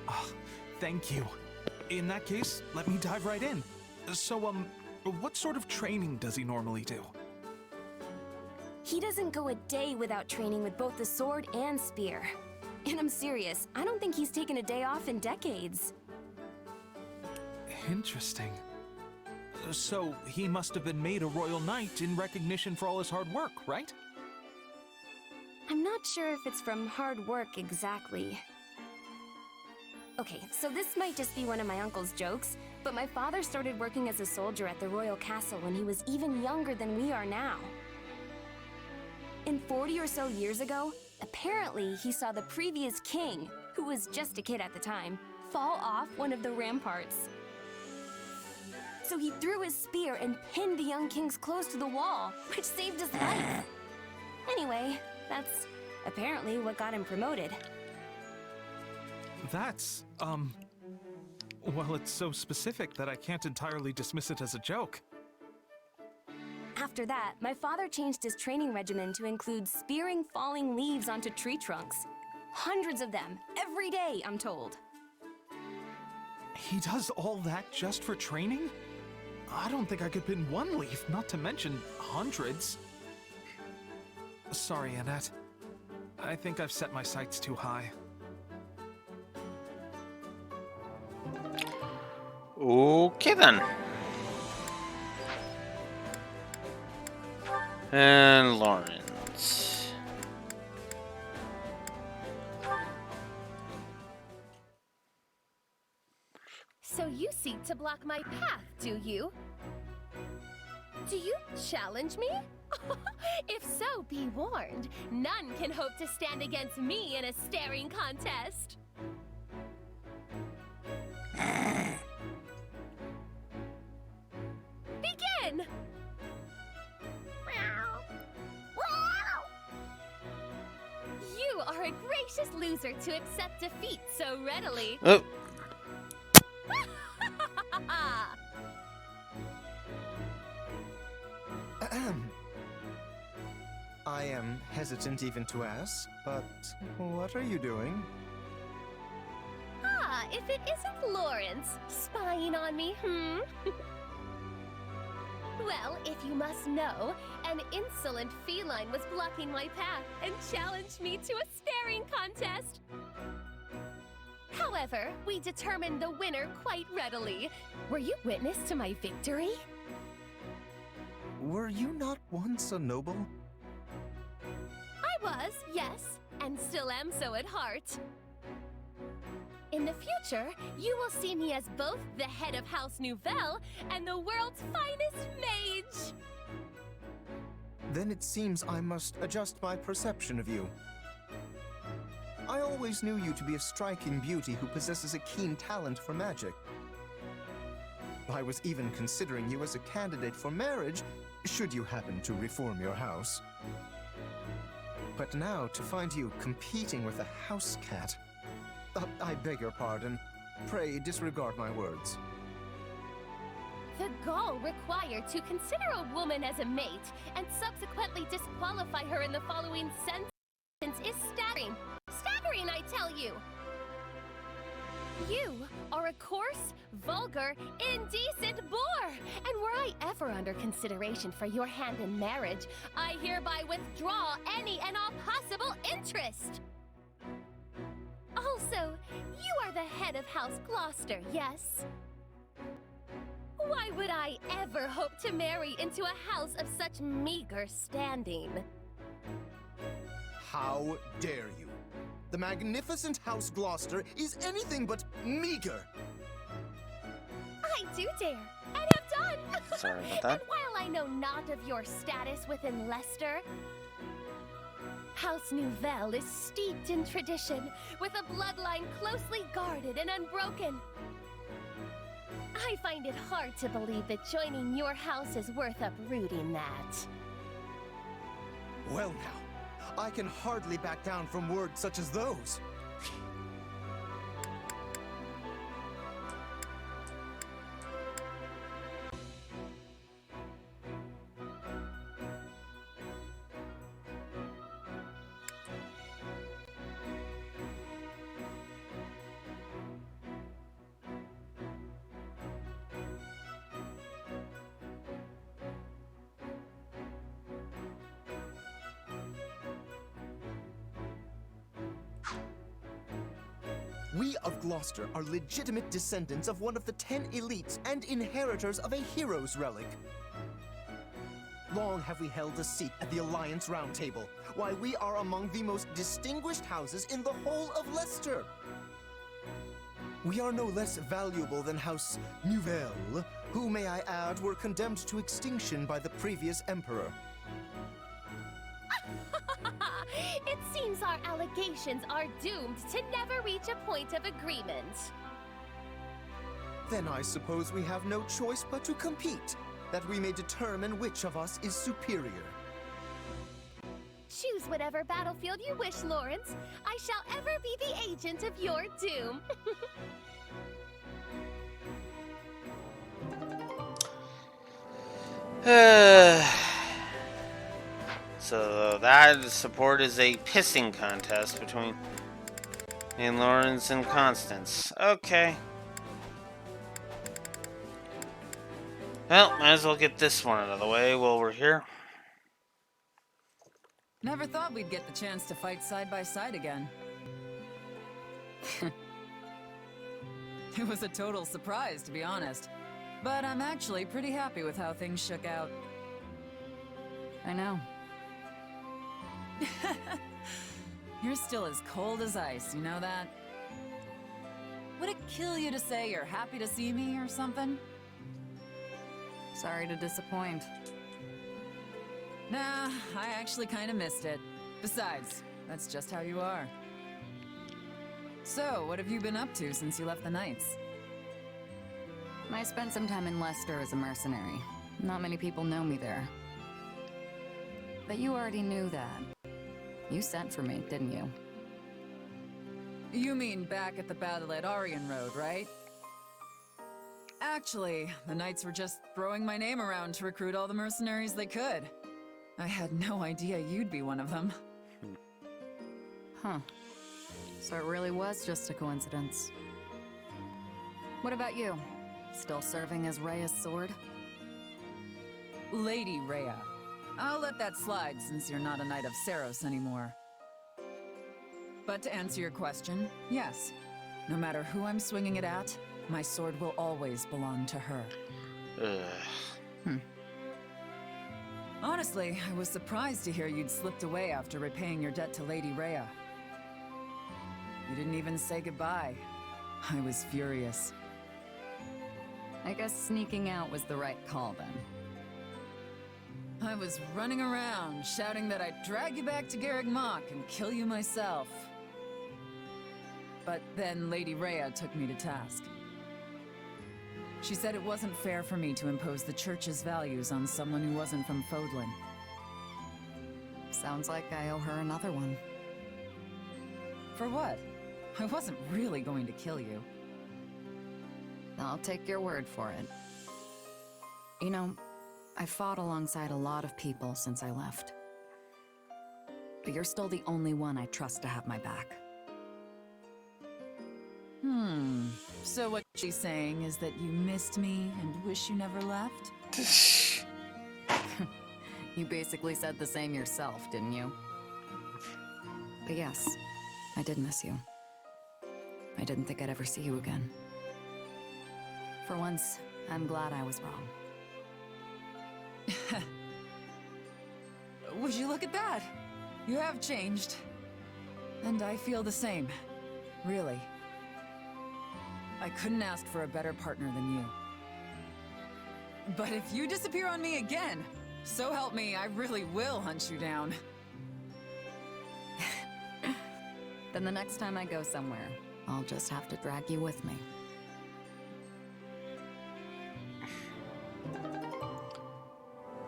Oh, thank you. In that case, let me dive right in. So, what sort of training does he normally do? He doesn't go a day without training with both the sword and spear. And I'm serious, I don't think he's taken a day off in decades. Interesting. So, he must have been made a royal knight in recognition for all his hard work, right? I'm not sure if it's from hard work exactly. Okay, so this might just be one of my uncle's jokes, but my father started working as a soldier at the royal castle when he was even younger than we are now. And 40 or so years ago, apparently he saw the previous king, who was just a kid at the time, fall off one of the ramparts. So he threw his spear and pinned the young king's clothes to the wall, which saved his life. Anyway, that's apparently what got him promoted. That's, well, it's so specific that I can't entirely dismiss it as a joke. After that, my father changed his training regimen to include spearing falling leaves onto tree trunks. Hundreds of them, every day, I'm told. He does all that just for training? I don't think I could pin one leaf, not to mention hundreds. Sorry, Annette. I think I've set my sights too high. Okay then. And Lawrence. So you seek to block my path, do you? Do you challenge me? If so, be warned. None can hope to stand against me in a staring contest. Begin! You are a gracious first loser to accept defeat so readily. Oh. I am hesitant even to ask, but what are you doing? Ah, if it isn't Lawrence spying on me, Well, if you must know, an insolent feline was blocking my path and challenged me to a staring contest. However, we determined the winner quite readily. Were you witness to my victory? Were you not once a noble? I was, yes, and still am so at heart. In the future, you will see me as both the head of House Nouvelle and the world's finest mage! Then it seems I must adjust my perception of you. I always knew you to be a striking beauty who possesses a keen talent for magic. I was even considering you as a candidate for marriage, should you happen to reform your house. But now, to find you competing with a house cat... I beg your pardon. Pray disregard my words. The gall required to consider a woman as a mate and subsequently disqualify her in the following sentence is staggering. Staggering, I tell you! You are a coarse, vulgar, indecent boor! And were I ever under consideration for your hand in marriage, I hereby withdraw any and all possible interest! Also, you are the head of House Gloucester, yes? Why would I ever hope to marry into a house of such meager standing? How dare you? The magnificent House Gloucester is anything but meager! I do dare, and have done! Sorry about that. And while I know not of your status within Leicester, House Nouvelle is steeped in tradition, with a bloodline closely guarded and unbroken. I find it hard to believe that joining your house is worth uprooting that. Well now, I can hardly back down from words such as those. We of Gloucester are legitimate descendants of one of the 10 elites and inheritors of a hero's relic. Long have we held a seat at the Alliance Round Table, why we are among the most distinguished houses in the whole of Leicester. We are no less valuable than House Nouvelle, who, may I add, were condemned to extinction by the previous emperor. It seems our allegations are doomed to never reach a point of agreement. Then I suppose we have no choice but to compete, that we may determine which of us is superior. Choose whatever battlefield you wish, Lawrence. I shall ever be the agent of your doom. So that support is a pissing contest between Lawrence and Constance. Okay. Well, might as well get this one out of the way while we're here. Never thought we'd get the chance to fight side by side again. It was a total surprise, to be honest. But I'm actually pretty happy with how things shook out. I know. You're still as cold as ice, you know that? Would it kill you to say you're happy to see me or something? Sorry to disappoint. Nah, I actually kinda missed it. Besides, that's just how you are. So, what have you been up to since you left the Knights? I spent some time in Leicester as a mercenary. Not many people know me there. But you already knew that. You sent for me, didn't you? You mean back at the battle at Aryan Road, right? Actually, the Knights were just throwing my name around to recruit all the mercenaries they could. I had no idea you'd be one of them. Huh. So it really was just a coincidence. What about you? Still serving as Rhea's sword? Lady Rhea. I'll let that slide since you're not a Knight of Saros anymore. But to answer your question, yes. No matter who I'm swinging it at, my sword will always belong to her. Honestly, I was surprised to hear you'd slipped away after repaying your debt to Lady Rhea. You didn't even say goodbye. I was furious. I guess sneaking out was the right call then. I was running around, shouting that I'd drag you back to Garreg Mach and kill you myself. But then Lady Rhea took me to task. She said it wasn't fair for me to impose the Church's values on someone who wasn't from Fodlan. Sounds like I owe her another one. For what? I wasn't really going to kill you. I'll take your word for it. You know, I fought alongside a lot of people since I left. But you're still the only one I trust to have my back. So what she's saying is that you missed me and wish you never left? You basically said the same yourself, didn't you? But yes, I did miss you. I didn't think I'd ever see you again. For once, I'm glad I was wrong. Would you look at that? You have changed. And I feel the same. Really. I couldn't ask for a better partner than you. But if you disappear on me again, so help me, I really will hunt you down. Then the next time I go somewhere, I'll just have to drag you with me.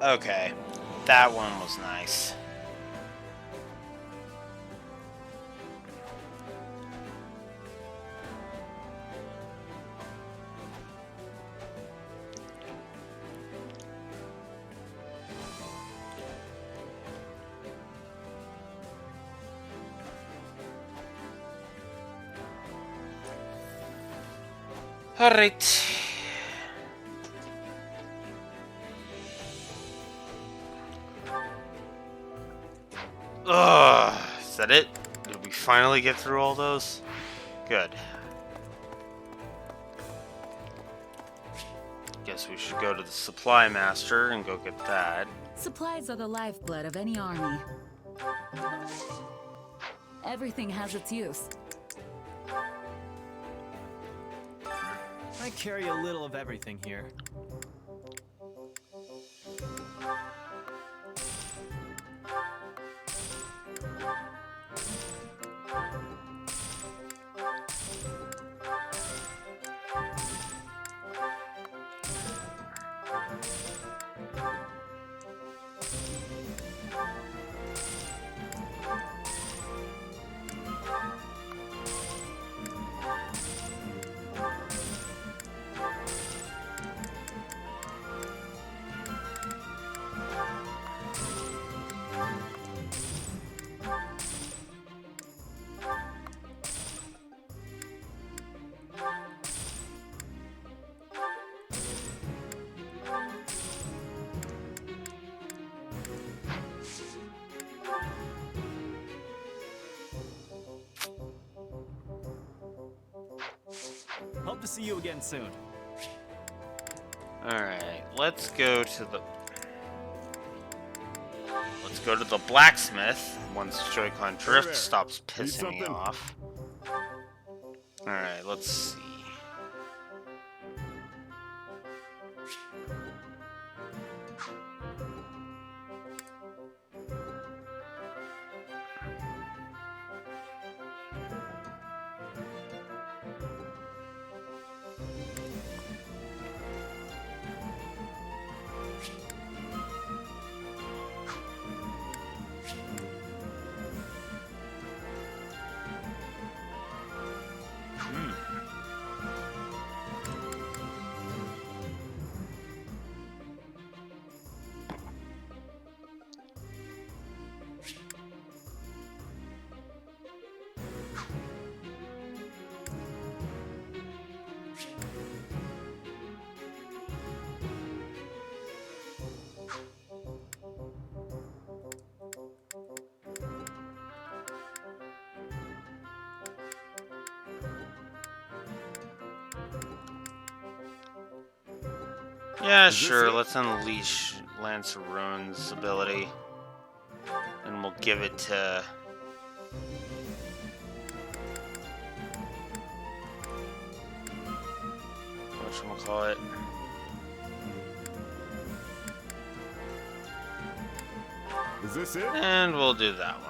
Okay, that one was nice. All right. Is that it? Did we finally get through all those? Good. Guess we should go to the supply master and go get that. Supplies are the lifeblood of any army. Everything has its use. I carry a little of everything here. Hope to see you again soon. Alright, let's go to the blacksmith once Joy-Con Drift stops pissing me off. Alright, let's see. Yeah, sure. Let's unleash Lance of Rune's ability. And we'll give it to... whatchamacallit? Is this it? And we'll do that one.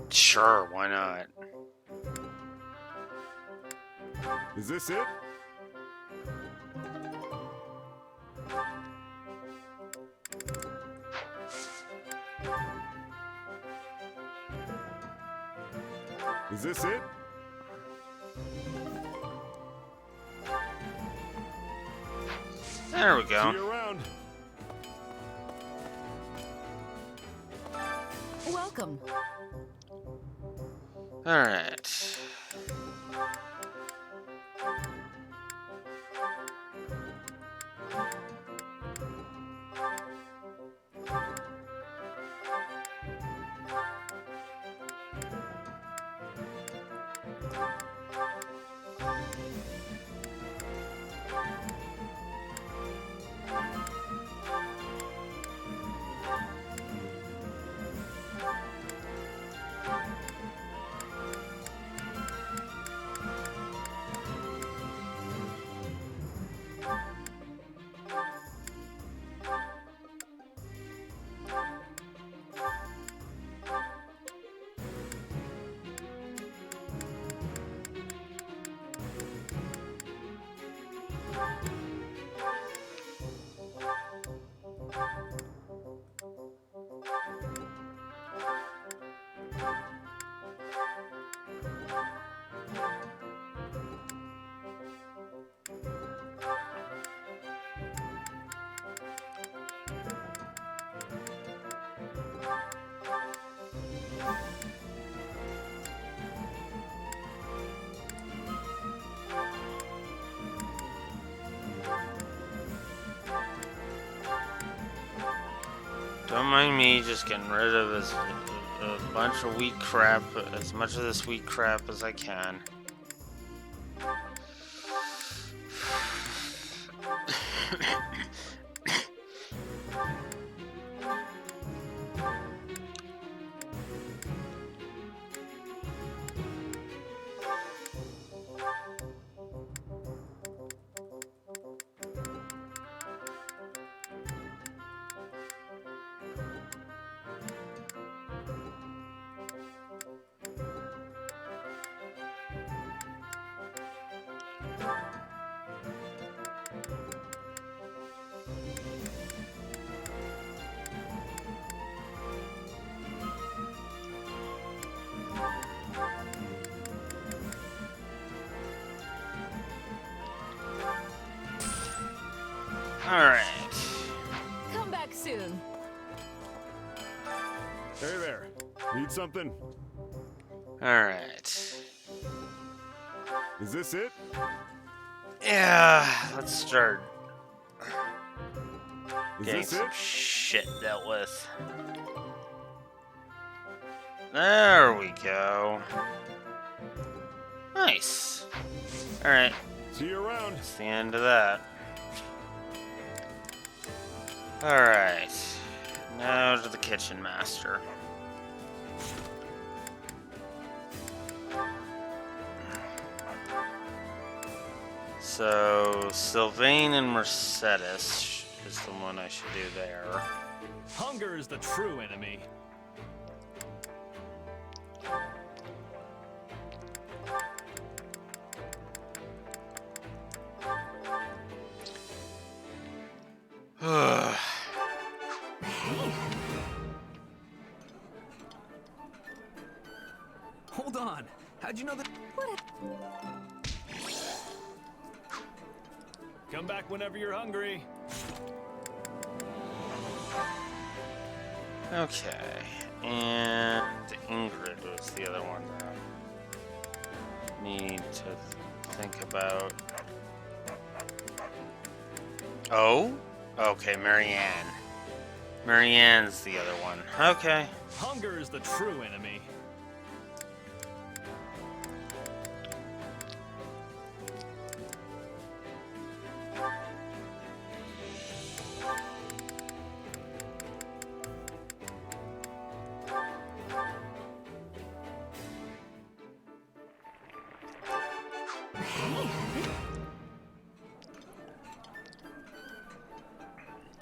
Sure, why not? Is this it? Is this it? There we go. See you around. Welcome. All right. Don't mind me just getting rid of a bunch of wheat crap, as much of this wheat crap as I can. Alright. Come back soon. Hey there. Need something? Alright. Is this it? Yeah, let's start Is getting this some it? shit dealt with. There we go. Nice. Alright. See you around. That's the end of that. Alright. Now to the kitchen master. So, Sylvain and Mercedes is the one I should do there. Hunger is the true enemy. Hold on. How'd you know that? Come back whenever you're hungry. Okay, and Ingrid was the other one there. need to think about. Oh? Okay, Marianne. Marianne's the other one. Okay. Hunger is the true enemy.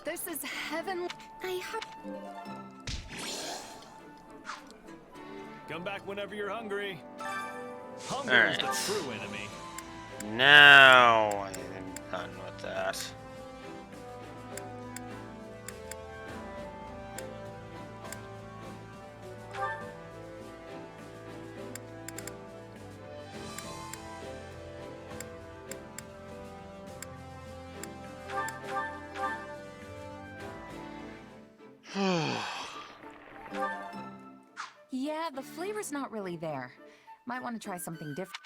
This is heaven. I hope. Come back whenever you're hungry. Hunger is the true enemy. Now I'm done with that. Yeah, the flavor's not really there. Might want to try something different.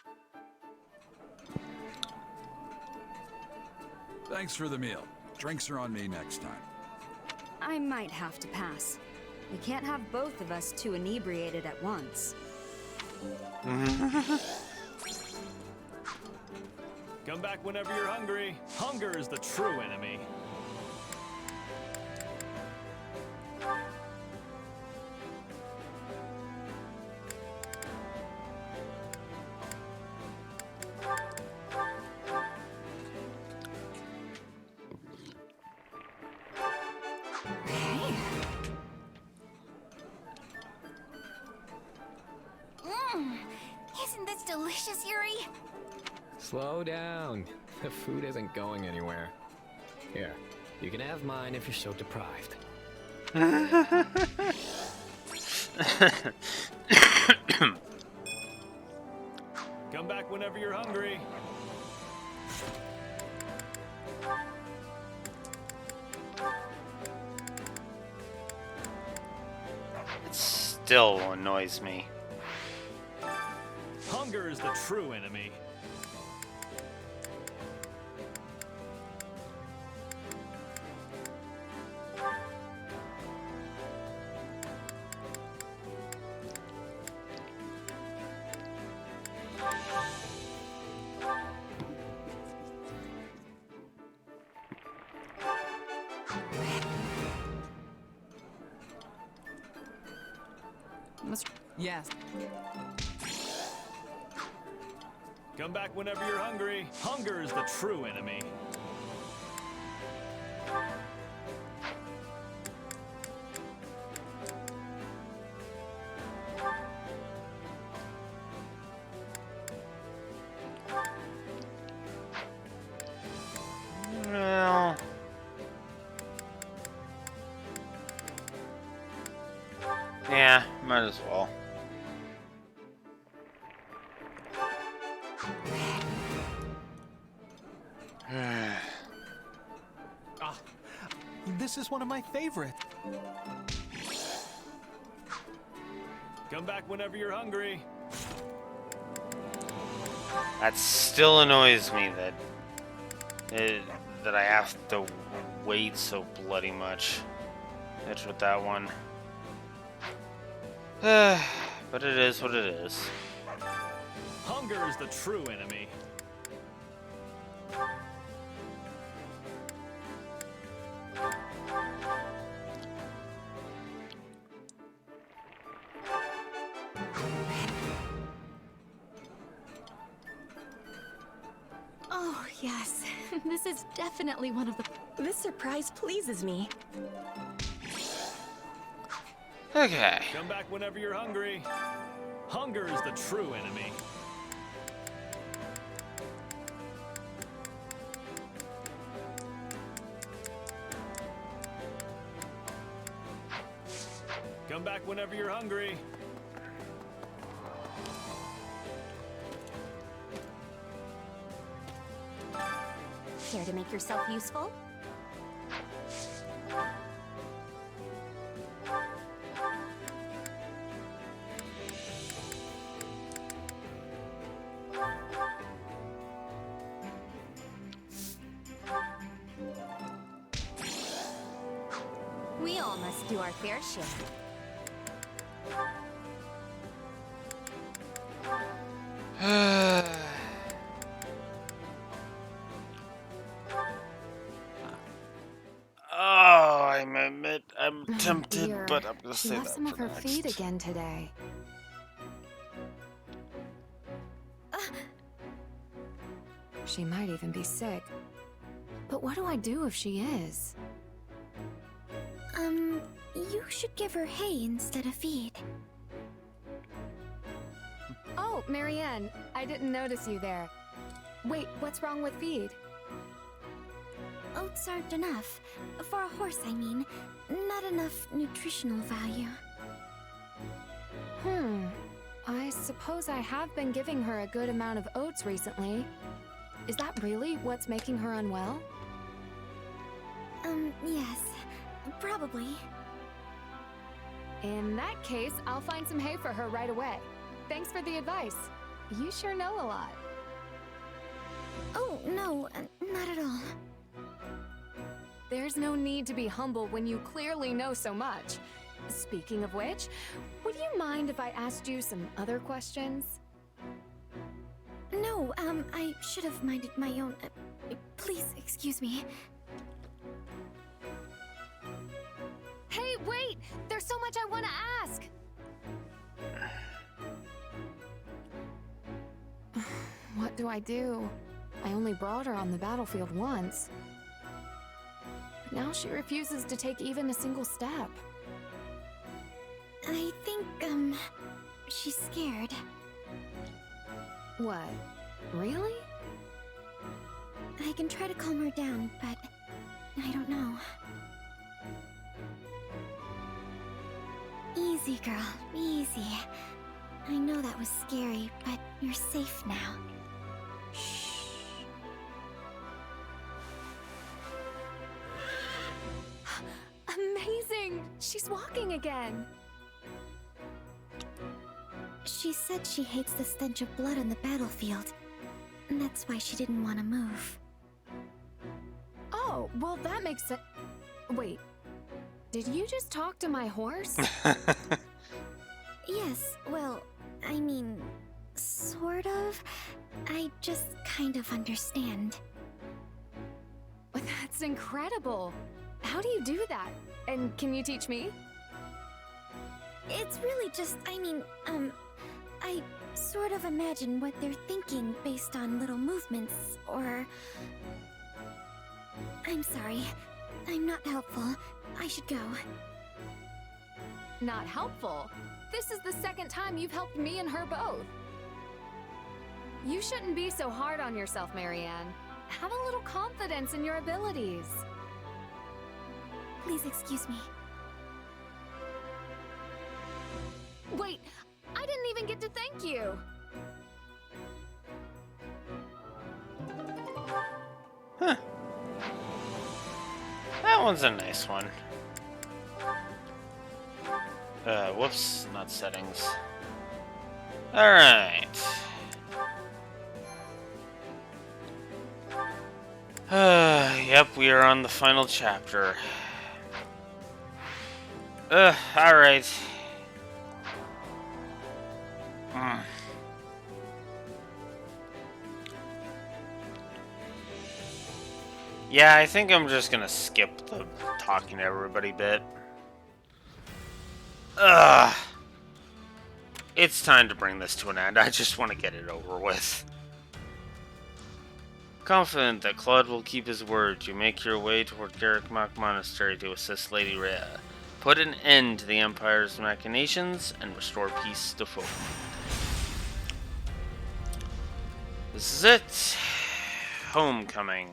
Thanks for the meal. Drinks are on me next time. I might have to pass. We can't have both of us too inebriated at once. Come back whenever you're hungry. Hunger is the true enemy. Isn't this delicious, Yuri? Slow down. The food isn't going anywhere. Here, you can have mine if you're so deprived. Come back whenever you're hungry. It still annoys me. Hunger is the true enemy. Yes. Come back whenever you're hungry. Hunger is the true enemy. Well, yeah, might as well. This is one of my favorites. Come back whenever you're hungry. That still annoys me that I have to wait so bloody much. That's with that one. But it is what it is. Hunger is the true enemy. Oh, yes. This is definitely one of the... This surprise pleases me. Okay. Come back whenever you're hungry. Hunger is the true enemy. Come back whenever you're hungry. Care to make yourself useful? both do our fair share. Oh, I'm Oh, tempted, dear. but I'm gonna She say left that some for of her next. feet again today. She might even be sick. But what do I do if she is? You should give her hay instead of feed. Oh, Marianne, I didn't notice you there. Wait, what's wrong with feed? Oats aren't enough. For a horse, I mean. Not enough nutritional value. I suppose I have been giving her a good amount of oats recently. Is that really what's making her unwell? Yes. Probably. In that case, I'll find some hay for her right away. Thanks for the advice. You sure know a lot. Oh, no, not at all. There's no need to be humble when you clearly know so much. Speaking of which, would you mind if I asked you some other questions? No, I should have minded my own. Please excuse me. Hey, wait! There's so much I want to ask! What do I do? I only brought her on the battlefield once. But now she refuses to take even a single step. I think, she's scared. What? Really? I can try to calm her down, but I don't know. Easy, girl. Easy. I know that was scary, but you're safe now. Shh. Amazing! She's walking again! She said she hates the stench of blood on the battlefield. And that's why she didn't want to move. Oh, well that makes sense. Wait, did you just talk to my horse? Yes, well, I mean, sort of. I just kind of understand. That's incredible. How do you do that? And can you teach me? It's really just, I sort of imagine what they're thinking based on little movements, or... I'm sorry. I'm not helpful. I should go. Not helpful? This is the second time you've helped me and her both. You shouldn't be so hard on yourself, Marianne. Have a little confidence in your abilities. Please excuse me. Wait, I didn't even get to thank you. Huh. That one's a nice one. Whoops, not settings. Alright. Yep, we are on the final chapter. Alright. Yeah, I think I'm just gonna skip the talking to everybody bit. It's time to bring this to an end. I just want to get it over with. Confident that Claude will keep his word, you make your way toward Garrickmock Monastery to assist Lady Rhea. Put an end to the Empire's machinations and restore peace to folk. This is it. Homecoming.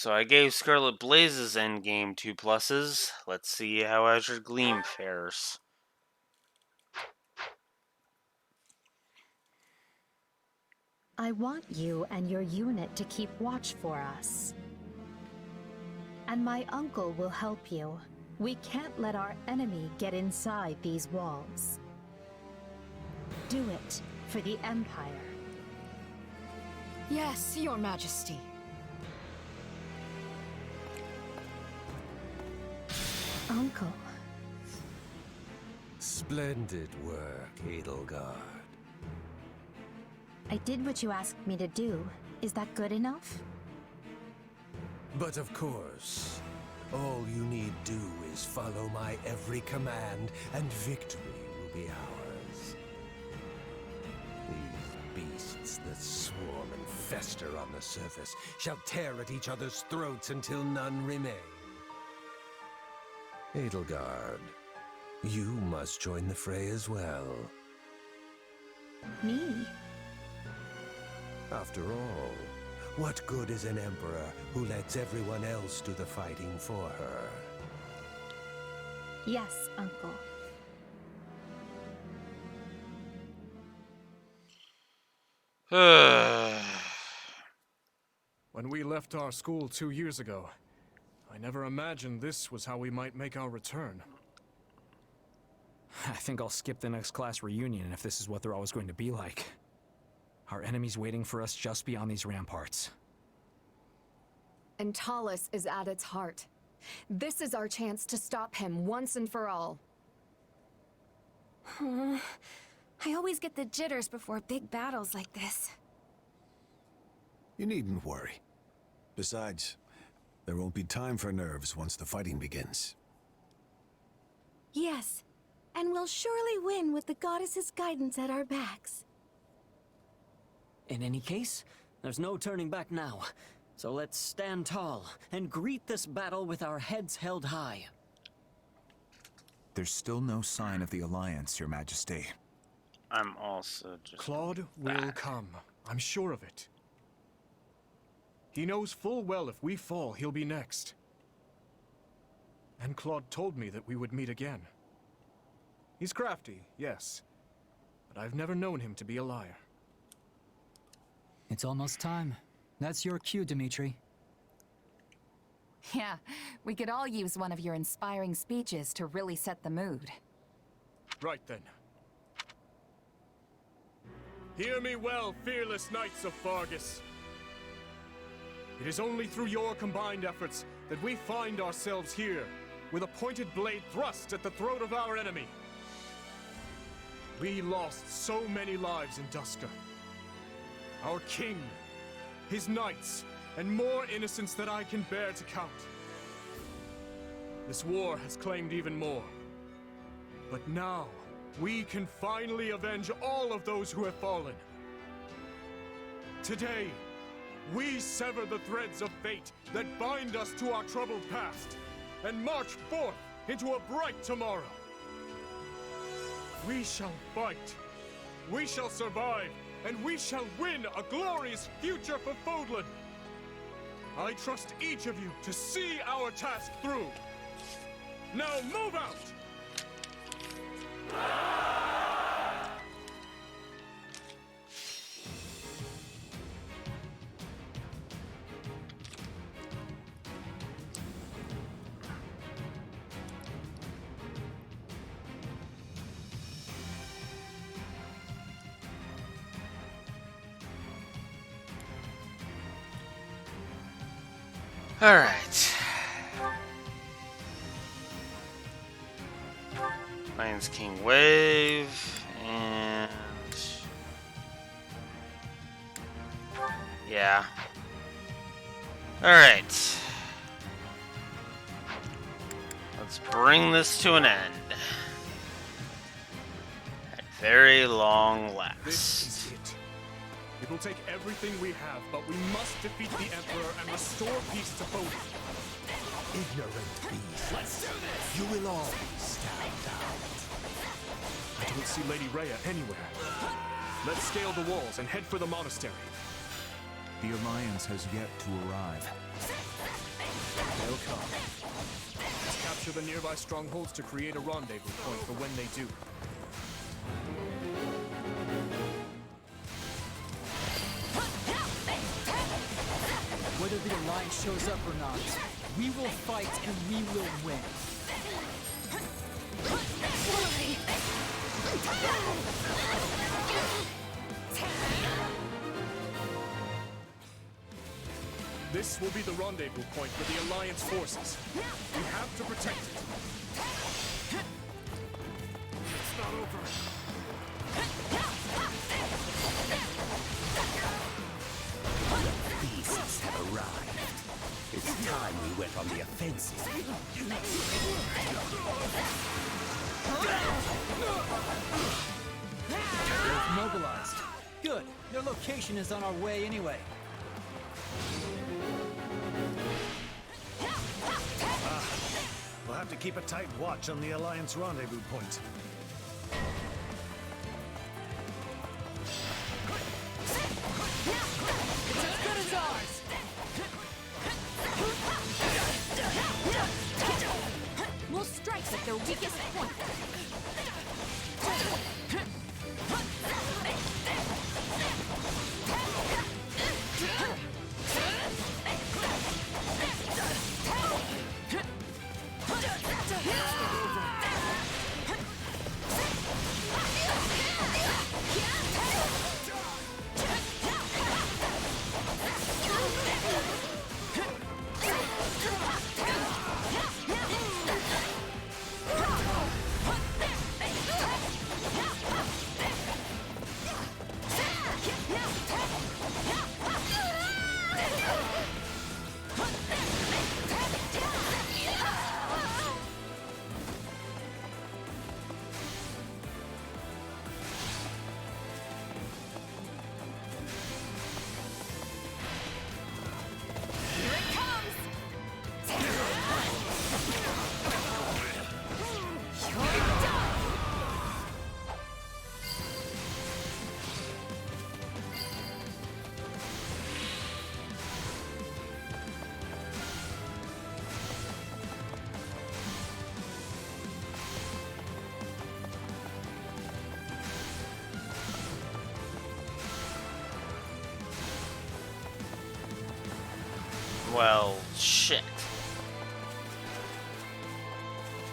So I gave Scarlet Blaze's endgame 2 pluses. Let's see how Azure Gleam fares. I want you and your unit to keep watch for us. And my uncle will help you. We can't let our enemy get inside these walls. Do it for the Empire. Yes, Your Majesty. Uncle. Splendid work, Edelgard. I did what you asked me to do. Is that good enough? But of course, all you need do is follow my every command, and victory will be ours. These beasts that swarm and fester on the surface shall tear at each other's throats until none remain. Edelgard, you must join the fray as well. Me? After all, what good is an emperor who lets everyone else do the fighting for her? Yes, Uncle. When we left our school 2 years ago, I never imagined this was how we might make our return. I think I'll skip the next class reunion if this is what they're always going to be like. Our enemy's waiting for us just beyond these ramparts. And Talus is at its heart. This is our chance to stop him once and for all. I always get the jitters before big battles like this. You needn't worry. Besides, there won't be time for nerves once the fighting begins. Yes, and we'll surely win with the goddess's guidance at our backs. In any case, there's no turning back now. So let's stand tall and greet this battle with our heads held high. There's still no sign of the Alliance, Your Majesty. I'm also just... Claude will come. I'm sure of it. He knows full well if we fall, he'll be next. And Claude told me that we would meet again. He's crafty, yes. But I've never known him to be a liar. It's almost time. That's your cue, Dimitri. Yeah, we could all use one of your inspiring speeches to really set the mood. Right then. Hear me well, fearless knights of Fargus. It is only through your combined efforts that we find ourselves here, with a pointed blade thrust at the throat of our enemy. We lost so many lives in Duska. Our king, his knights, and more innocents than I can bear to count. This war has claimed even more. But now, we can finally avenge all of those who have fallen. Today, we sever the threads of fate that bind us to our troubled past, and march forth into a bright tomorrow. We shall fight, we shall survive, and we shall win a glorious future for Fodlan. I trust each of you to see our task through. Now move out! All right. Lions King Wave, and yeah. All right. Let's bring this to an end. At very long last. This is it. It will take everything we have, but we must defeat the Emperor and restore peace to Fodlan. Ignorant beast. Let's do this! You will always stand down. I don't see Lady Rhea anywhere. Let's scale the walls and head for the monastery. The Alliance has yet to arrive. They'll come. Let's capture the nearby strongholds to create a rendezvous point for when they do. Whether the Alliance shows up or not, we will fight and we will win. This will be the rendezvous point for the Alliance forces. We have to protect it. It's not over. The beasts have arrived. It's time we went on the offensive. They've mobilized. Good. Their location is on our way anyway. We'll have to keep a tight watch on the Alliance rendezvous point. It's as good as ours! We'll strike at their weakest point. Well, shit.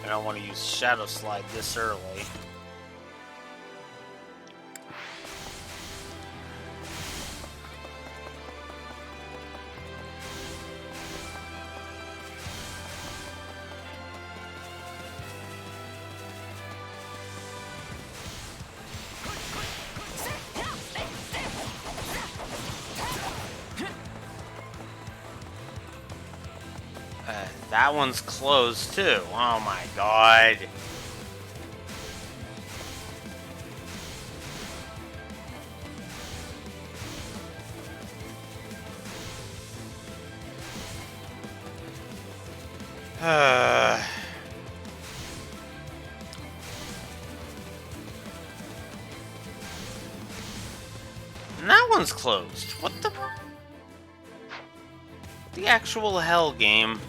I don't want to use Shadow Slide this early. That one's closed too. Oh my god. And that one's closed. What the? The actual hell game.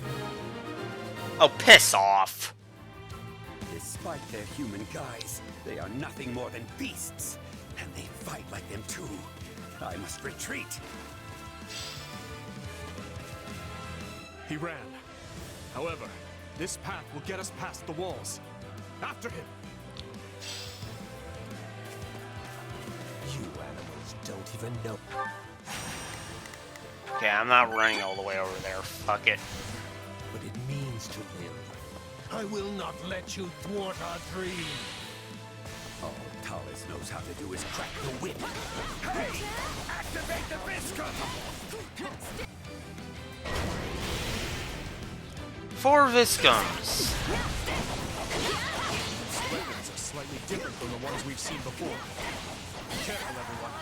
Oh, piss off. Despite their human guise, they are nothing more than beasts. And they fight like them too. I must retreat. He ran. However, this path will get us past the walls. After him! You animals don't even know. Okay, I'm not running all the way over there. Fuck it. What it means to live. I will not let you thwart our dream. All Tallis knows how to do is crack the whip. Hey! Activate the Viscum! 4 Viscums. These weapons are slightly different from the ones we've seen before. Be careful, everyone.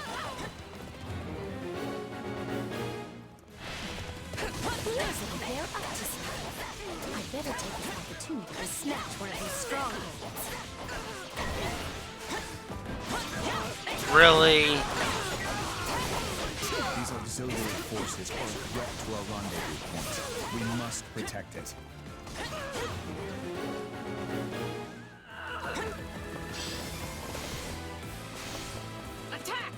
They're up to something. I better take this opportunity to snatch one of these strongholds. Really? These These auxiliary forces are a threat to our rendezvous point. We must protect it. Attack!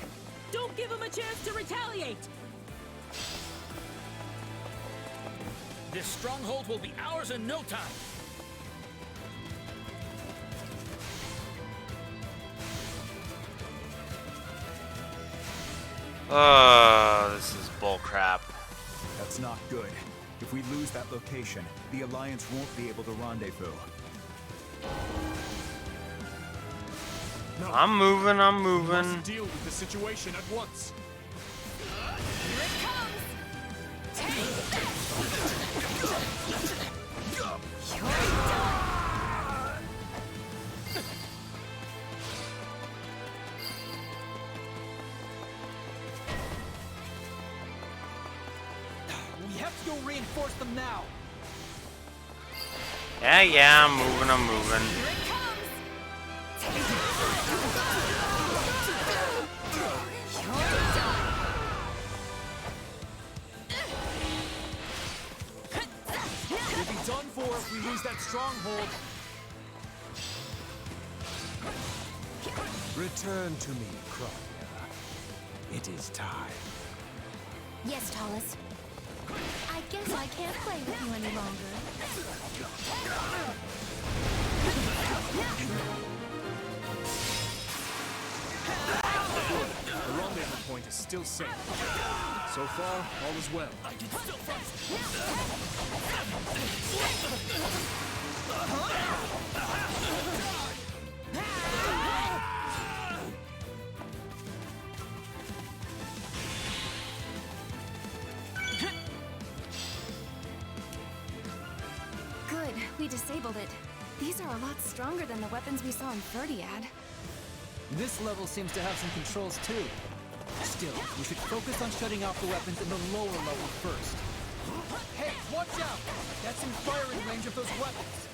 Don't give him a chance to retaliate! This stronghold will be ours in no time. Oh, this is bullcrap. That's not good. If we lose that location, the Alliance won't be able to rendezvous. No. I'm moving, I'm We moving. must deal with the situation at once. Here it comes! We have to go reinforce them now. Yeah, I'm moving, I'm moving. We'll be done for if we lose that stronghold. Return to me, Cromia. It is time. Yes, Talus. I guess I can't play with you any longer. The rendezvous point is still safe. So far, all is well. I can still Good, we disabled it. These are a lot stronger than the weapons we saw in Verdiad. This level seems to have some controls too. Still, we should focus on shutting off the weapons in the lower level first. Hey, watch out! That's in firing range of those weapons.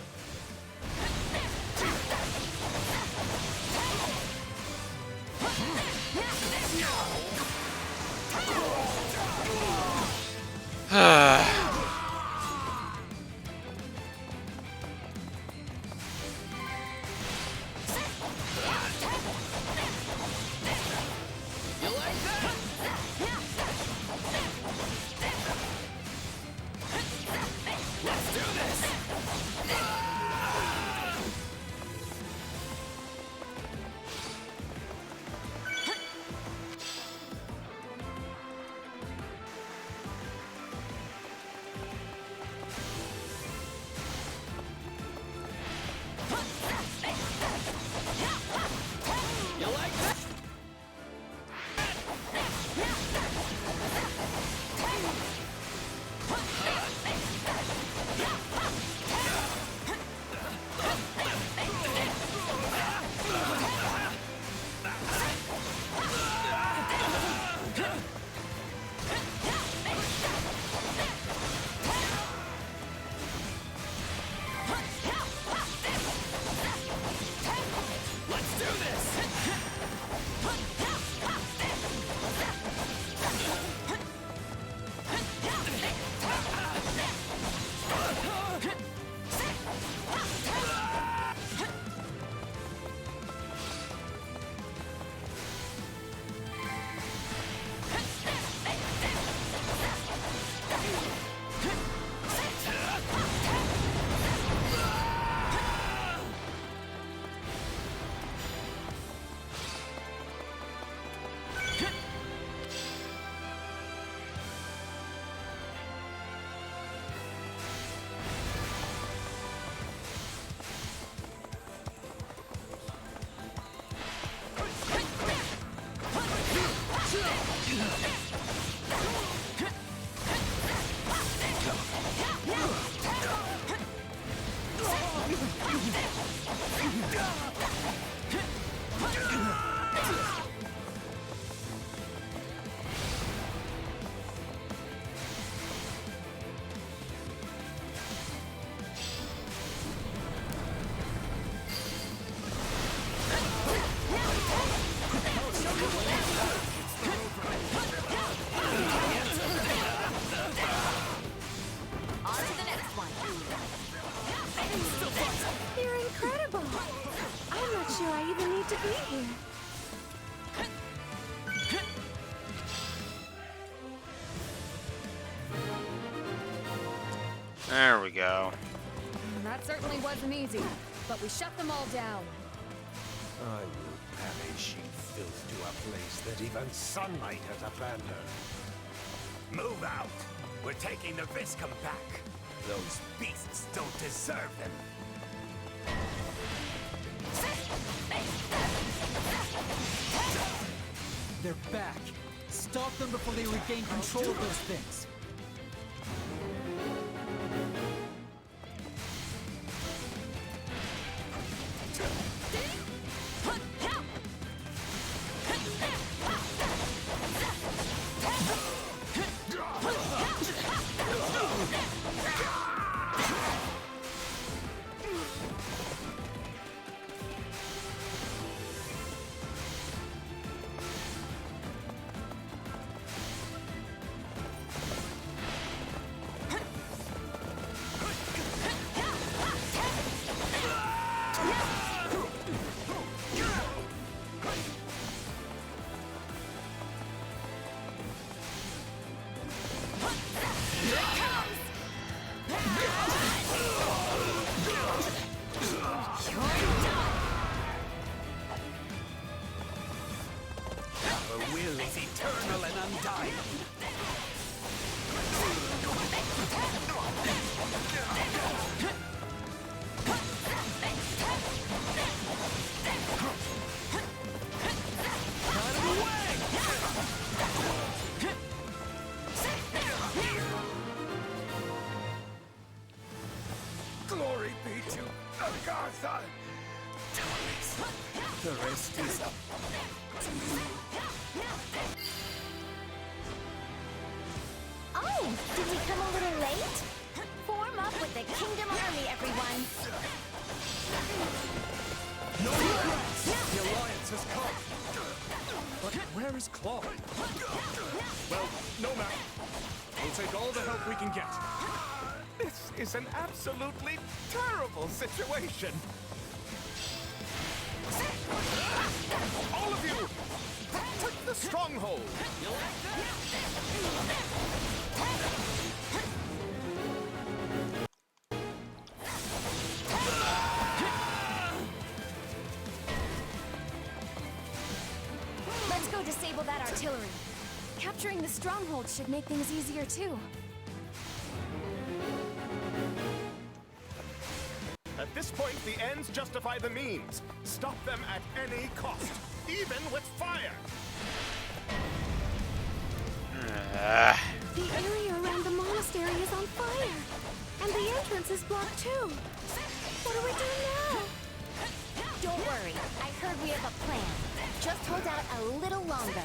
sure I even need to be here. There we go. That certainly wasn't easy, but we shut them all down. I will banish you filth to a place that even sunlight has abandoned. Move out! We're taking the Viscum back. Those beasts don't deserve them. They're back. Stop them before they regain control of those things. Our will is eternal and undying. Glory be to Agatha! The rest is up to you. Oh, did we come a little late? Form up with the Kingdom Army, everyone. No regrets! The Alliance has come! But where is Claude? Well, no matter. We'll take all the help we can get. This is an absolutely terrible situation. All of you, take the stronghold. Let's go disable that artillery. Capturing the stronghold should make things easier too. At this point, the ends justify the means. Stop them at any cost, even with fire. The area around the monastery is on fire, and the entrance is blocked too. What do we do now? Don't worry, I heard we have a plan. Just hold out a little longer.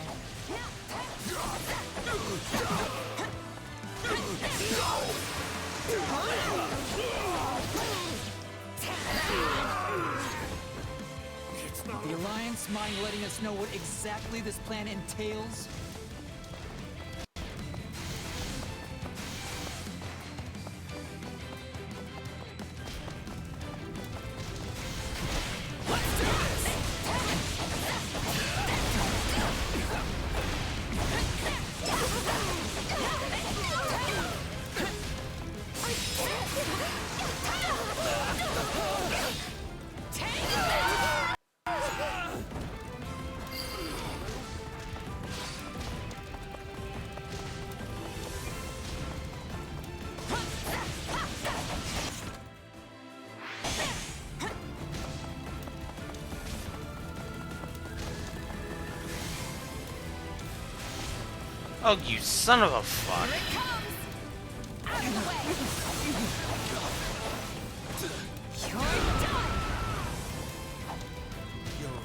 The Alliance mind letting us know what exactly this plan entails? Oh, you son of a fuck. You're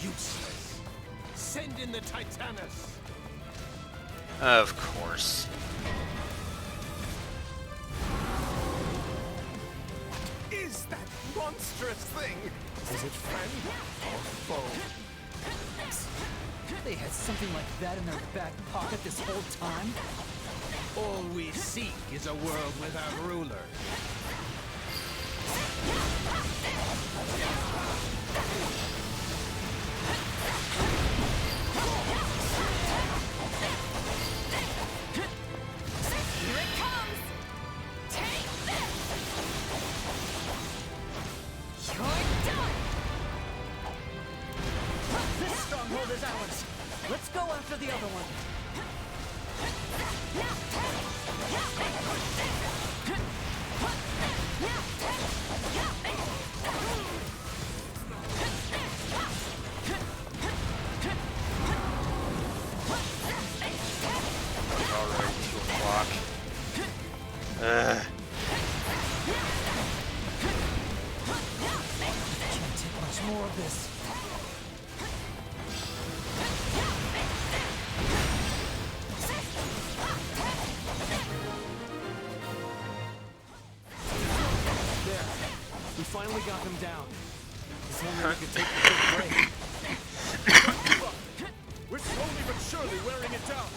useless. Send in the Titanus. Of course. Is that monstrous thing? Is it friend or foe? They had something like that in their back pocket this whole time? All we seek is a world without rulers. is ours. Let's go after the other one. Already 2 o'clock. Can't take much more of this. There. We finally got them down. If only we could take a quick break. We're slowly but surely wearing it down.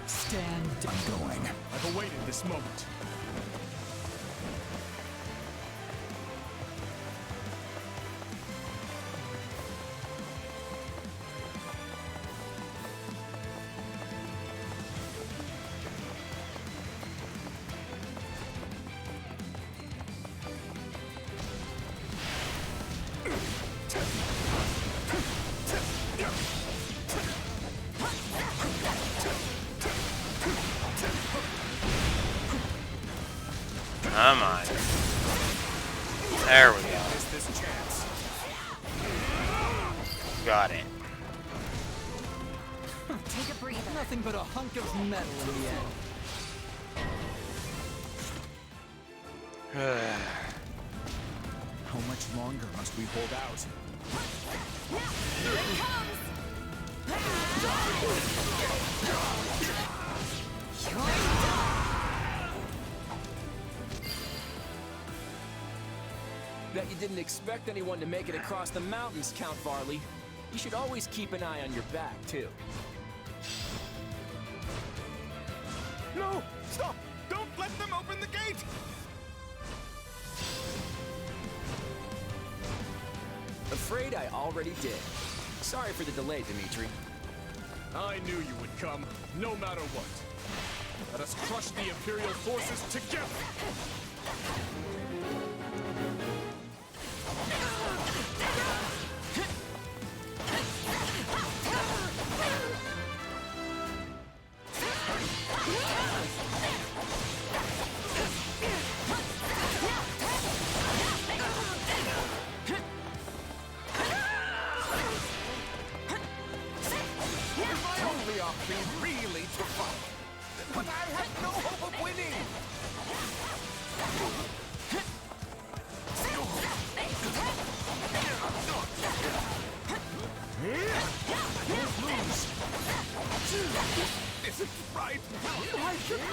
Stand down. I'm going. I've awaited this moment. Come on. There we go. Got it. Take a breather. Nothing but a hunk of metal in the end. How much longer must we hold out? Here it comes! Bet you didn't expect anyone to make it across the mountains, Count Varley. You should always keep an eye on your back, too. No! Stop! Don't let them open the gate! Afraid I already did. Sorry for the delay, Dimitri. I knew you would come, no matter what. Let us crush the Imperial forces together! Only option really to fight. But I had no hope of winning. Don't lose! This isn't right. Why should I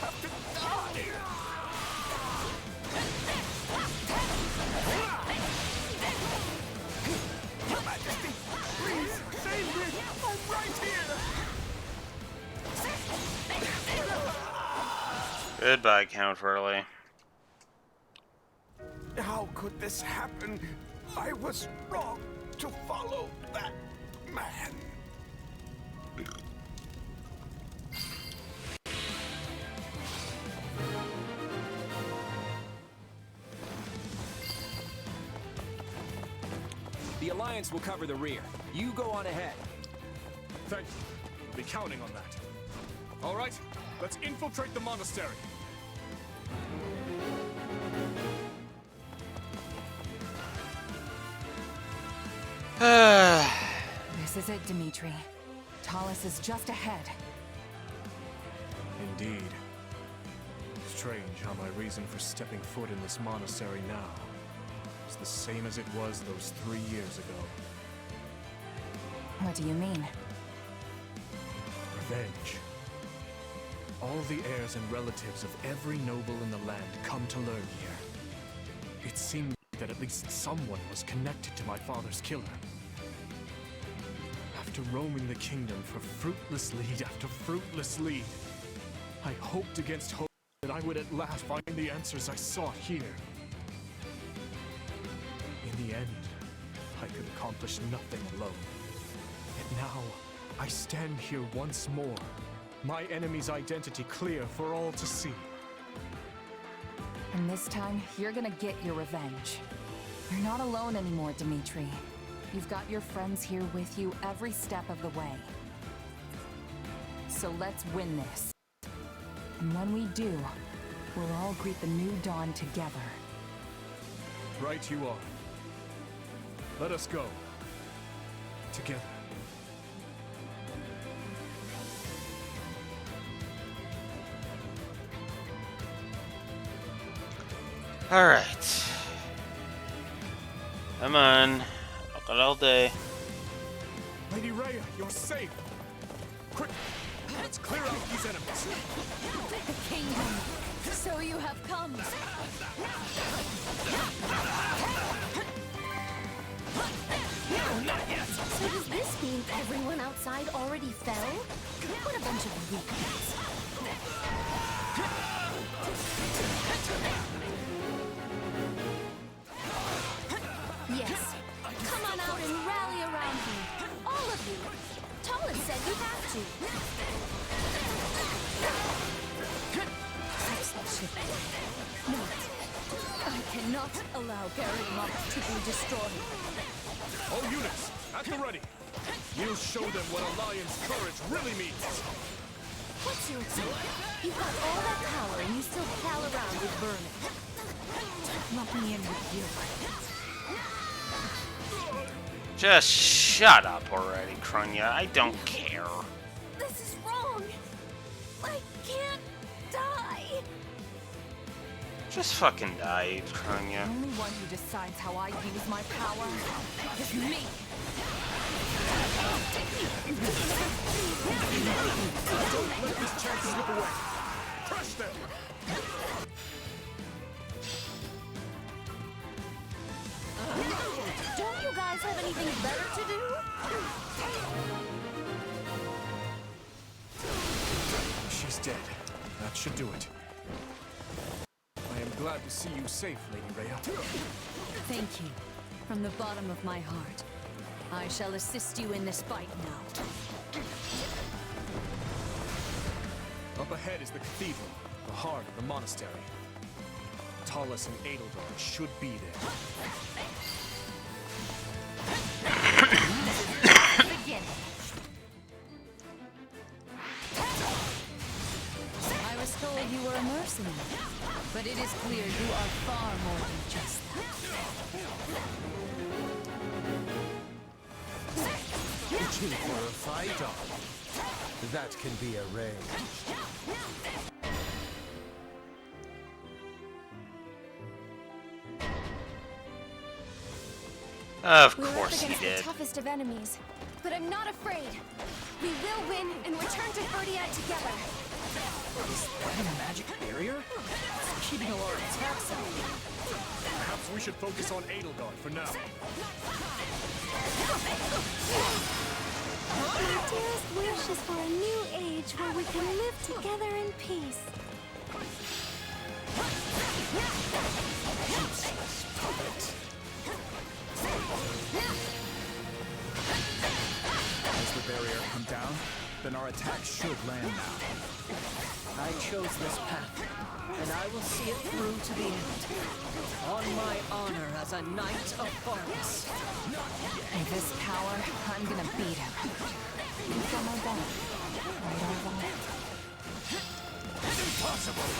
have to die? Your Majesty, please save me. I'm right here. Goodbye, Count Varley. How could this happen? I was wrong to follow that man. The Alliance will cover the rear. You go on ahead. Thank you. I'll be counting on that. All right, let's infiltrate the monastery. This is it, Dimitri. Talus is just ahead. Indeed. Strange how my reason for stepping foot in this monastery now is the same as it was those 3 years ago. What do you mean? Revenge. All the heirs and relatives of every noble in the land come to learn here. It seemed that at least someone was connected to my father's killer. After roaming the kingdom for fruitless lead after fruitless lead, I hoped against hope that I would at last find the answers I sought here. In the end, I could accomplish nothing alone. Yet now, I stand here once more, my enemy's identity clear for all to see. And this time, you're gonna get your revenge. You're not alone anymore, Dimitri. You've got your friends here with you every step of the way. So let's win this. And when we do, we'll all greet the new dawn together. Right you are. Let us go. Together. Alright. Come on. I've got all day. Lady Rhea, you're safe! Quick! Let's clear out these enemies! The kingdom. So you have come. No, not yet. So does this mean everyone outside already fell? What a bunch of weaklings. Yes. Come on out and rally around me. All of you. Tallis said you have to. No. I cannot allow Garrett Moth to be destroyed. All units, at the ready! We'll show them what Alliance courage really means! What's your deal? You've got all that power and you still pal around with vermin. Lump me in with you. Just shut up already, Krunya. I don't care. This is wrong. I can't die. Just fucking die, Krunya. The only one who decides how I use my power is me. Don't let this chance slip away! Crush them! Don't you guys have anything better to do? She's dead. That should do it. I am glad to see you safe, Lady Rhea. Thank you. From the bottom of my heart. I shall assist you in this fight now. Up ahead is the cathedral, the heart of the monastery. Tallis and Edelgard should be there. Begin. I was told you were a mercenary, but it is clear you are far more than just that. Itching for a fight on. That can be arranged. Of We're up course he against did. the toughest of enemies, but I'm not afraid. We will win and return to Verdiad together. Is that a magic barrier? It's keeping all our attacks out. Perhaps we should focus on Edelgard for now. My dearest wish is for a new age where we can live together in peace. Has the barrier come down? Then our attack should land now. I chose this path, and I will see it through to the end. On my honor as a knight of Fargus. With this power, I'm gonna beat him. You've got my back. Right or left. Impossible!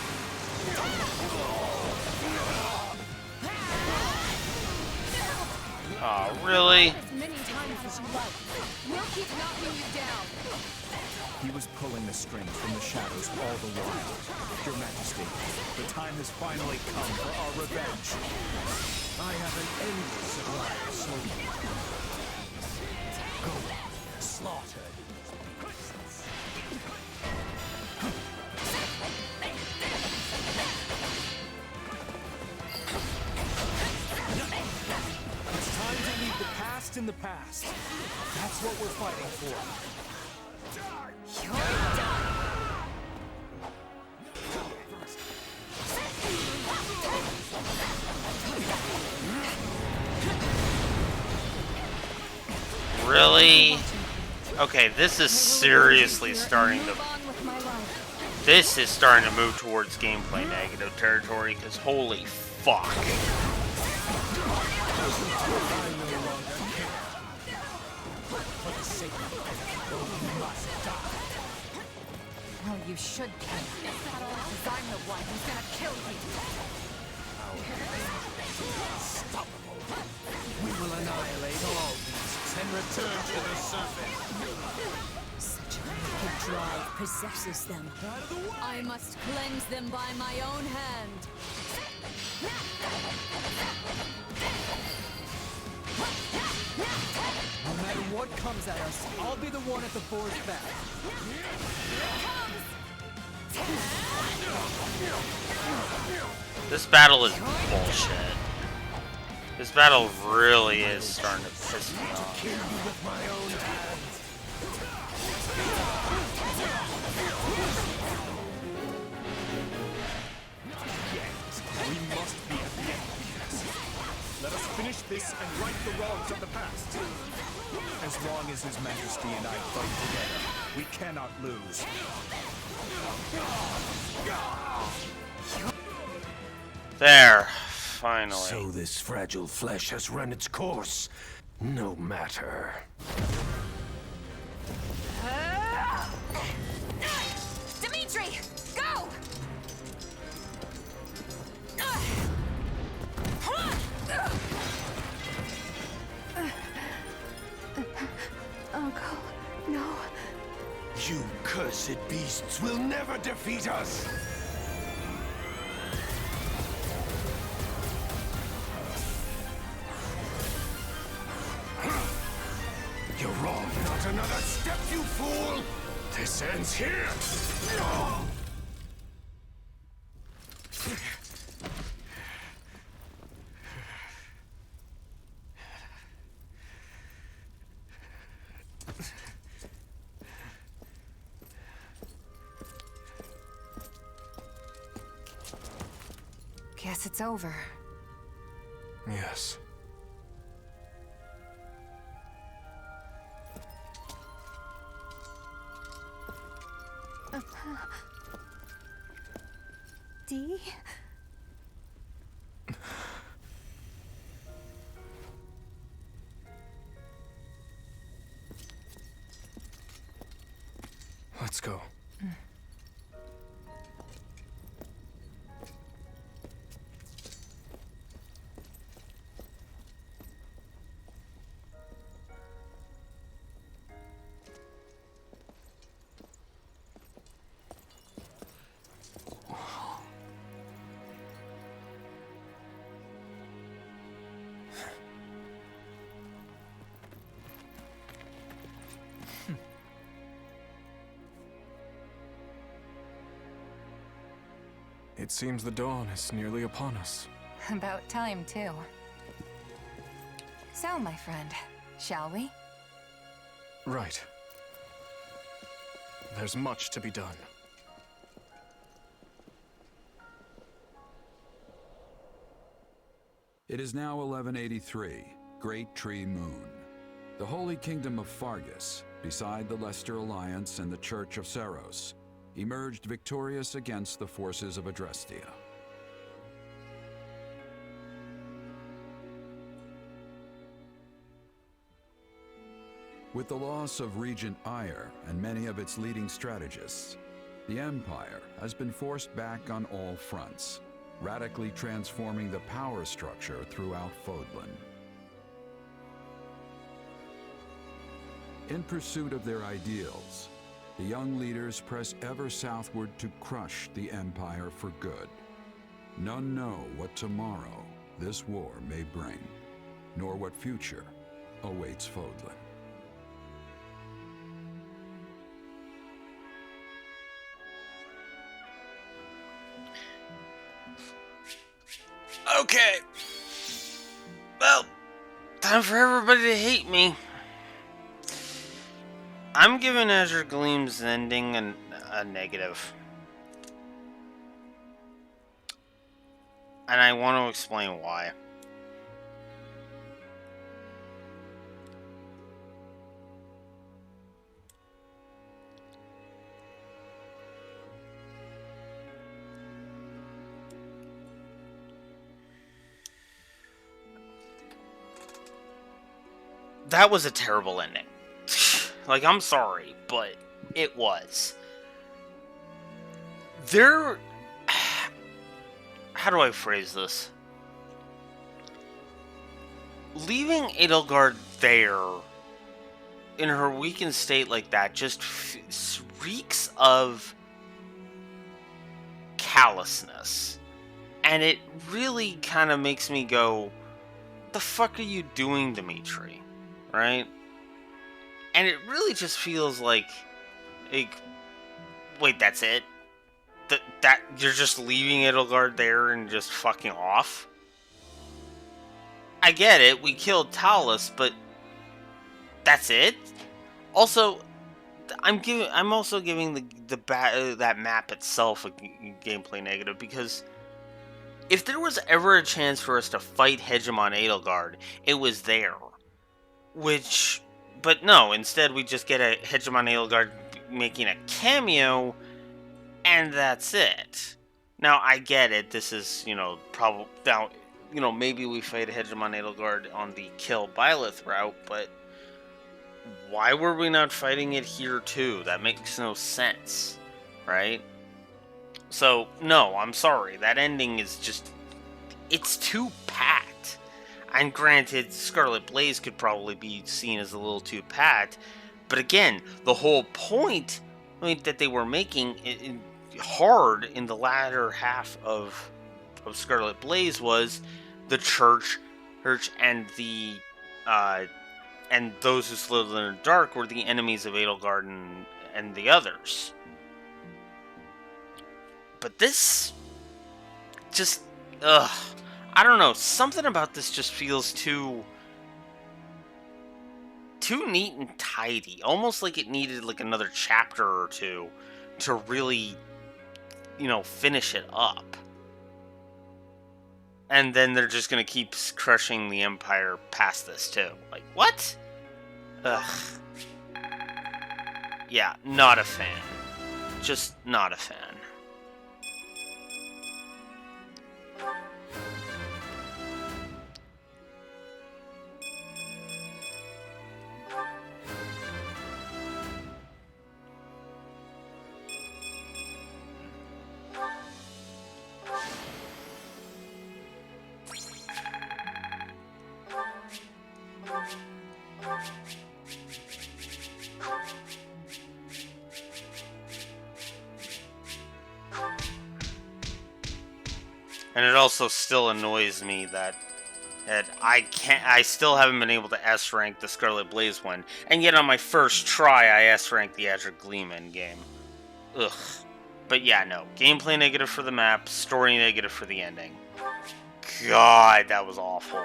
Oh, really? As many times as you like. We'll keep knocking you down. He was pulling the strings from the shadows all the while. Your Majesty, the time has finally come for our revenge. I have an endless supply of soldiers. Go, slaughter. It's time to leave the past in the past. That's what we're fighting for. Really? Okay, this is seriously starting to... This is starting to move towards gameplay negative territory, because holy fuck. Well, you should care. Because I'm the one who's gonna kill you. Unstoppable. We will annihilate all beasts and return to the surface. Such a wicked drive possesses them. I must cleanse them by my own hand. No matter what comes at us, I'll be the one at the board's back. This battle is bullshit. This battle really is starting to piss me off. We must be at the end. Let us finish this and right the wrongs of the past. As long as His Majesty and I fight together, we cannot lose. There, finally. So this fragile flesh has run its course. No matter. Dimitri, go! Uncle, no. You cursed beasts will never defeat us! You're wrong. Not another step, you fool! This ends here! Guess it's over. Yes. Dee? Let's go. It seems the dawn is nearly upon us. About time, too. So, my friend, shall we? Right. There's much to be done. It is now 1183, Great Tree Moon. The Holy Kingdom of Fargus, beside the Leicester Alliance and the Church of Saros, emerged victorious against the forces of Adrestia. With the loss of Regent Ire and many of its leading strategists, the Empire has been forced back on all fronts, radically transforming the power structure throughout Fodlan. In pursuit of their ideals, the young leaders press ever southward to crush the Empire for good. None know what tomorrow this war may bring, nor what future awaits Fodlan. Okay. Well, time for everybody to hate me. I'm giving Azure Gleam's ending a negative. And I want to explain why. that was a terrible ending. Like, I'm sorry, but it was. There... How do I phrase this? Leaving Edelgard there in her weakened state like that just reeks of callousness. And it really kind of makes me go, the fuck are you doing, Dimitri? Right? And it really just feels like wait, that's it? That you're just leaving Edelgard there and just fucking off? I get it, we killed Talus, but that's it? Also, I'm also giving that map itself a gameplay negative, because if there was ever a chance for us to fight Hegemon Edelgard, it was there. But no, instead we just get a Hegemon Edelgard making a cameo, and that's it. Now, I get it, this is, probably, now, maybe we fight Hegemon Edelgard on the kill Byleth route, but why were we not fighting it here too? That makes no sense, right? So, no, I'm sorry, that ending is just, it's too packed. And granted, Scarlet Blaze could probably be seen as a little too packed, but again, the whole point that they were making hard in the latter half of Scarlet Blaze was the church and the and those who slither in the dark were the enemies of Edelgard and the others. But this just I don't know, something about this just feels too neat and tidy, almost like it needed like another chapter or two to really finish it up. And then they're just gonna keep crushing the Empire past this too. Like, what? Ugh. Yeah, not a fan. Just not a fan. And it also still annoys me that I still haven't been able to S rank the Scarlet Blaze one, and yet on my first try I S ranked the Azure Gleam endgame. Ugh. But yeah, no. Gameplay negative for the map, story negative for the ending. God, that was awful.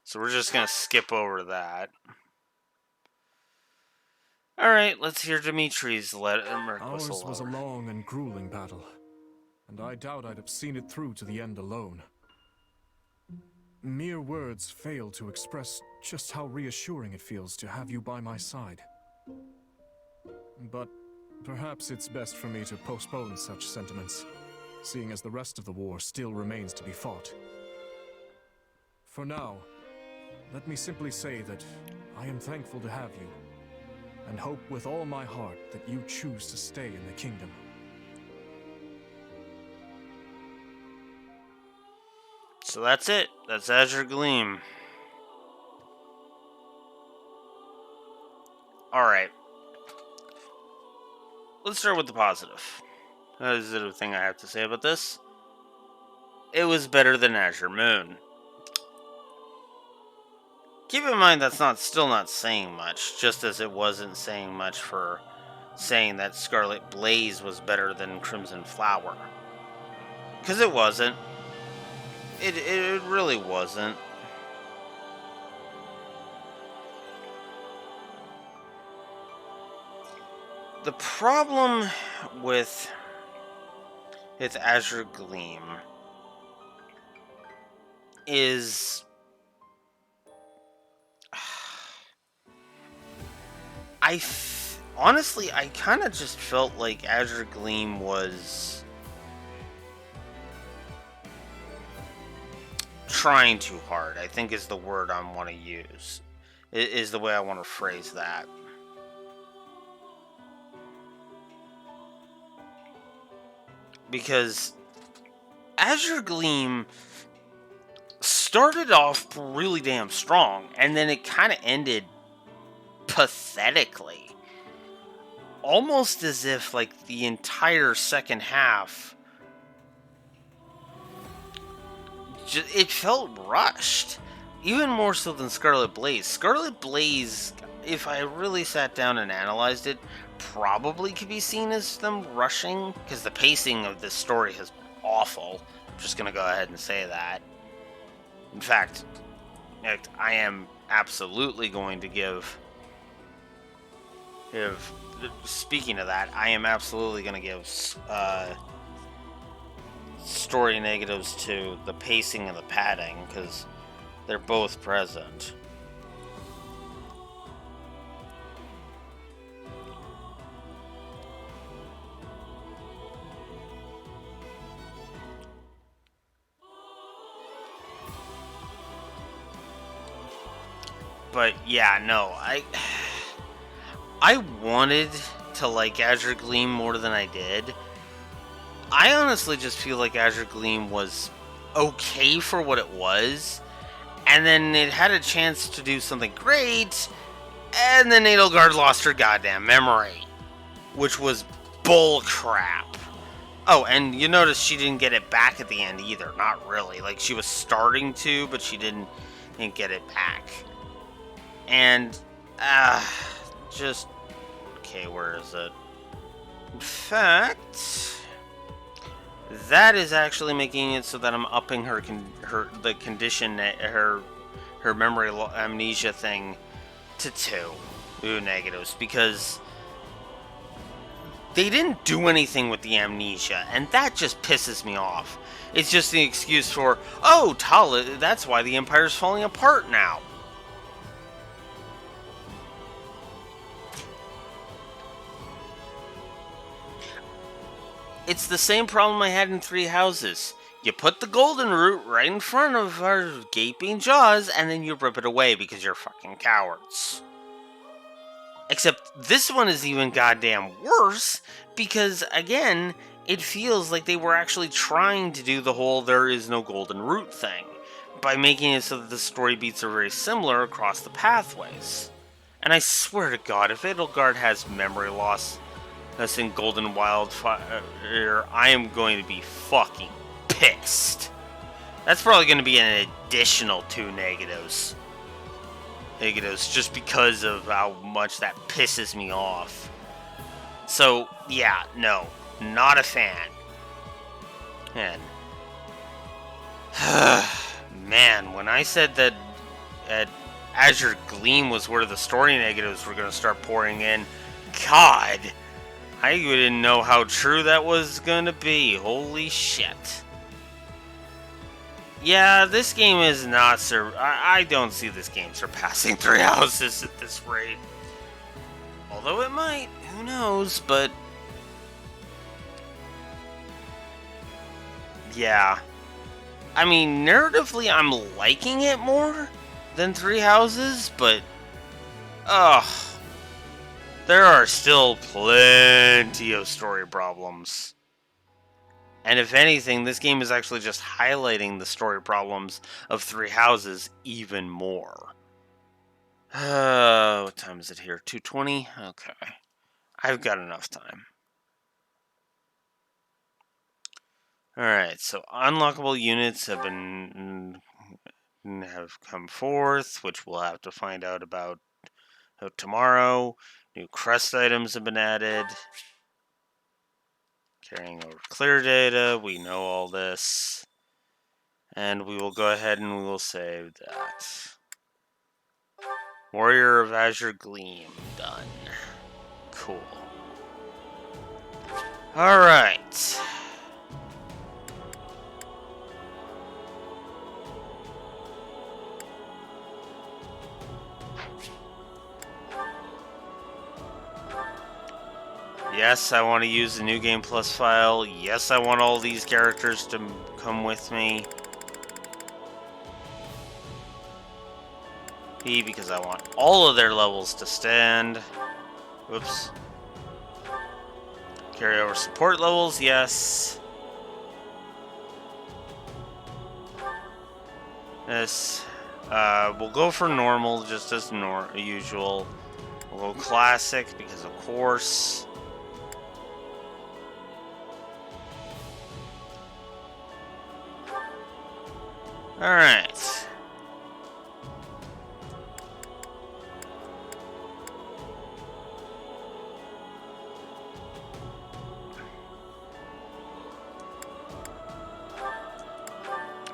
So we're just gonna skip over that. Alright, let's hear Dimitri's Ours was a long and grueling battle, and I doubt I'd have seen it through to the end alone. Mere words fail to express just how reassuring it feels to have you by my side. But perhaps it's best for me to postpone such sentiments, seeing as the rest of the war still remains to be fought. For now, let me simply say that I am thankful to have you, and hope with all my heart that you choose to stay in the kingdom. So that's it. That's Azure Gleam. Alright. Let's start with the positive. That is the thing I have to say about this. It was better than Azure Moon. Keep in mind that's still not saying much, just as it wasn't saying much for saying that Scarlet Blaze was better than Crimson Flower. Because it wasn't. It really wasn't. The problem with Azure Gleam is honestly, I kind of just felt like Azure Gleam was trying too hard, I think is the word I want to use. Is the way I want to phrase that. Because Azure Gleam started off really damn strong, and then it kind of ended pathetically. Almost as if, like, the entire second half, it felt rushed. Even more so than Scarlet Blaze. Scarlet Blaze, if I really sat down and analyzed it, probably could be seen as them rushing, because the pacing of this story has been awful. I'm just going to go ahead and say that. In fact, I am absolutely going to give... Speaking of that, I am absolutely going to give story negatives to the pacing and the padding, because they're both present. But yeah, no, I wanted to like Azure Gleam more than I did. I honestly just feel like Azure Gleam was okay for what it was, and then it had a chance to do something great, and then Edelgard lost her goddamn memory, which was bull crap. Oh, and you notice she didn't get it back at the end either. Not really. Like, she was starting to, but she didn't get it back. And, just... Okay, where is it? In fact, that is actually making it so that I'm upping her the condition, her memory amnesia thing to 2 negatives, because they didn't do anything with the amnesia, and that just pisses me off. It's just the excuse for, oh, Tala, that's why the Empire's falling apart now. It's the same problem I had in Three Houses. You put the golden root right in front of our gaping jaws, and then you rip it away because you're fucking cowards. Except this one is even goddamn worse, because, again, it feels like they were actually trying to do the whole there is no golden root thing, by making it so that the story beats are very similar across the pathways. And I swear to God, if Edelgard has memory loss that's in Golden Wildfire, I am going to be fucking pissed. That's probably going to be an additional 2 negatives. Just because of how much that pisses me off. So, yeah, no, not a fan. And, man, when I said that Azure Gleam was where the story negatives were going to start pouring in, God, I didn't know how true that was going to be. Holy shit. Yeah, this game is not... I don't see this game surpassing Three Houses at this rate. Although it might. Who knows, but... Yeah. I mean, narratively, I'm liking it more than Three Houses, but... Ugh. There are still plenty of story problems. And if anything, this game is actually just highlighting the story problems of Three Houses even more. What time is it here? 2:20? Okay. I've got enough time. Alright, so unlockable units have come forth, which we'll have to find out about tomorrow. New crest items have been added. Carrying over clear data, we know all this. And we will go ahead and we will save that. Warrior of Azure Gleam, done. Cool. Alright. Yes, I want to use the New Game Plus file. Yes, I want all these characters to come with me. B, because I want all of their levels to stand. Whoops. Carry over support levels, yes. This, we'll go for normal, just as usual. We'll go classic, because of course. Alright.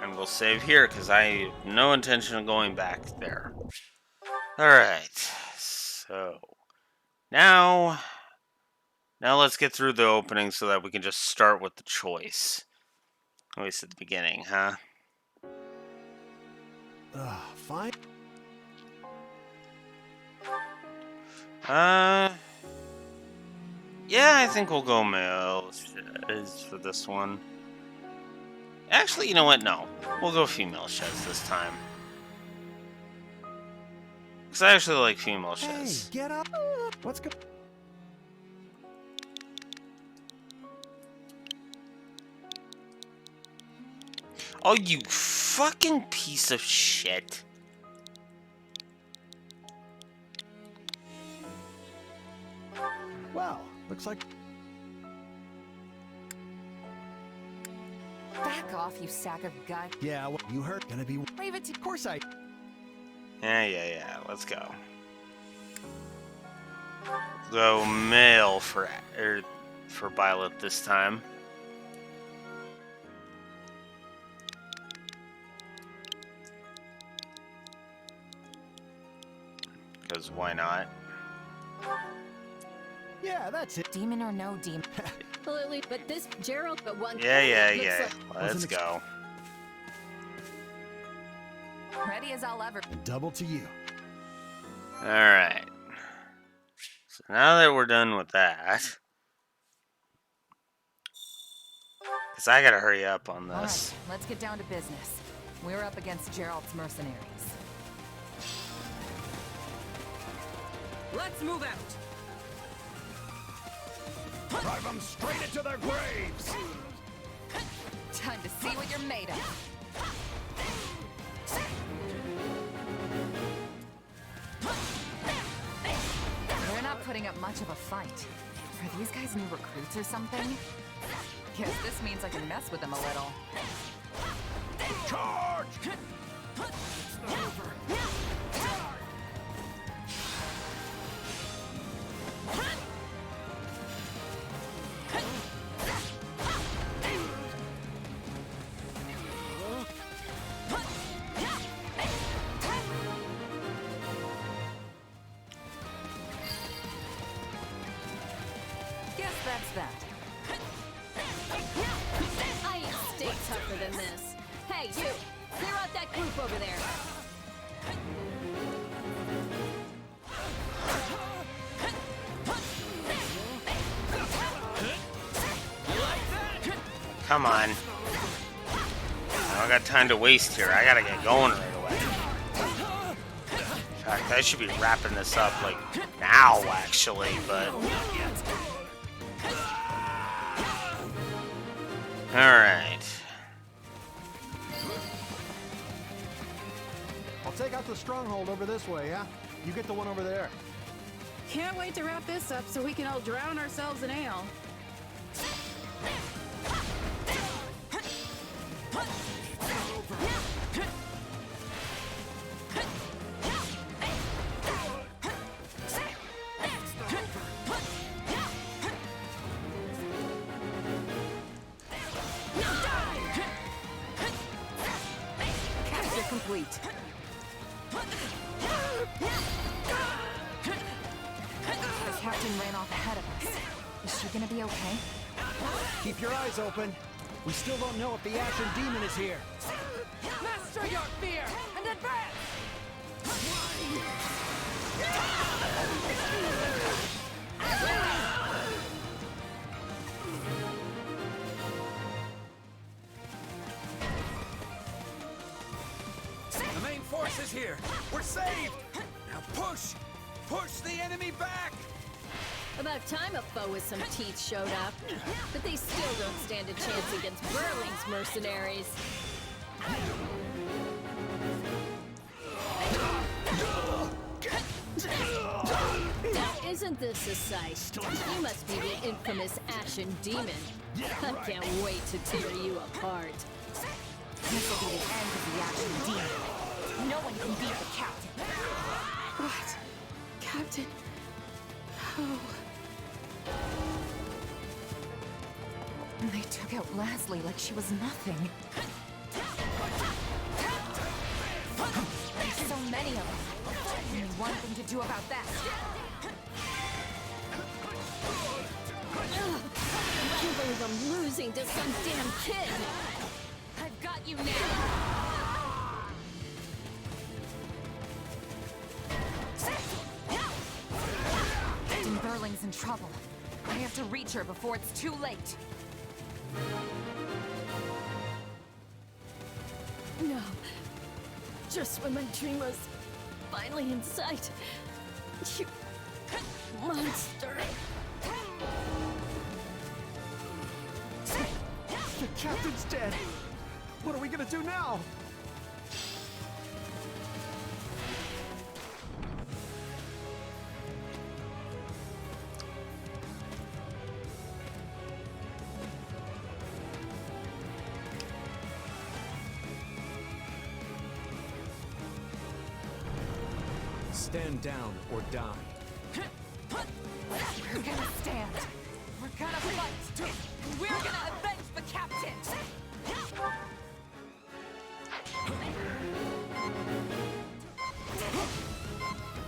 And we'll save here, because I have no intention of going back there. Alright. So, now let's get through the opening so that we can just start with the choice. At least at the beginning, huh? Fine. Yeah, I think we'll go male for this one. Actually, you know what? No. We'll go female Shez this time. Because I actually like female Shez. Hey, get up! What's good? Oh, you fucking piece of shit. Well, looks like... Back off, you sack of gut. Yeah, well, you heard. Gonna be... Leave it to... Of course I... Yeah. Let's go. Go male for Violet this time. Because why not? Yeah, that's it. Demon or no demon. Lily, but this Gerald, but one. Yeah. Let's go. Ready as I'll ever. Double to you. Alright. So now that we're done with that, because I gotta hurry up on this. Alright, let's get down to business. We're up against Gerald's mercenaries. Let's move out. Drive them straight into their graves! Time to see what you're made of. They're not putting up much of a fight. Are these guys new recruits or something? Guess this means I can mess with them a little. Charge! Guess that's that. I stay tougher than this. Hey, you! Clear out that group over there. Come on. I don't got time to waste here. I gotta get going right away. In fact, I should be wrapping this up, like, now, actually, but... Alright. I'll take out the stronghold over this way, yeah? You get the one over there. Can't wait to wrap this up so we can all drown ourselves in ale. Capture complete. The captain ran off ahead of us. Is she gonna be okay? Keep your eyes open. We still don't know if the Ashen Demon is here. Master your fear and advance! The main force gas is here! We're saved! Now push! Push the enemy back! About time a foe with some teeth showed up. But they still don't stand a chance against Burling's mercenaries. Isn't this a sight? You must be the infamous Ashen Demon. I can't wait to tear you apart. This will be the end of the Ashen Demon. No one can beat the Captain. What? Captain? Oh. They took out Leslie like she was nothing. There's so many of them. Only one thing to do about that. I can't believe I'm losing to some damn kid. I've got you now. Captain Burling's in trouble. I have to reach her before it's too late. No. Just when my dream was finally in sight. You monster. The captain's dead. What are we gonna do now? Stand down or die. We're gonna stand. We're gonna fight. And we're gonna avenge the Captain.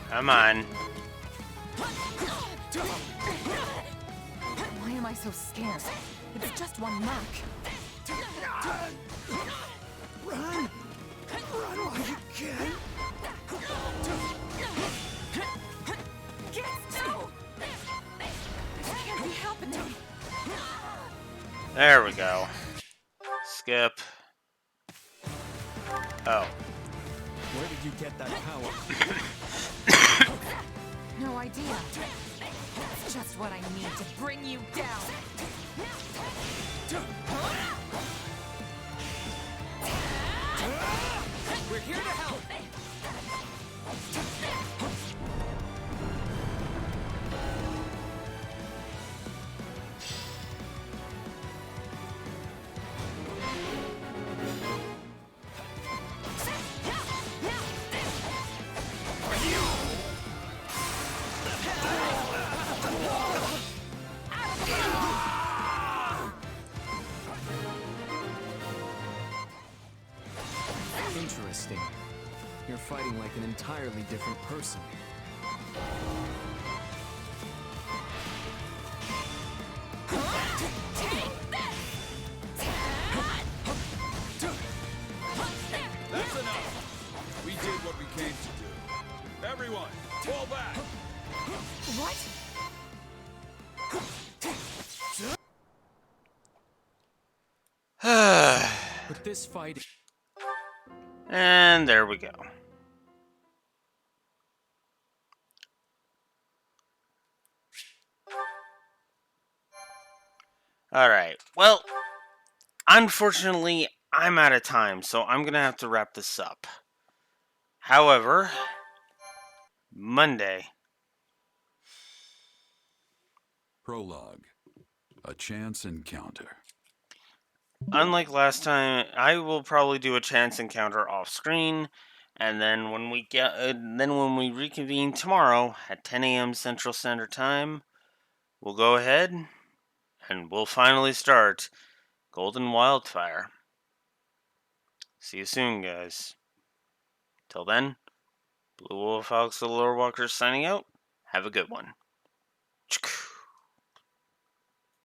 Come on. Why am I so scared? It's just one mark. Run! Run while you can! Get no! This can't be happening. There we go. Skip. Oh. Where did you get that power? No idea. It's just what I need to bring you down. We're here to help! Interesting. You're fighting like an entirely different person. That's enough. We did what we came to do. Everyone, fall back. What? But this fight... And there we go. Alright, well, unfortunately, I'm out of time, so I'm gonna have to wrap this up. However, Monday. Prologue. A chance encounter. Unlike last time, I will probably do a chance encounter off screen, and then when we reconvene tomorrow at 10 a.m. Central Standard Time, we'll go ahead and we'll finally start Golden Wildfire. See you soon, guys. Till then, Blue Wolf Alex the Lore Walker signing out. Have a good one.